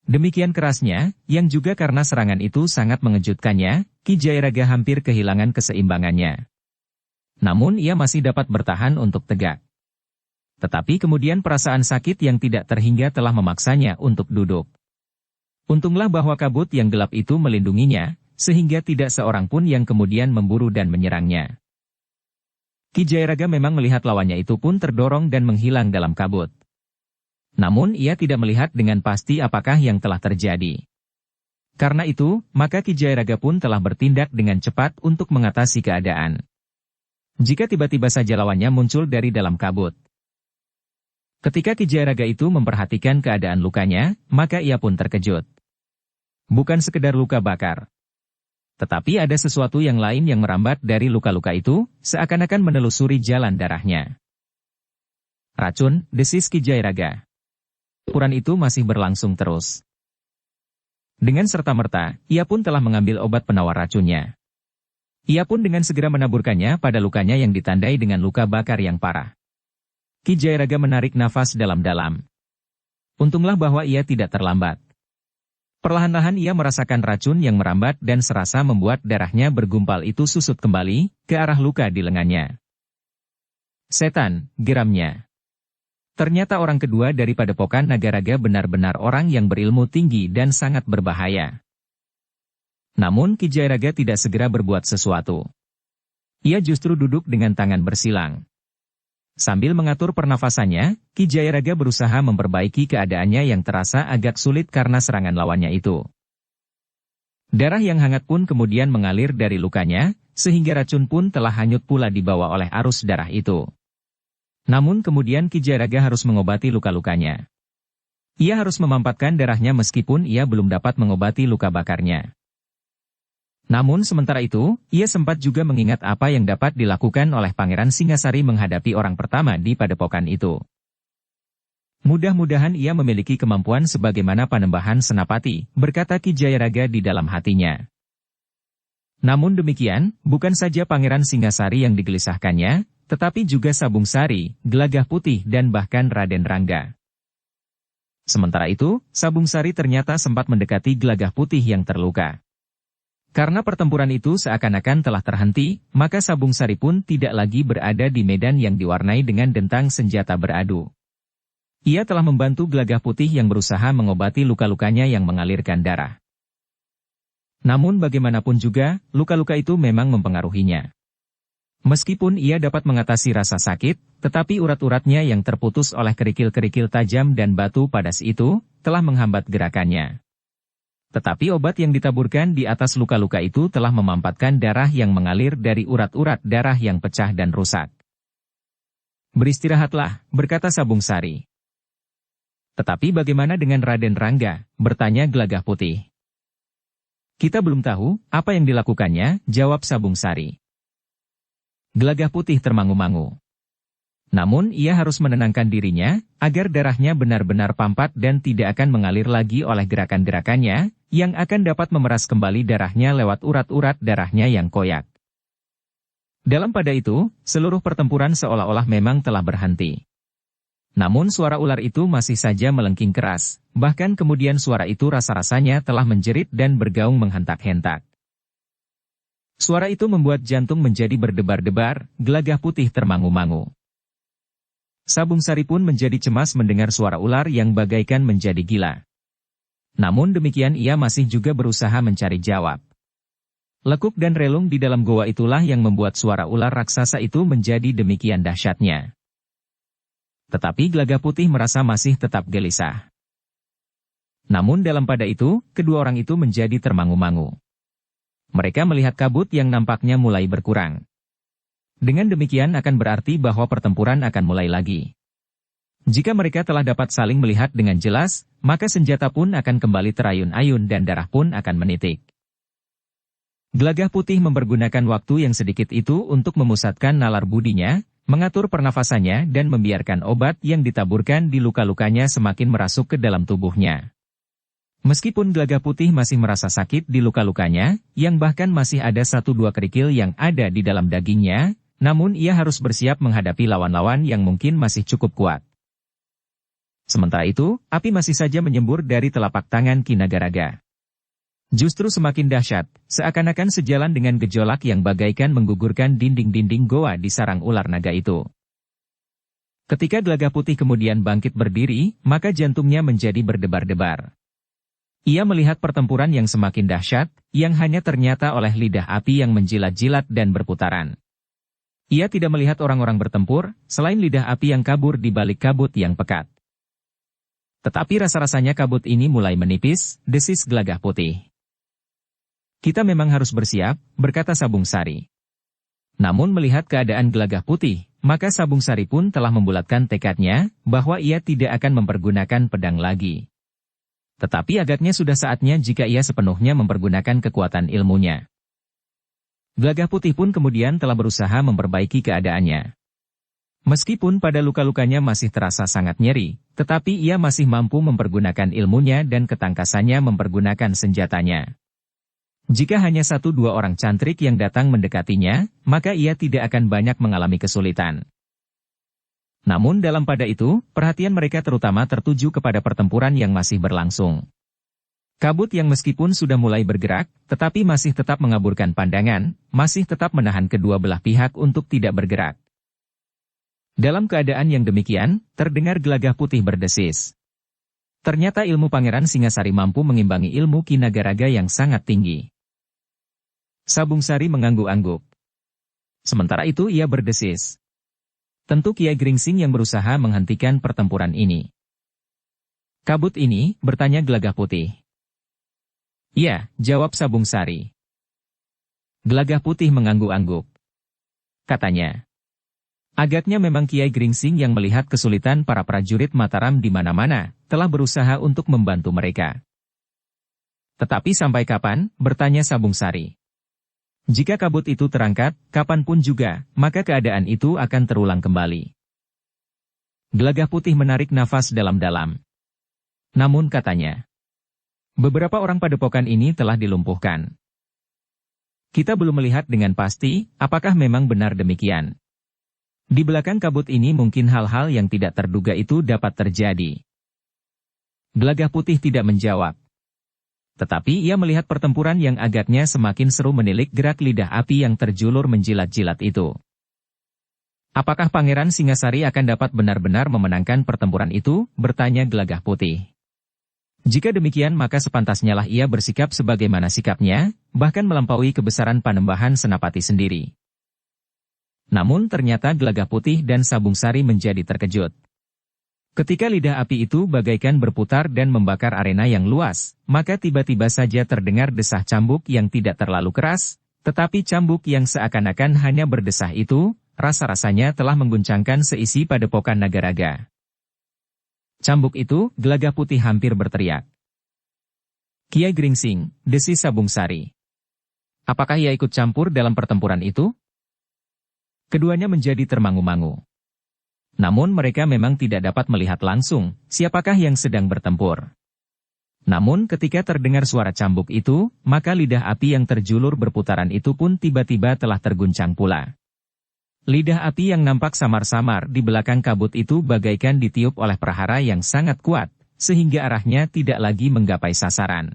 Speaker 1: Demikian kerasnya, yang juga karena serangan itu sangat mengejutkannya, Ki Jayaraga hampir kehilangan keseimbangannya. Namun ia masih dapat bertahan untuk tegak. Tetapi kemudian perasaan sakit yang tidak terhingga telah memaksanya untuk duduk. Untunglah bahwa kabut yang gelap itu melindunginya, sehingga tidak seorang pun yang kemudian memburu dan menyerangnya. Ki Jayaraga memang melihat lawannya itu pun terdorong dan menghilang dalam kabut. Namun ia tidak melihat dengan pasti apakah yang telah terjadi. Karena itu, maka Ki Jayaraga pun telah bertindak dengan cepat untuk mengatasi keadaan. Jika tiba-tiba saja lawannya muncul dari dalam kabut. Ketika Ki Jayaraga itu memperhatikan keadaan lukanya, maka ia pun terkejut. Bukan sekedar luka bakar. Tetapi ada sesuatu yang lain yang merambat dari luka-luka itu, seakan-akan menelusuri jalan darahnya. Racun, desis Ki Jayaraga. Pertempuran itu masih berlangsung terus. Dengan serta-merta, ia pun telah mengambil obat penawar racunnya. Ia pun dengan segera menaburkannya pada lukanya yang ditandai dengan luka bakar yang parah. Ki Jayaraga menarik nafas dalam-dalam. Untunglah bahwa ia tidak terlambat. Perlahan-lahan ia merasakan racun yang merambat dan serasa membuat darahnya bergumpal itu susut kembali ke arah luka di lengannya. Setan, geramnya. Ternyata orang kedua dari Padepokan Nagaraga benar-benar orang yang berilmu tinggi dan sangat berbahaya. Namun Ki Jayaraga tidak segera berbuat sesuatu. Ia justru duduk dengan tangan bersilang. Sambil mengatur pernafasannya, Ki Jayaraga berusaha memperbaiki keadaannya yang terasa agak sulit karena serangan lawannya itu. Darah yang hangat pun kemudian mengalir dari lukanya, sehingga racun pun telah hanyut pula dibawa oleh arus darah itu. Namun kemudian Ki Jayaraga harus mengobati luka-lukanya. Ia harus memampatkan darahnya meskipun ia belum dapat mengobati luka bakarnya. Namun sementara itu, ia sempat juga mengingat apa yang dapat dilakukan oleh Pangeran Singasari menghadapi orang pertama di padepokan itu. Mudah-mudahan ia memiliki kemampuan sebagaimana Panembahan Senapati, berkata Ki Jayaraga di dalam hatinya. Namun demikian, bukan saja Pangeran Singasari yang digelisahkannya, tetapi juga Sabung Sari, Gelagah Putih dan bahkan Raden Rangga. Sementara itu, Sabung Sari ternyata sempat mendekati Gelagah Putih yang terluka. Karena pertempuran itu seakan-akan telah terhenti, maka Sabung Sari pun tidak lagi berada di medan yang diwarnai dengan dentang senjata beradu. Ia telah membantu Gelagah Putih yang berusaha mengobati luka-lukanya yang mengalirkan darah. Namun bagaimanapun juga, luka-luka itu memang mempengaruhinya. Meskipun ia dapat mengatasi rasa sakit, tetapi urat-uratnya yang terputus oleh kerikil-kerikil tajam dan batu padas itu, telah menghambat gerakannya. Tetapi obat yang ditaburkan di atas luka-luka itu telah memampatkan darah yang mengalir dari urat-urat darah yang pecah dan rusak. Beristirahatlah, berkata Sabung Sari. Tetapi bagaimana dengan Raden Rangga, bertanya Gelagah Putih. Kita belum tahu, apa yang dilakukannya, jawab Sabung Sari. Gelagah Putih termangu-mangu. Namun ia harus menenangkan dirinya, agar darahnya benar-benar pampat dan tidak akan mengalir lagi oleh gerakan-gerakannya, yang akan dapat memeras kembali darahnya lewat urat-urat darahnya yang koyak. Dalam pada itu, seluruh pertempuran seolah-olah memang telah berhenti. Namun suara ular itu masih saja melengking keras, bahkan kemudian suara itu rasa-rasanya telah menjerit dan bergaung menghentak-hentak. Suara itu membuat jantung menjadi berdebar-debar, Gelagah Putih termangu-mangu. Sabung Sari pun menjadi cemas mendengar suara ular yang bagaikan menjadi gila. Namun demikian ia masih juga berusaha mencari jawab. Lekuk dan relung di dalam goa itulah yang membuat suara ular raksasa itu menjadi demikian dahsyatnya. Tetapi Gelagah Putih merasa masih tetap gelisah. Namun dalam pada itu, kedua orang itu menjadi termangu-mangu. Mereka melihat kabut yang nampaknya mulai berkurang. Dengan demikian akan berarti bahwa pertempuran akan mulai lagi. Jika mereka telah dapat saling melihat dengan jelas, maka senjata pun akan kembali terayun-ayun dan darah pun akan menitik. Gelagah Putih mempergunakan waktu yang sedikit itu untuk memusatkan nalar budinya, mengatur pernafasannya dan membiarkan obat yang ditaburkan di luka-lukanya semakin merasuk ke dalam tubuhnya. Meskipun Gelaga Putih masih merasa sakit di luka-lukanya, yang bahkan masih ada 1-2 kerikil yang ada di dalam dagingnya, namun ia harus bersiap menghadapi lawan-lawan yang mungkin masih cukup kuat. Sementara itu, api masih saja menyembur dari telapak tangan Ki Nagaraga. Justru semakin dahsyat, seakan-akan sejalan dengan gejolak yang bagaikan menggugurkan dinding-dinding goa di sarang ular naga itu. Ketika Gelaga Putih kemudian bangkit berdiri, maka jantungnya menjadi berdebar-debar. Ia melihat pertempuran yang semakin dahsyat, yang hanya ternyata oleh lidah api yang menjilat-jilat dan berputaran. Ia tidak melihat orang-orang bertempur, selain lidah api yang kabur di balik kabut yang pekat. Tetapi rasa-rasanya kabut ini mulai menipis, desis Gelaga Putih. Kita memang harus bersiap, berkata Sabung Sari. Namun melihat keadaan Gelaga Putih, maka Sabung Sari pun telah membulatkan tekadnya, bahwa ia tidak akan mempergunakan pedang lagi. Tetapi agaknya sudah saatnya jika ia sepenuhnya mempergunakan kekuatan ilmunya. Gelaga Putih pun kemudian telah berusaha memperbaiki keadaannya. Meskipun pada luka-lukanya masih terasa sangat nyeri, tetapi ia masih mampu mempergunakan ilmunya dan ketangkasannya mempergunakan senjatanya. Jika hanya 1-2 orang cantrik yang datang mendekatinya, maka ia tidak akan banyak mengalami kesulitan. Namun dalam pada itu, perhatian mereka terutama tertuju kepada pertempuran yang masih berlangsung. Kabut yang meskipun sudah mulai bergerak, tetapi masih tetap mengaburkan pandangan, masih tetap menahan kedua belah pihak untuk tidak bergerak. Dalam keadaan yang demikian, terdengar Gelaga Putih berdesis. Ternyata ilmu Pangeran Singasari mampu mengimbangi ilmu Ki Nagaraga yang sangat tinggi. Sabung Sari mengangguk-angguk. Sementara itu ia berdesis. Tentu Kiai Gringsing yang berusaha menghentikan pertempuran ini. Kabut ini, bertanya Gelaga Putih. Iya, jawab Sabung Sari. Gelaga Putih mengangguk-angguk. Katanya. Agaknya memang Kiai Gringsing yang melihat kesulitan para prajurit Mataram di mana-mana, telah berusaha untuk membantu mereka. Tetapi sampai kapan, bertanya Sabung Sari. Jika kabut itu terangkat, kapanpun juga, maka keadaan itu akan terulang kembali. Gelaga Putih menarik nafas dalam-dalam. Namun katanya, beberapa orang padepokan ini telah dilumpuhkan. Kita belum melihat dengan pasti, apakah memang benar demikian. Di belakang kabut ini mungkin hal-hal yang tidak terduga itu dapat terjadi. Gelaga Putih tidak menjawab. Tetapi ia melihat pertempuran yang agaknya semakin seru menilik gerak lidah api yang terjulur menjilat-jilat itu. Apakah Pangeran Singasari akan dapat benar-benar memenangkan pertempuran itu? Bertanya Gelaga Putih. Jika demikian maka sepantasnya lah ia bersikap sebagaimana sikapnya, bahkan melampaui kebesaran Panembahan Senapati sendiri. Namun ternyata Gelaga Putih dan Sabung Sari menjadi terkejut. Ketika lidah api itu bagaikan berputar dan membakar arena yang luas, maka tiba-tiba saja terdengar desah cambuk yang tidak terlalu keras, tetapi cambuk yang seakan-akan hanya berdesah itu, rasa-rasanya telah mengguncangkan seisi padepokan Nagaraga. Cambuk itu, Gelaga Putih hampir berteriak. Kiai Gringsing, desis Sabung Sari. Apakah ia ikut campur dalam pertempuran itu? Keduanya menjadi termangu-mangu. Namun mereka memang tidak dapat melihat langsung, siapakah yang sedang bertempur. Namun ketika terdengar suara cambuk itu, maka lidah api yang terjulur berputaran itu pun tiba-tiba telah terguncang pula. Lidah api yang nampak samar-samar di belakang kabut itu bagaikan ditiup oleh prahara yang sangat kuat, sehingga arahnya tidak lagi menggapai sasaran.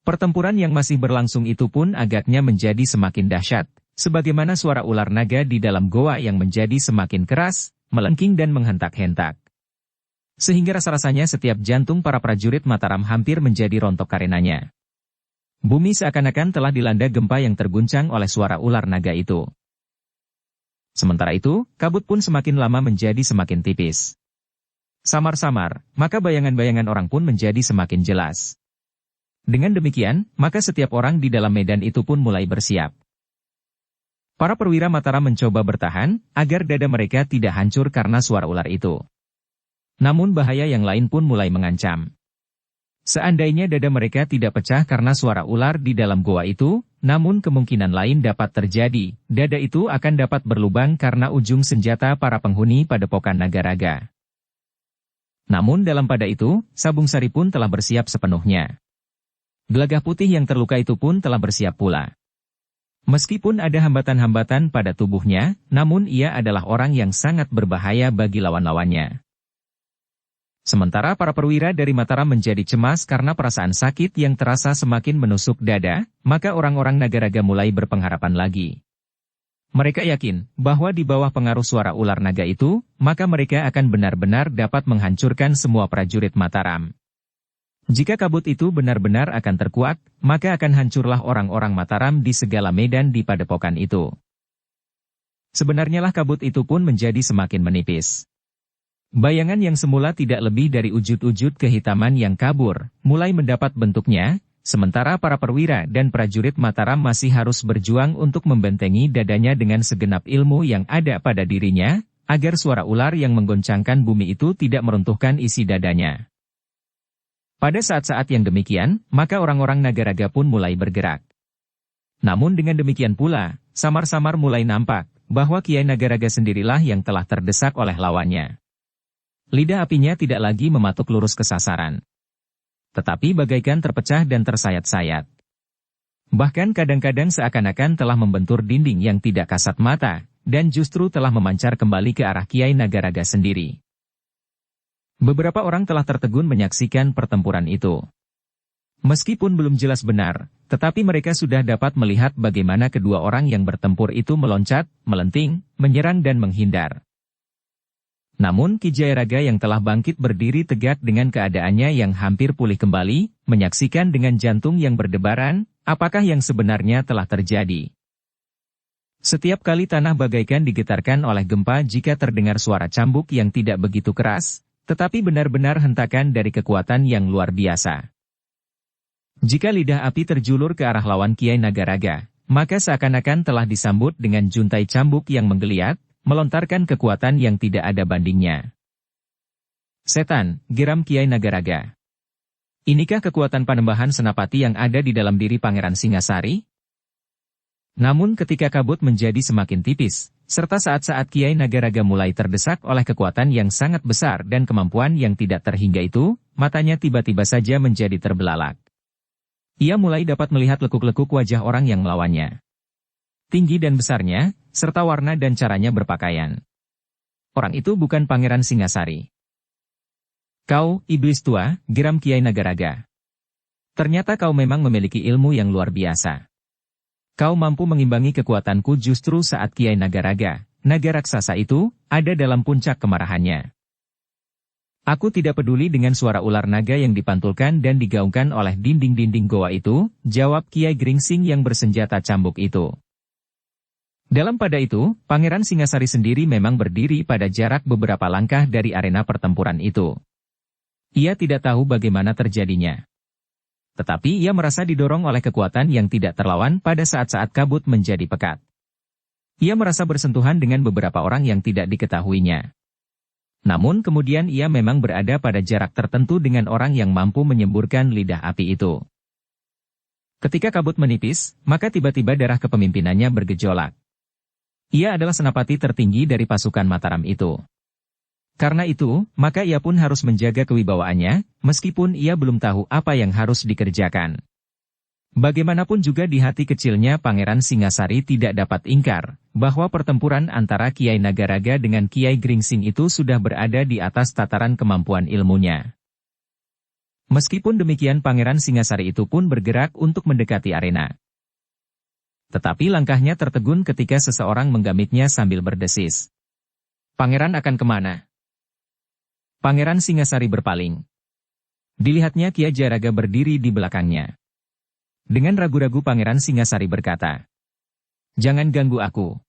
Speaker 1: Pertempuran yang masih berlangsung itu pun agaknya menjadi semakin dahsyat. Sebagaimana suara ular naga di dalam goa yang menjadi semakin keras, melengking dan menghentak-hentak. Sehingga rasa-rasanya setiap jantung para prajurit Mataram hampir menjadi rontok karenanya. Bumi seakan-akan telah dilanda gempa yang terguncang oleh suara ular naga itu. Sementara itu, kabut pun semakin lama menjadi semakin tipis. Samar-samar, maka bayangan-bayangan orang pun menjadi semakin jelas. Dengan demikian, maka setiap orang di dalam medan itu pun mulai bersiap. Para perwira Mataram mencoba bertahan, agar dada mereka tidak hancur karena suara ular itu. Namun bahaya yang lain pun mulai mengancam. Seandainya dada mereka tidak pecah karena suara ular di dalam goa itu, namun kemungkinan lain dapat terjadi. Dada itu akan dapat berlubang karena ujung senjata para penghuni padepokan Nagaraga. Namun dalam pada itu, Sabung Sari pun telah bersiap sepenuhnya. Gelagah Putih yang terluka itu pun telah bersiap pula. Meskipun ada hambatan-hambatan pada tubuhnya, namun ia adalah orang yang sangat berbahaya bagi lawan-lawannya. Sementara para perwira dari Mataram menjadi cemas karena perasaan sakit yang terasa semakin menusuk dada, maka orang-orang Nagaraga mulai berpengharapan lagi. Mereka yakin bahwa di bawah pengaruh suara ular naga itu, maka mereka akan benar-benar dapat menghancurkan semua prajurit Mataram. Jika kabut itu benar-benar akan terkuak, maka akan hancurlah orang-orang Mataram di segala medan di padepokan itu. Sebenarnya lah kabut itu pun menjadi semakin menipis. Bayangan yang semula tidak lebih dari wujud-wujud kehitaman yang kabur, mulai mendapat bentuknya, sementara para perwira dan prajurit Mataram masih harus berjuang untuk membentengi dadanya dengan segenap ilmu yang ada pada dirinya, agar suara ular yang menggoncangkan bumi itu tidak meruntuhkan isi dadanya. Pada saat-saat yang demikian, maka orang-orang Nagaraga pun mulai bergerak. Namun dengan demikian pula, samar-samar mulai nampak, bahwa Kiai Nagaraga sendirilah yang telah terdesak oleh lawannya. Lidah apinya tidak lagi mematuk lurus ke sasaran, tetapi bagaikan terpecah dan tersayat-sayat. Bahkan kadang-kadang seakan-akan telah membentur dinding yang tidak kasat mata, dan justru telah memancar kembali ke arah Kiai Nagaraga sendiri. Beberapa orang telah tertegun menyaksikan pertempuran itu. Meskipun belum jelas benar, tetapi mereka sudah dapat melihat bagaimana kedua orang yang bertempur itu meloncat, melenting, menyerang dan menghindar. Namun Ki Jayaraga yang telah bangkit berdiri tegak dengan keadaannya yang hampir pulih kembali, menyaksikan dengan jantung yang berdebaran, apakah yang sebenarnya telah terjadi. Setiap kali tanah bagaikan digetarkan oleh gempa jika terdengar suara cambuk yang tidak begitu keras, tetapi benar-benar hentakan dari kekuatan yang luar biasa. Jika lidah api terjulur ke arah lawan Kiai Nagaraga, maka seakan-akan telah disambut dengan juntai cambuk yang menggeliat, melontarkan kekuatan yang tidak ada bandingnya. Setan, geram Kiai Nagaraga. Inikah kekuatan Panembahan Senapati yang ada di dalam diri Pangeran Singasari? Namun ketika kabut menjadi semakin tipis, serta saat-saat Kiai Nagaraga mulai terdesak oleh kekuatan yang sangat besar dan kemampuan yang tidak terhingga itu, matanya tiba-tiba saja menjadi terbelalak. Ia mulai dapat melihat lekuk-lekuk wajah orang yang melawannya. Tinggi dan besarnya, serta warna dan caranya berpakaian. Orang itu bukan Pangeran Singasari. Kau, iblis tua, geram Kiai Nagaraga. Ternyata kau memang memiliki ilmu yang luar biasa. Kau mampu mengimbangi kekuatanku justru saat Kiai Nagaraga, naga raksasa itu, ada dalam puncak kemarahannya. Aku tidak peduli dengan suara ular naga yang dipantulkan dan digaungkan oleh dinding-dinding goa itu, jawab Kiai Gringsing yang bersenjata cambuk itu. Dalam pada itu, Pangeran Singasari sendiri memang berdiri pada jarak beberapa langkah dari arena pertempuran itu. Ia tidak tahu bagaimana terjadinya. Tetapi ia merasa didorong oleh kekuatan yang tidak terlawan pada saat-saat kabut menjadi pekat. Ia merasa bersentuhan dengan beberapa orang yang tidak diketahuinya. Namun kemudian ia memang berada pada jarak tertentu dengan orang yang mampu menyemburkan lidah api itu. Ketika kabut menipis, maka tiba-tiba darah kepemimpinannya bergejolak. Ia adalah senapati tertinggi dari pasukan Mataram itu. Karena itu, maka ia pun harus menjaga kewibawaannya, meskipun ia belum tahu apa yang harus dikerjakan. Bagaimanapun juga di hati kecilnya Pangeran Singasari tidak dapat ingkar, bahwa pertempuran antara Kiai Nagaraga dengan Kiai Gringsing itu sudah berada di atas tataran kemampuan ilmunya. Meskipun demikian Pangeran Singasari itu pun bergerak untuk mendekati arena. Tetapi langkahnya tertegun ketika seseorang menggamitnya sambil berdesis. Pangeran akan kemana? Pangeran Singasari berpaling. Dilihatnya Kiai Jayaraga berdiri di belakangnya. Dengan ragu-ragu Pangeran Singasari berkata, "Jangan ganggu aku.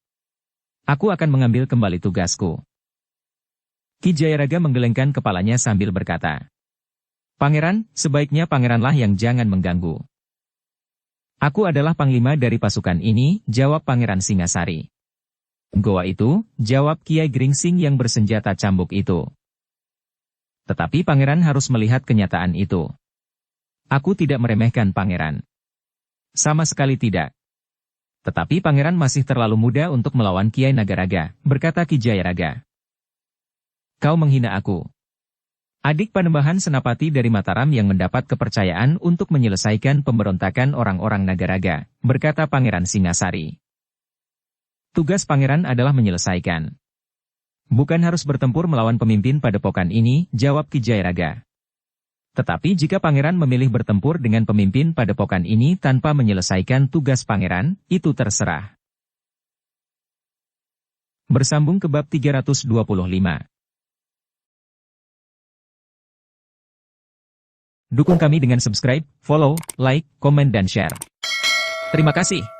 Speaker 1: Aku akan mengambil kembali tugasku." Ki Jayaraga menggelengkan kepalanya sambil berkata, "Pangeran, sebaiknya pangeranlah yang jangan mengganggu." "Aku adalah panglima dari pasukan ini," jawab Pangeran Singasari. "Goa itu," jawab Kiai Gringsing yang bersenjata cambuk itu. Tetapi pangeran harus melihat kenyataan itu. "Aku tidak meremehkan pangeran. Sama sekali tidak. Tetapi pangeran masih terlalu muda untuk melawan Kiai Nagaraga, berkata Ki Jayaraga. Kau menghina aku. Adik Panembahan Senapati dari Mataram yang mendapat kepercayaan untuk menyelesaikan pemberontakan orang-orang Nagaraga, berkata Pangeran Singasari. Tugas pangeran adalah menyelesaikan. Bukan harus bertempur melawan pemimpin padepokan ini, jawab Ki Jayaraga. Tetapi jika pangeran memilih bertempur dengan pemimpin padepokan ini tanpa menyelesaikan tugas pangeran, itu terserah. Bersambung ke bab 325. Dukung kami dengan subscribe, follow, like, komen dan share. Terima kasih.